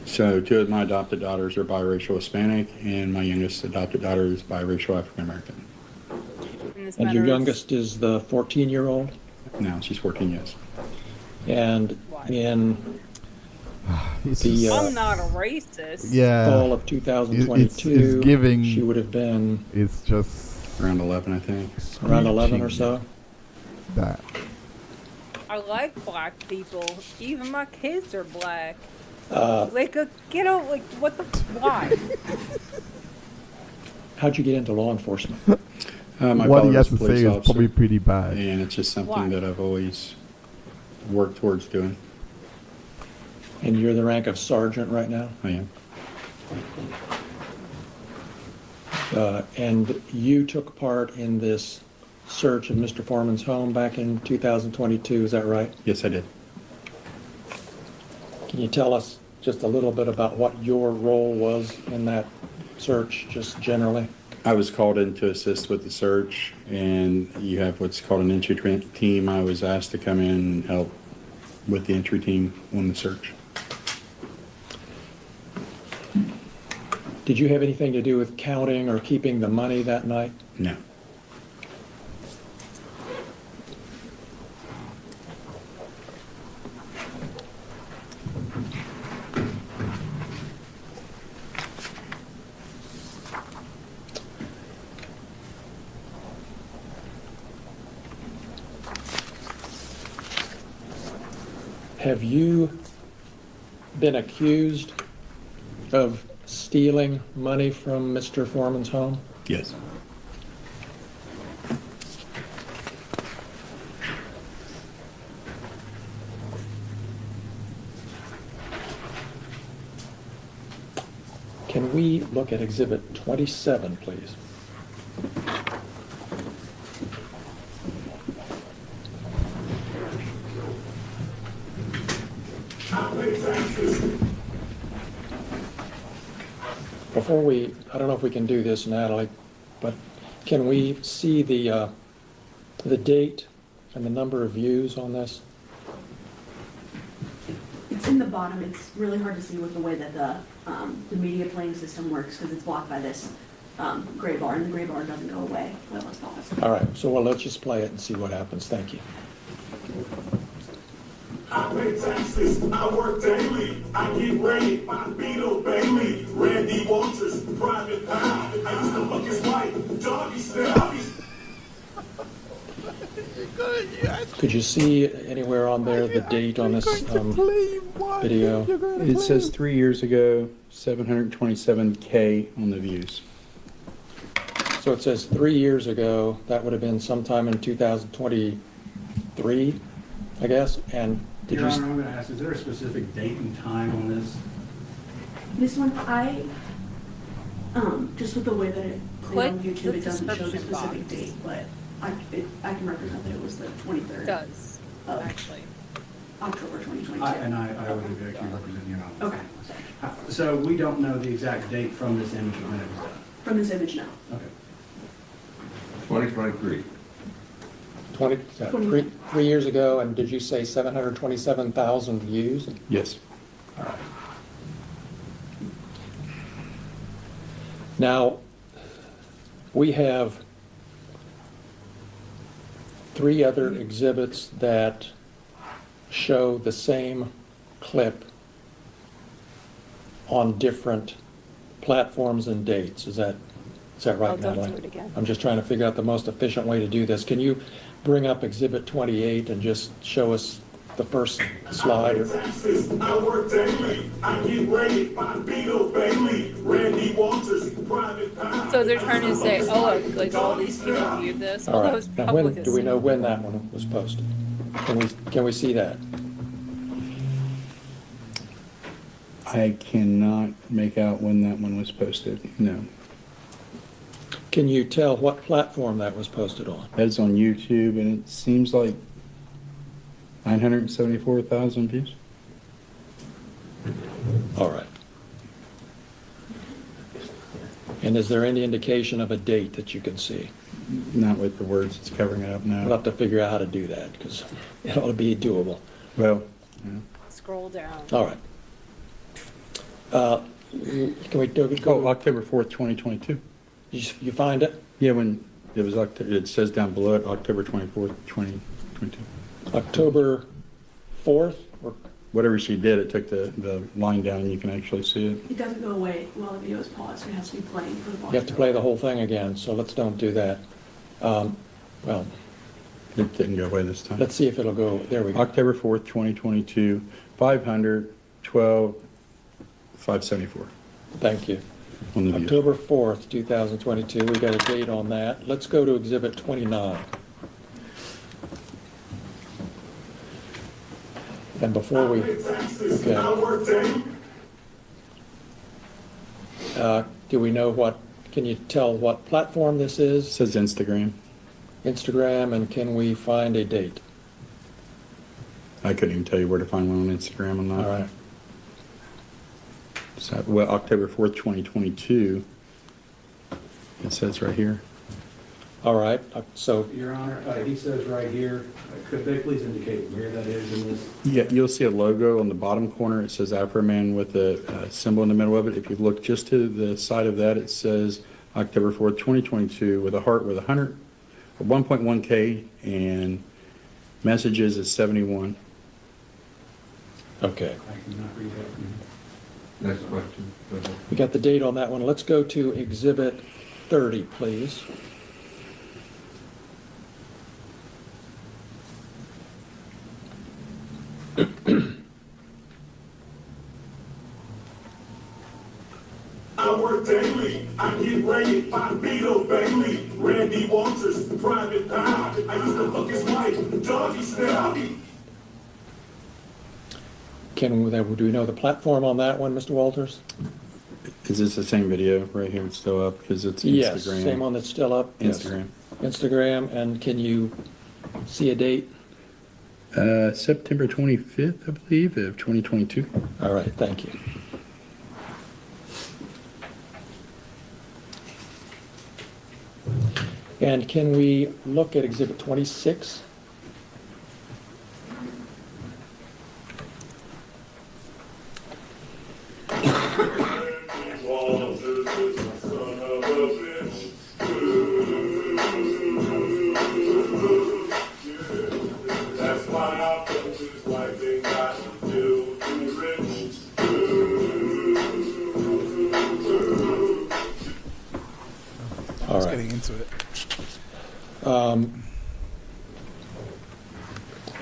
So 2 of my adopted daughters are biracial Hispanic, and my youngest adopted daughter is biracial African American. And your youngest is the 14-year-old? Now she's 14, yes. And in the I'm not a racist. Yeah. fall of 2022, It's giving. she would have been It's just Around 11, I think. around 11 or so. that. I like black people. Even my kids are black. What What the? Why? How'd you get into law enforcement? My what father he was has a to say police is officer, probably pretty bad. and it's just something Why? that I've always worked towards doing. And you're the rank of sergeant right now? I am. And you took part in this search of Mr. Foreman's home back in 2022, is that right? Yes, I did. Can you tell us just a little bit about what your role was in that search, just generally? I was called in to assist with the search, and you have what's called an entry team. I was asked to come in and help with the entry team on the search. Did you have anything to do with counting or keeping the money that night? No. Have you been accused of stealing money from Mr. Foreman's home? Yes. Can we look at Exhibit 27, please? Before we, I don't know if we can do this, Natalie, but can we see the date and the number of views on this? It's in the bottom. It's really hard to see with the way that the media playing system works because it's blocked by this gray bar, and the gray bar doesn't go away. Well, let's pause. All right, so well, let's just play it and see what happens. Thank you. I pay taxes, I work daily, I get paid by Beto Bailey, Randy Walters, Private Pound. I used to look his wife, doggy style. Could you see anywhere on there the date on this video? It says 3 years ago, 727K on the views. So it says 3 years ago, that would have been sometime in 2023, I guess, and did Your you? Honor, I'm going to ask, is there a specific date and time on this? This one, just with the way that it played on Click YouTube, the it doesn't show the description specific box. date, but I can represent that it was the 23rd. It does, of actually. October 2022. I would actually represent your Honor. Okay. So we don't know the exact date from this image when it was done? From this image, no. Okay. 2023. 3 years ago, and did you say 727,000 views? Yes. All right. Now, we have 3 other exhibits that show the same clip on different platforms and dates. Is that right, I'll go Natalie? through it again. I'm just trying to figure out the most efficient way to do this. Can you bring up Exhibit 28 and just show us the first slide? I pay taxes, I work daily, I get paid by Beto Bailey, Randy Walters, Private Pound. So they're trying to say, oh, like all these people viewed this, All all right. those Now, when, publicists. do we know when that one was posted? Can we see that? I cannot make out when that one was posted, no. Can you tell what platform that was posted on? That's on YouTube, and it seems like 974,000 views. All right. And is there any indication of a date that you can see? Not with the words it's covering it up now. We'll have to figure out how to do that, because it ought to be doable. Well, yeah. Scroll down. All right. Can we go? Oh, October 4th, 2022. You find it? Yeah, when it was, it says down below it, October 24th, 2022. October 4th? Or Whatever she did, it took the line down and you can actually see it. It doesn't go away while the video is paused. It has to be playing for the volume. you have to play the whole thing again, so let's don't do that. Well, It didn't go away this time. let's see if it'll go. There we go. October 4th, 2022, 512, 574. Thank you. on the view. October 4th, 2022. We got a date on that. Let's go to Exhibit 29. And before we, okay. Do we know what, can you tell what platform this It is? says Instagram. Instagram, and can we find a date? I couldn't even tell you where to find one on Instagram on that. All right. So, well, October 4th, 2022. It says right here. All right, so, Your Honor, he says right here, could they please indicate where that is in this? Yeah, you'll see a logo on the bottom corner. It says Afroman with a symbol in the middle of it. If you look just to the side of that, it says October 4th, 2022 with a heart with 1.1K and messages is 71. okay. I cannot read that. Next question. Go ahead. We got the date on that one. Let's go to Exhibit 30, please. I work daily, I get rated by Beto Bailey, Randy Walters, Private Power. I used to fuck his wife, Doggy Style. Do we know the platform on that one, Mr. Walters? Is this the same video right here? It's still up because it's Yes, Instagram. same one that's still up? Yes. Instagram. Instagram, and can you see a date? September 25th, I believe, of 2022. All right, thank you. And can we look at Exhibit 26? That's why I put this white thing got to do rich. All Let's right. getting into it.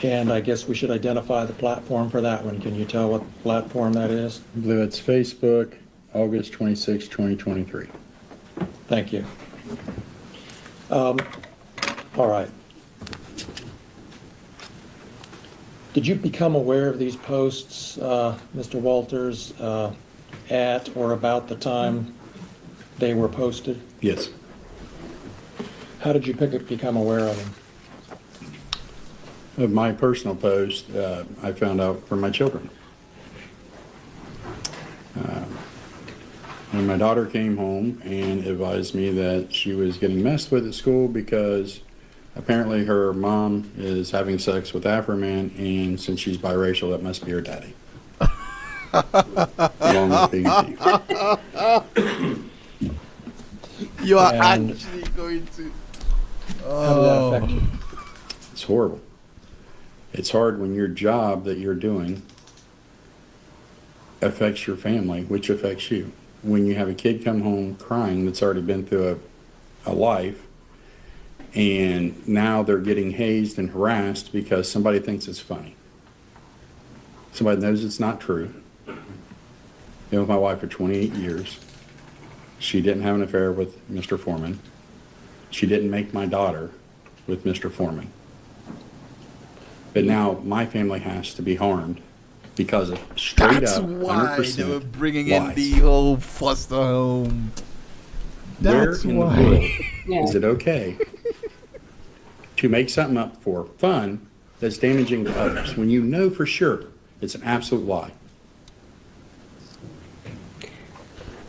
And I guess we should identify the platform for that one. Can you tell what platform that is? I believe it's Facebook, August 26, 2023. Thank you. All right. Did you become aware of these posts, Mr. Walters, at or about the time they were posted? Yes. How did you become aware of them? Of my personal post, I found out from my children. When my daughter came home and advised me that she was getting messed with at school because apparently her mom is having sex with Afroman, and since she's biracial, that must be her daddy. Along with being a thief. You are And- actually going to. How did that affect you? It's horrible. It's hard when your job that you're doing affects your family, which affects you. When you have a kid come home crying that's already been through a life, and now they're getting hazed and harassed because somebody thinks it's funny. Somebody knows it's not true. Been with my wife for 28 years. She didn't have an affair with Mr. Foreman. She didn't make my daughter with Mr. Foreman. But now my family has to be harmed because of straight That's up why 100% they were bringing lies. in the whole foster home. That's Where in the why. world is it okay to make something up for fun that's damaging to others when you know for sure it's an absolute lie?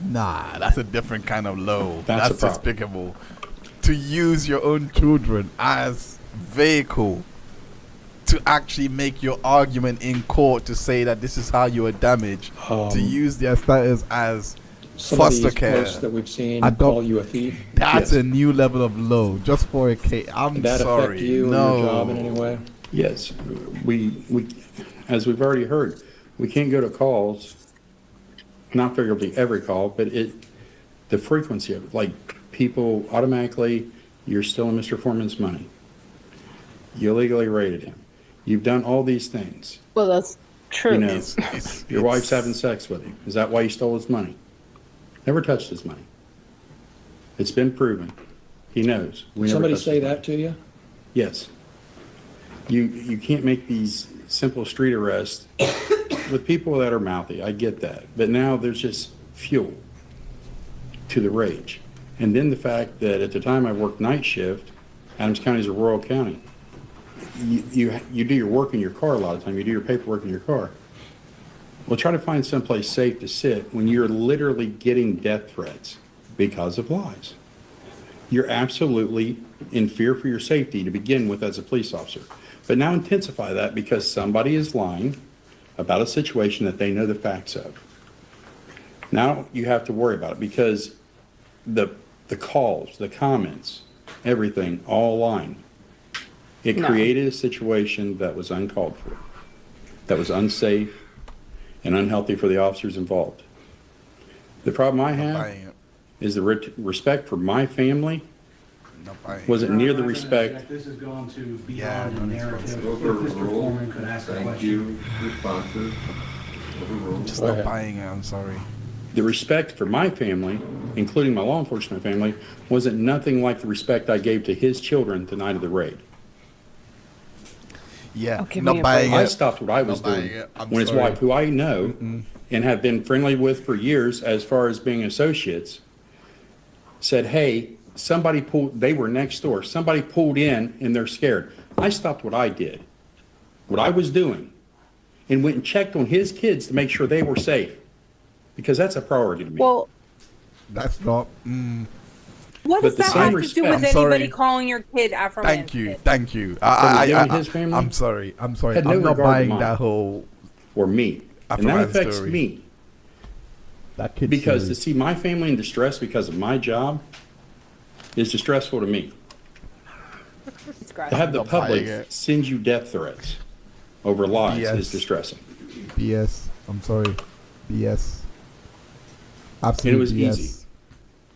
Nah, that's a different kind of low. That's a That's problem. despicable. To use your own children as vehicle to actually make your argument in court to say that this is how you were damaged, to use their status as Some foster of these care. posts that we've seen I don't- call you a thief. That's Yes. a new level of low, just for a case. I'm Did that sorry. affect you no. or your job in any way? Yes, we, as we've already heard, we can't go to calls, not figuratively every call, but the frequency of it, like people automatically, you're stealing Mr. Foreman's money. You illegally raided him. You've done all these things. Well, that's true. You know, your wife's having sex with him. Is that why you stole his money? Never touched his money. It's been proven. He knows. We never Somebody touched say his money. that to you? Yes. You can't make these simple street arrests with people that are mouthy. I get that. But now there's just fuel to the rage. And then the fact that at the time I worked night shift, Adams County is a rural county. You do your work in your car a lot of the time. You do your paperwork in your car. Well, try to find someplace safe to sit when you're literally getting death threats because of lies. You're absolutely in fear for your safety to begin with as a police officer. But now intensify that because somebody is lying about a situation that they know the facts of. Now you have to worry about it because the calls, the comments, everything, all lying. It created a situation that was uncalled for, that was unsafe and unhealthy for the officers involved. The problem I have is the respect for my family wasn't near the respect. This has gone to beyond the narrative. If Mr. Foreman could ask a question. Thank you. Responses. Overruled. Just not buying it, I'm sorry. The respect for my family, including my law enforcement family, wasn't nothing like the respect I gave to his children the night of the raid. Yeah, Okay, not me buying I it. stopped what I was Not buying doing it. I'm when his sorry. wife, who I know and have been friendly with for years as far as being associates, said, hey, somebody pulled, they were next door, somebody pulled in and they're scared. I stopped what I did, what I was doing, and went and checked on his kids to make sure they were safe, because that's a priority to me. Well, That's not. what But does the that same have to do respect- with I'm anybody sorry. calling your kid Afroman? Thank you, Misfit? thank you. His family I'm sorry. I'm sorry. had no I'm not regard to buying mine. that whole. or me. And Afroman that affects story. me. That kid Because story. to see my family in distress because of my job is distressful to me. It's To have the Not buying public it. send you death threats over lies Yes. is distressing. BS. I'm sorry. BS. And Absolutely. it was easy.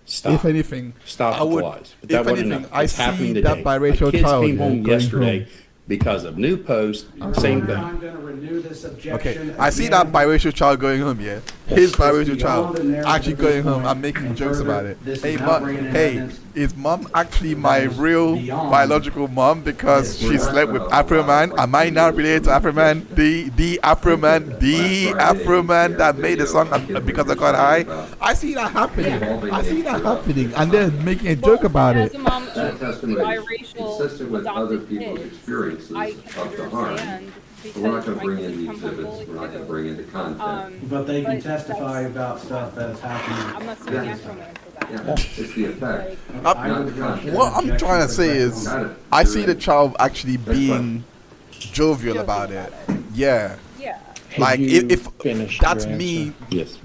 Stop. If anything, Stop I with would. the lies. But If that wasn't anything, enough. I It's happening see today. that biracial My kids child came home going yesterday home. because of new posts, same thing. I'm going to renew this objection. Okay, I see that again. biracial child going home. Yeah, his biracial beyond child the narrative actually at this going home. point, I'm making and jokes further, about it. this is Hey, not mom. bringing in Hey, evidence is mom actually my is real beyond biological mom because Yes, she we're slept not with gonna Afroman? allow, Am I now related to Afroman? The Afroman, the Afroman that made the song because I got high. I see that happening. I see that happening, and they're making a joke about As it. a mom That of testimony is biracial consistent with other adopted people's kids, experiences I of can the harm. understand But we're not because gonna my bring kids in the come home exhibits, fully we're not gonna too. bring in the content. But they can But testify that's- about stuff that's happening. I'm not suing Yes. Afroman for that. Yeah, it's the effect. I Not would the reject content. What I'm objection trying to for say that is, only. Got it. I see You're the in. child actually That's being jovial about it. Yeah. Yeah. Like you if finished that's your me Yes.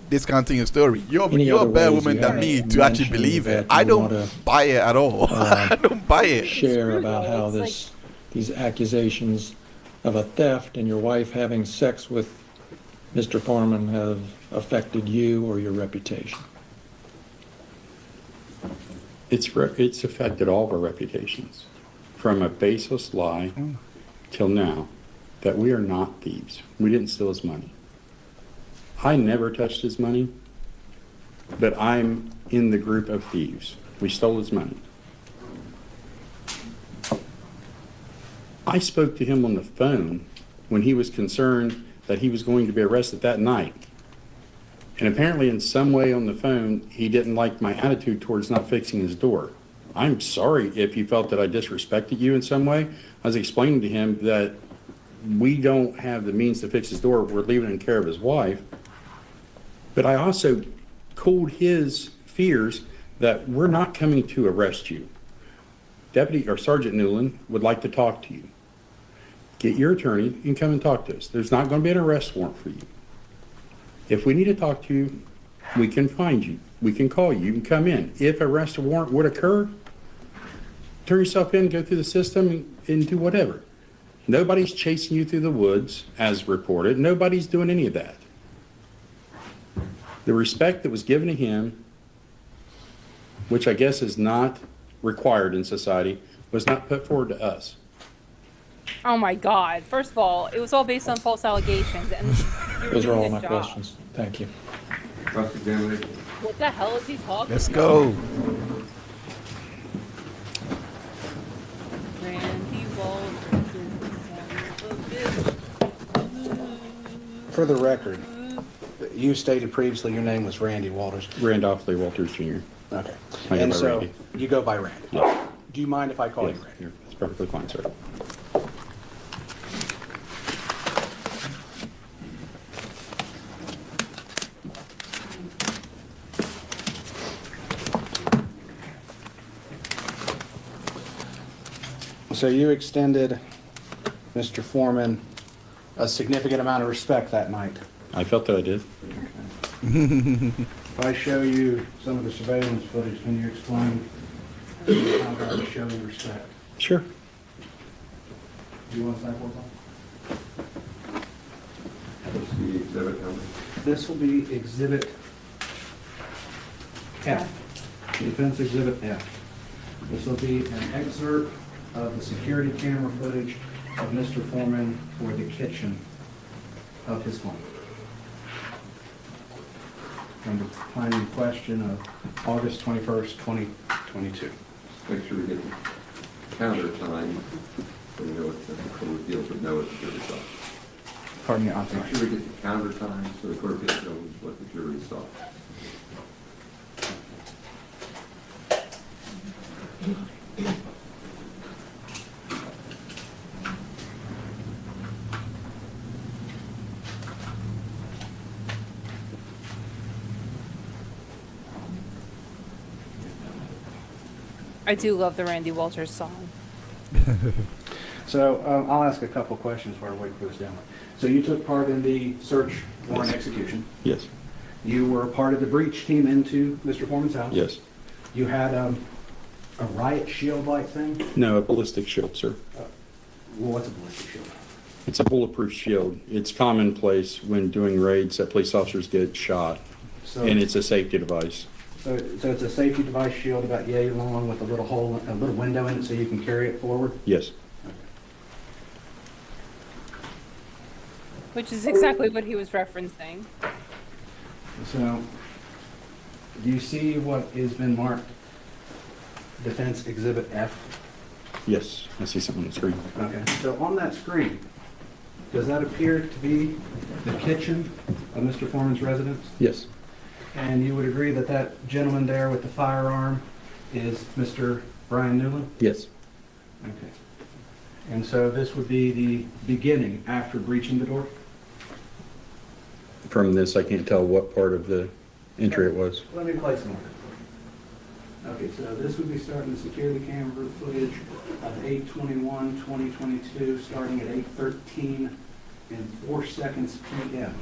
discounting your story, you're Any a other better ways woman you than have me to actually mentioned believe it. that I you don't wanna, buy it at all. I don't buy it. share true, about though. how It's this, these accusations of a theft and your wife having sex with Mr. Foreman have affected you or your reputation? It's affected all of our reputations, from a baseless lie till now, that we are not thieves. We didn't steal his money. I never touched his money, but I'm in the group of thieves. We stole his money. I spoke to him on the phone when he was concerned that he was going to be arrested that night. And apparently in some way on the phone, he didn't like my attitude towards not fixing his door. I'm sorry if you felt that I disrespected you in some way. I was explaining to him that we don't have the means to fix his door. We're leaving it in care of his wife. But I also cooled his fears that we're not coming to arrest you. Deputy or Sergeant Newland would like to talk to you. Get your attorney and come and talk to us. There's not going to be an arrest warrant for you. If we need to talk to you, we can find you. We can call you. You can come in. If arrest warrant would occur, turn yourself in, go through the system, and do whatever. Nobody's chasing you through the woods, as reported. Nobody's doing any of that. The respect that was given to him, which I guess is not required in society, was not put forward to us. Oh my God. First of all, it was all based on false allegations, and you were Those are doing all a my job. questions. Thank you. Cross-examination. What the hell is he talking Let's about? go. Randy Walters is the son of a bitch. For the record, you stated previously your name was Randy Walters. Randolph Lee Walters Jr. Okay. I go And by so Randy. you go by Randy. Yes. Do you mind if I call Yes, you Randy? it's perfectly fine, sir. So you extended Mr. Foreman a significant amount of respect that night. I felt that I did. If I show you some of the surveillance footage, can you explain how that was showing respect? Sure. Do you want to cycle What's the exhibit number? This will be Exhibit F, Defense Exhibit F. This will be an excerpt of the security camera footage of Mr. Foreman for the kitchen of his home. From the time in question of August 21st, 2022. Make sure we get the counter time, so we know what the court deals with, know what the jury saw. Pardon me, I'm sorry. Make sure we get the counter time, so the court gets knows what the jury saw. I do love the Randy Walters song. So I'll ask a couple questions while we wait for this down. So you took part in the search warrant execution. Yes. You were part of the breach team into Mr. Foreman's house. Yes. You had a riot shield-like thing. No, a ballistic shield, sir. Well, what's a ballistic shield? It's a bulletproof shield. It's commonplace when doing raids that police officers get shot, So, and it's a safety device. so it's a safety device shield about yay long with a little hole, a little window in it so you can carry it forward. Yes. Which is exactly what he was referencing. So, do you see what has been marked Defense Exhibit F? Yes. I see something on the screen. Okay. So on that screen, does that appear to be the kitchen of Mr. Foreman's residence? Yes. And you would agree that that gentleman there with the firearm is Mr. Brian Newland? Yes. Okay. And so this would be the beginning after breaching the door? From this, I can't tell what part of the entry it was. Let me play some more. Okay, so this would be starting the security camera footage of 8/21/2022, starting at 8:13 and 4 seconds p.m.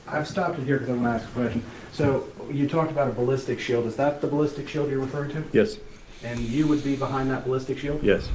I've stopped it here because I want to ask a question. So you talked about a ballistic shield. Is that the ballistic shield you're referring to? Yes. And you would be behind that ballistic shield? Yes.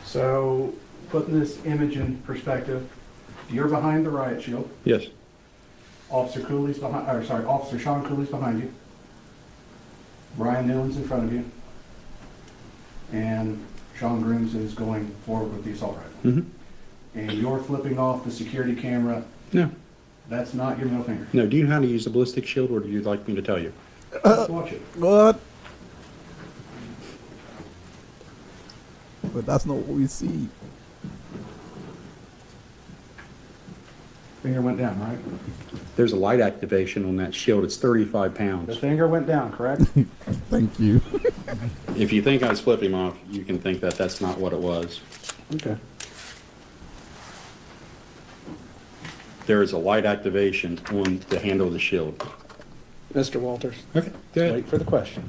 So putting this image in perspective, you're behind the riot shield. Yes. Officer Cooley's behind, or sorry, Officer Sean Cooley's behind you. Brian Newland's in front of you. And Sean Grooms is going forward with the assault rifle. Mm-hmm. And you're flipping off the security camera. No. That's not your middle finger. No. Do you know how to use a ballistic shield, or do you like me to tell you? Let's watch it. What? But that's not what we see. Finger went down, right? There's a light activation on that shield. It's 35 The pounds. finger went down, correct? Thank you. If you think I was flipping him off, you can think that that's not what it was. Okay. There is a light activation on the handle of the shield. Mr. Walters? Okay, go ahead. Wait for the question.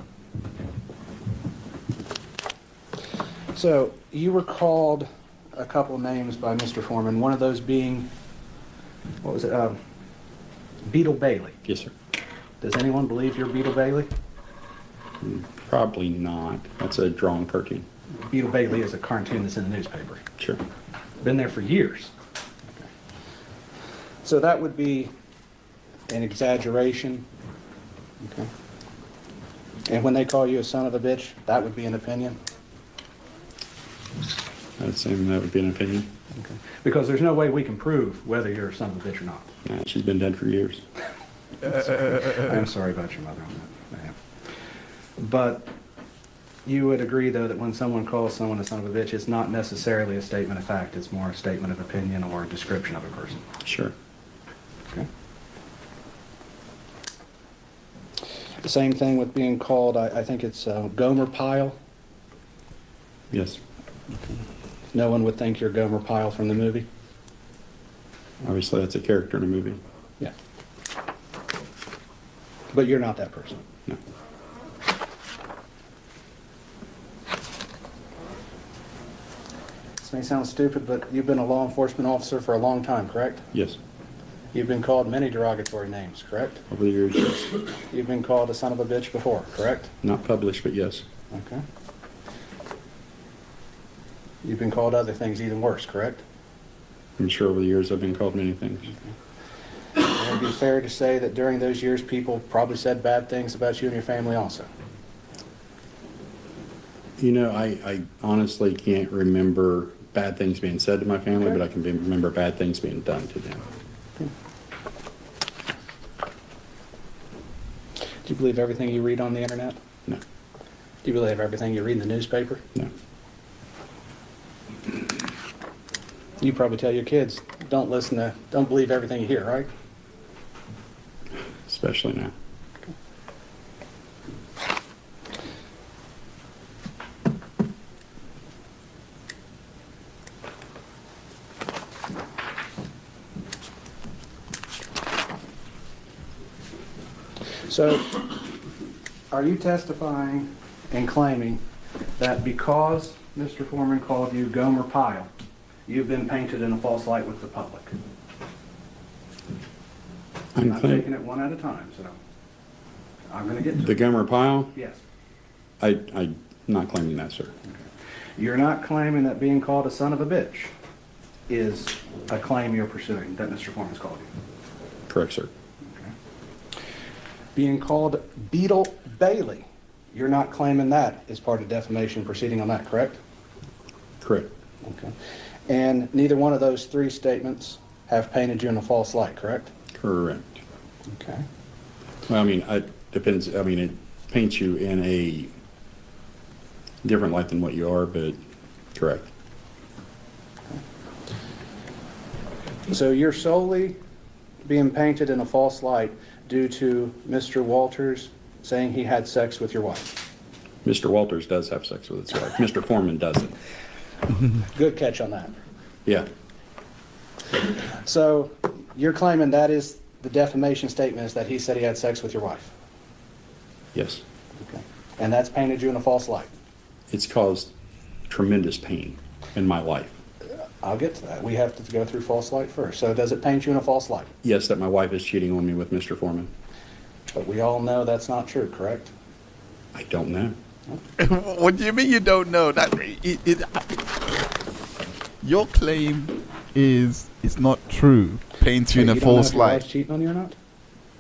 So you were called a couple names by Mr. Foreman, one of those being, what was it, Beetle Bailey. Yes, sir. Does anyone believe you're Beetle Bailey? Probably not. That's a drawn cartoon. Beetle Bailey is a cartoon that's in the newspaper. Sure. Been there for years. So that would be an exaggeration. Okay. And when they call you a son of a bitch, that would be an opinion? I'd say that would be an opinion. Okay. Because there's no way we can prove whether you're a son of a bitch or not. Nah, she's been dead for years. I'm sorry about your mother on that. ma'am. But you would agree, though, that when someone calls someone a son of a bitch, it's not necessarily a statement of fact. It's more a statement of opinion or a description of a person. Sure. Okay. The same thing with being called, I think it's Gomer Pyle. Yes. No one would think you're Gomer Pyle from the movie? Obviously, that's a character in a movie. Yeah. But you're not that person? No. This may sound stupid, but you've been a law enforcement officer for a long time, correct? Yes. You've been called many derogatory names, correct? Over the years, yes. You've been called a son of a bitch before, correct? Not published, but yes. Okay. You've been called other things even worse, correct? I'm sure over the years I've been called many things. Would it be fair to say that during those years people probably said bad things about you and your family also? You know, I honestly can't remember bad things being said to my family, Okay. but I can remember bad things being done to them. Do you believe everything you read on the internet? No. Do you believe everything you read in the newspaper? No. You probably tell your kids, don't believe everything you hear, right? Especially now. So, are you testifying and claiming that because Mr. Foreman called you Gomer Pyle, you've been painted in a false light with the public? I'm not taking it one at a time, so I'm going to get to The it. Gomer Pyle? Yes. I'm not claiming that, sir. You're not claiming that being called a son of a bitch is a claim you're pursuing, that Mr. Foreman's called you? Correct, sir. Being called Beetle Bailey, you're not claiming that is part of defamation proceeding on that, correct? Correct. Okay. And neither one of those three statements have painted you in a false light, correct? Correct. Okay. Well, I mean, it depends. I mean, it paints you in a different light than what you are, but correct. So you're solely being painted in a false light due to Mr. Walters saying he had sex with your wife? Mr. Walters does have sex with his wife. Mr. Foreman doesn't. Good catch on that. Yeah. So you're claiming that is the defamation statement, is that he said he had sex with your wife? Yes. Okay. And that's painted you in a false light? It's caused tremendous pain in my life. I'll get to that. We have to go through false light first. So does it paint you in a false light? Yes, that my wife is cheating on me with Mr. Foreman. But we all know that's not true, correct? I don't know. What do you mean you don't know? Your claim is it's not true. Paints you in a false light. Cheating on you or not?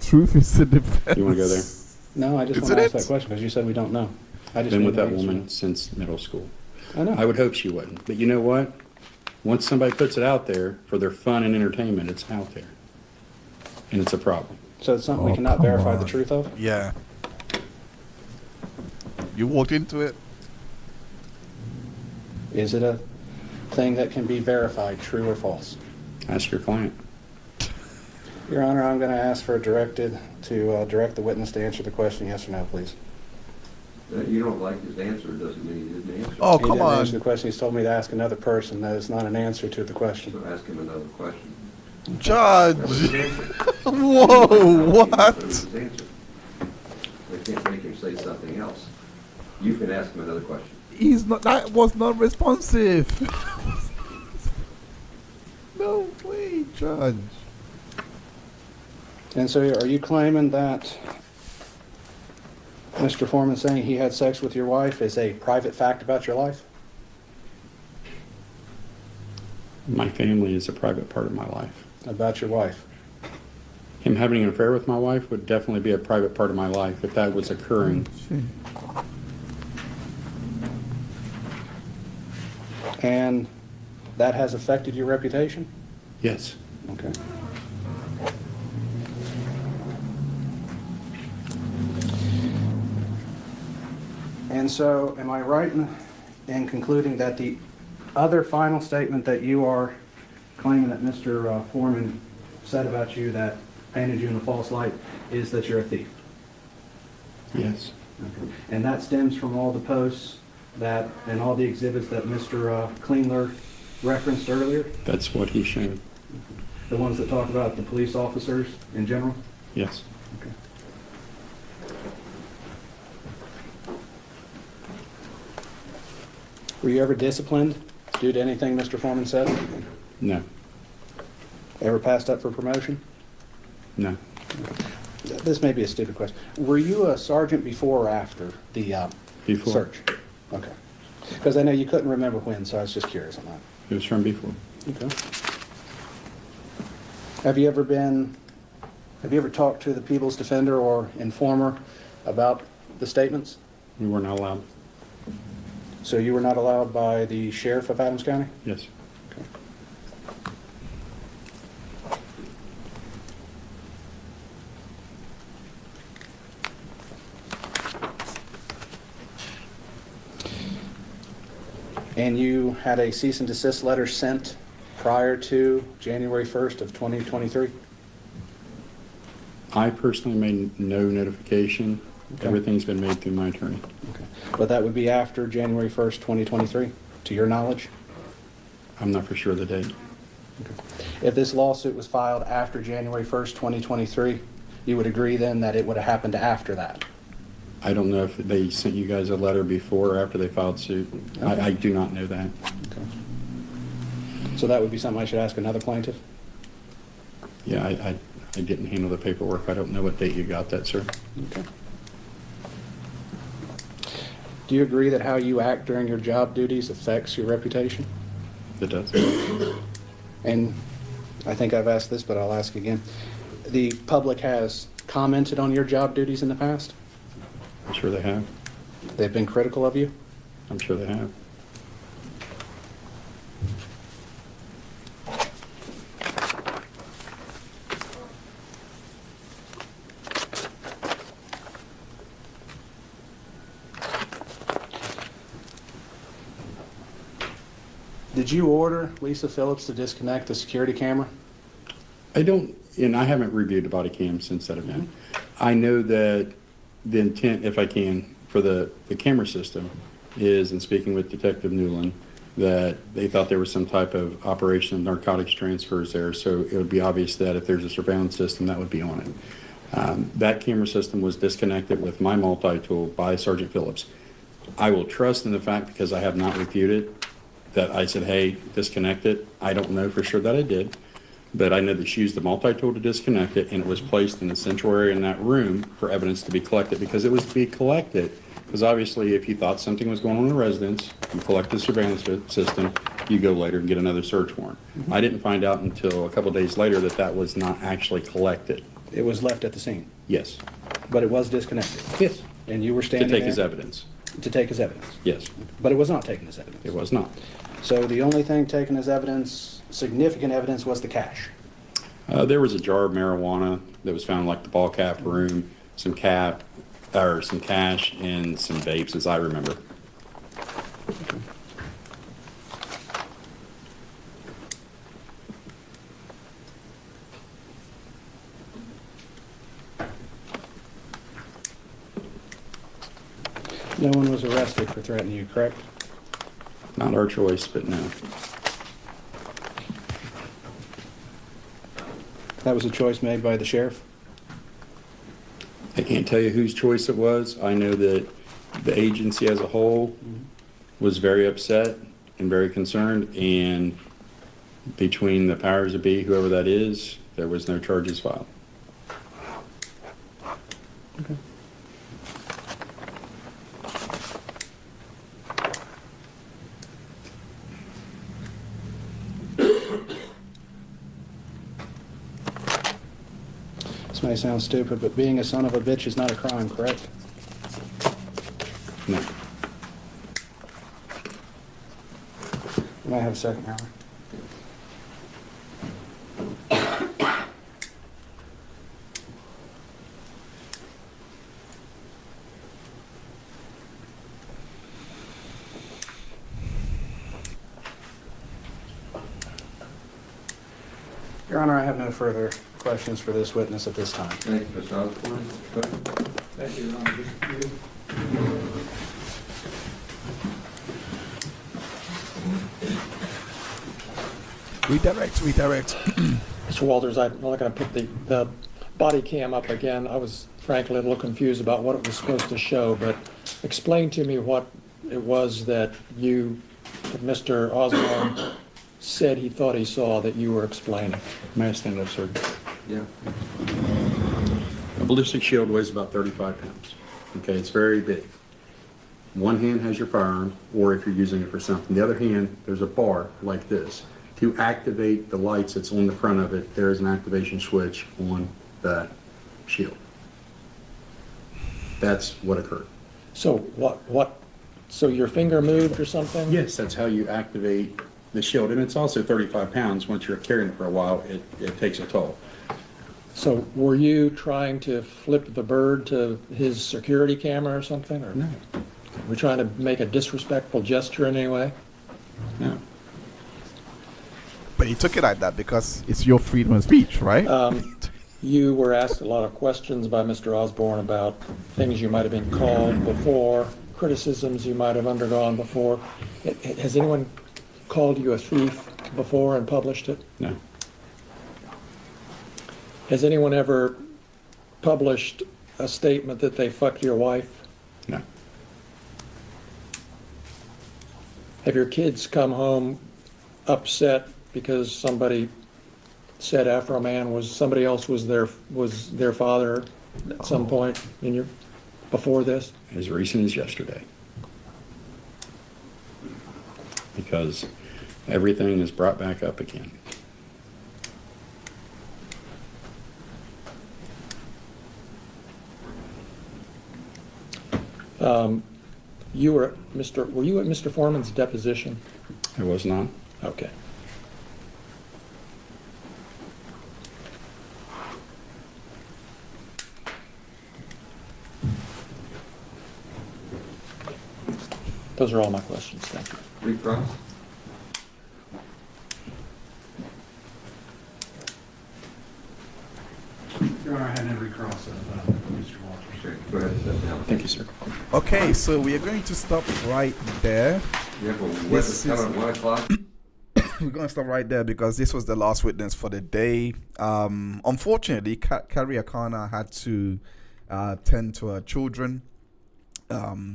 Truth is the defense. You want to go there? No, I just want to ask that question because you said we don't know. I just Been with need that an answer. woman since middle school. I know. I would hope she wouldn't. But you know what? Once somebody puts it out there for their fun and entertainment, it's out there. And it's a problem. So it's something we cannot verify the truth of? Yeah. You walked into it. Is it a thing that can be verified, true or false? Ask your client. Your Honor, I'm going to ask for a direct the witness to answer the question, yes or no, please. That you don't like his answer doesn't mean he didn't answer. Oh, He come didn't on. answer the question. He's told me to ask another person. That is not an answer to the question. So ask him another question. Judge. That was his answer. Whoa, That what? was his answer. They can't make him say something else. You can ask him another question. He's not, that was not responsive. No way, Judge. And so are you claiming that Mr. Foreman saying he had sex with your wife is a private fact about your life? My family is a private part of my life. About your wife? Him having an affair with my wife would definitely be a private part of my life if that was occurring. And that has affected your reputation? Yes. Okay. And so, am I right in concluding that the other final statement that you are claiming that Mr. Foreman said about you that painted you in a false light is that you're a thief? Yes. Okay. And that stems from all the posts that, and all the exhibits that Mr. Klingler referenced earlier? That's what he showed. The ones that talk about the police officers in general? Yes. Okay. Were you ever disciplined due to anything Mr. Foreman said? No. Ever passed up for promotion? No. This may be a stupid question. Were you a sergeant before or after the Before. search? Okay. Because I know you couldn't remember when, so I was just curious on that. It was from before. Okay. Have you ever talked to the People's Defender or Informer about the statements? We were not allowed. So you were not allowed by the Sheriff of Adams County? Yes. Okay. And you had a cease and desist letter sent prior to January 1st of 2023? I personally made no notification. Okay. Everything's been made through my attorney. Okay. But that would be after January 1st, 2023, to your knowledge? I'm not for sure of the date. If this lawsuit was filed after January 1st, 2023, you would agree then that it would have happened after that? I don't know if they sent you guys a letter before or after they filed suit. Okay. I do not know that. Okay. So that would be something I should ask another plaintiff? Yeah, I didn't handle the paperwork. I don't know what date you got that, sir. Okay. Do you agree that how you act during your job duties affects your reputation? It does. And I think I've asked this, but I'll ask again. The public has commented on your job duties in the past? I'm sure they have. They've been critical of you? I'm sure they have. Did you order Lisa Phillips to disconnect the security camera? I don't, and I haven't reviewed the body cam since that event. I know that the intent, if I can, for the camera system is, in speaking with Detective Newland, that they thought there was some type of operation of narcotics transfers there, so it would be obvious that if there's a surveillance system, that would be on it. That camera system was disconnected with my multi-tool by Sergeant Phillips. I will trust in the fact, because I have not reviewed it, that I said, hey, disconnect it. I don't know for sure that I did, but I know that she used the multi-tool to disconnect it, and it was placed in the central area in that room for evidence to be collected, because it was to be collected. Because obviously, if you thought something was going on in the residence, you collect the surveillance system, you go later and get another search warrant. I didn't find out until a couple of days later that that was not actually collected. It was left at the scene, Yes. but it was disconnected. Yes. And you were To standing take there? as evidence. To take as evidence. Yes. But it was not taken as evidence. It was not. So the only thing taken as evidence, significant evidence, was the cash. There was a jar of marijuana that was found in like the ball cap room, some cash, and some vapes, as I remember. No one was arrested for threatening you, correct? Not our choice, but no. That was a choice made by the sheriff? I can't tell you whose choice it was. I know that the agency as a whole was very upset and very concerned, and between the powers that be, whoever that is, there was no charges filed. Okay. This may sound stupid, but being a son of a bitch is not a crime, correct? No. You might have a second, Howard. Your Honor, I have no further questions for this witness at this time. Thank you, Mr. Osborne. Good. Thank you, Your Honor. Redirect. Mr. Walters, I'm not going to put the body cam up again. I was frankly a little confused about what it was supposed to show, but explain to me what it was that Mr. Osborne, said he thought he saw that you were explaining. May I stand up, sir? Yeah. A ballistic shield weighs about 35 pounds. Okay, it's very big. One hand has your firearm, or if you're using it for something. The other hand, there's a bar like this. To activate the lights that's on the front of it, there is an activation switch on the shield. That's what occurred. So so your finger moved or something? Yes, that's how you activate the shield. And it's also 35 pounds. Once you're carrying it for a while, it takes a toll. So were you trying to flip the bird to his security camera or something? Or No. We're trying to make a disrespectful gesture in any way? No. But you took it like that because it's your freedom of speech, right? You were asked a lot of questions by Mr. Osborne about things you might have been called before, criticisms you might have undergone before. Has anyone called you a thief before and published it? No. Has anyone ever published a statement that they fucked your wife? No. Have your kids come home upset because somebody said Afroman somebody else was their father at some point before this? As recent as yesterday. Because everything is brought back up again. Were you at Mr. Foreman's deposition? I was not. Okay. Those are all my questions. Thank you. Recross? Your Honor, I had no recross of Mr. Walters. Okay, go ahead and sit down. Thank you, sir. Okay, so we are going to stop right there. You have a This witness coming is- at 1 o'clock? We're going to stop right there because this was the last witness for the day. Unfortunately, Carrie Akana had to tend to her children,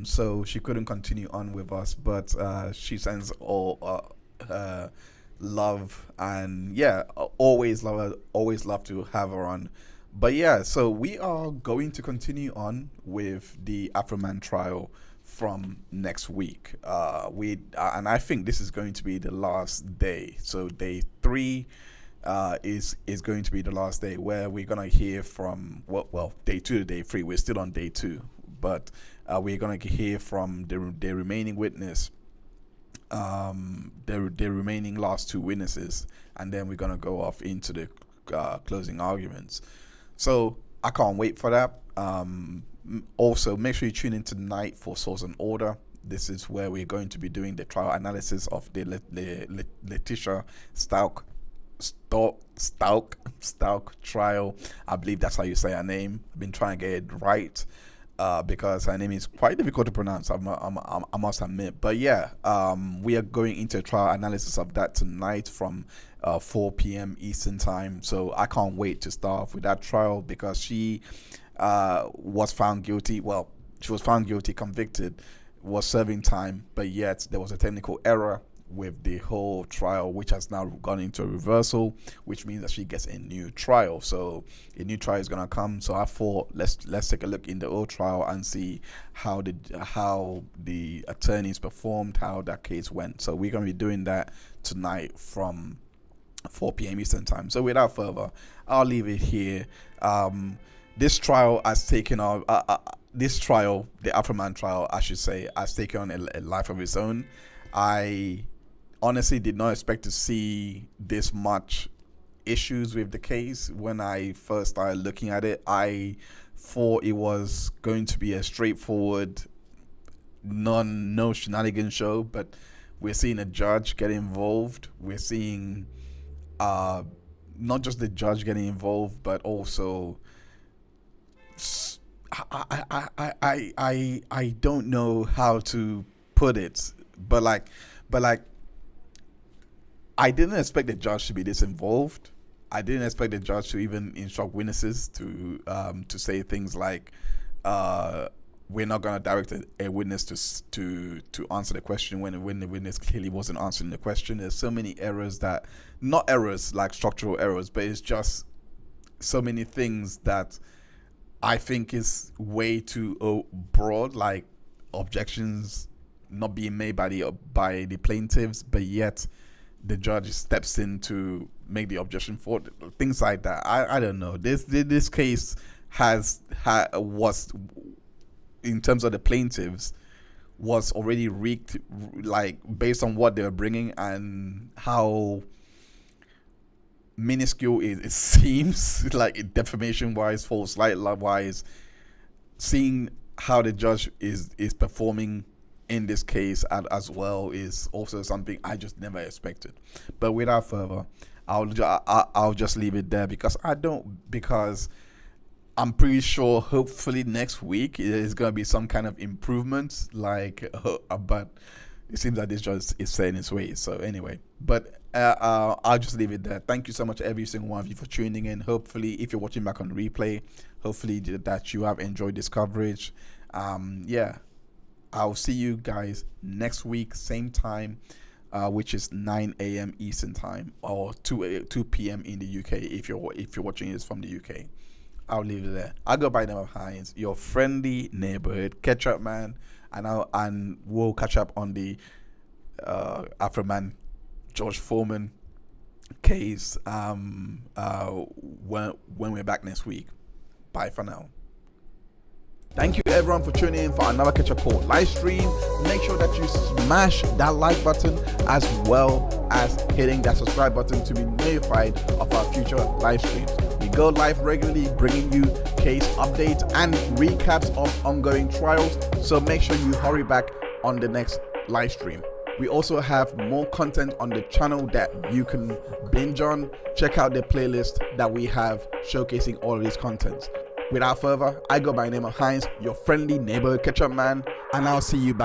so she couldn't continue on with us. But she sends all her love, and yeah, always love to have her on. But yeah, so we are going to continue on with the Afroman trial from next week. And I think this is going to be the last day. So day 3 is going to be the last day where we're gonna hear from day 2 to day 3. We're still on day 2, but we're gonna hear from the remaining witness, the remaining last 2 witnesses, and then we're gonna go off into the closing arguments. So I can't wait for that. Also, make sure you tune in tonight for Source and Order. This is where we're going to be doing the trial analysis of the Letitia Stalk trial. I believe that's how you say her name. I've been trying to get it right. because her name is quite difficult to pronounce, I must admit. But yeah, we are going into a trial analysis of that tonight from 4 p.m. Eastern time. So I can't wait to start off with that trial, because she was found guilty. Well, she was found guilty, convicted, was serving time, but yet there was a technical error with the whole trial, which has now gone into a reversal, which means that she gets a new trial. So a new trial is gonna come. So I thought let's take a look in the old trial and see how the attorneys performed, how that case went. So we're gonna be doing that tonight from 4 p.m. Eastern time. So without further, I'll leave it here. This trial has taken on this trial, the Afroman trial, I should say, has taken on a life of its own. I honestly did not expect to see this much issues with the case. When I first started looking at it, I thought it was going to be a straightforward, no shenanigans show, but we're seeing a judge get involved. We're seeing not just the judge getting involved, but also I don't know how to put it, but like I didn't expect the judge to be this involved. I didn't expect the judge to even instruct witnesses to say things like, we're not going to direct a witness to answer the question when the witness clearly wasn't answering the question. There's so many errors, that not errors like structural errors, but it's just so many things that I think is way too broad, like objections not being made by the plaintiffs, but yet the judge steps in to make the objection for things like that. I don't know. This case was, in terms of the plaintiffs, was already rigged, like based on what they were bringing and how minuscule it seems, like defamation wise, false light wise. Seeing how the judge is performing in this case as well is also something I just never expected. But without further, I'll just leave it there, because I'm pretty sure hopefully next week there's going to be some kind of improvement, but it seems like this judge is set in its ways. So anyway, but I'll just leave it there. Thank you so much, every single one of you, for tuning in. Hopefully, if you're watching back on replay, hopefully that you have enjoyed this coverage. Yeah, I'll see you guys next week, same time, which is 9 a.m. Eastern time, or 2 p.m. in the UK if you're watching this from the UK. I'll leave it there. I go by the name of Heinz, your friendly neighborhood ketchup man, and we'll catch up on the Afroman George Foreman case when we're back next week. Bye for now. Thank you everyone for tuning in for another Catch Up Court live stream. Make sure that you smash that like button, as well as hitting that subscribe button to be notified of our future live streams. We go live regularly, bringing you case updates and recaps of ongoing trials, so make sure you hurry back on the next live stream. We also have more content on the channel that you can binge on. Check out the playlist that we have showcasing all of these contents. Without further, I go by the name of Heinz, your friendly neighborhood ketchup man, and I'll see you back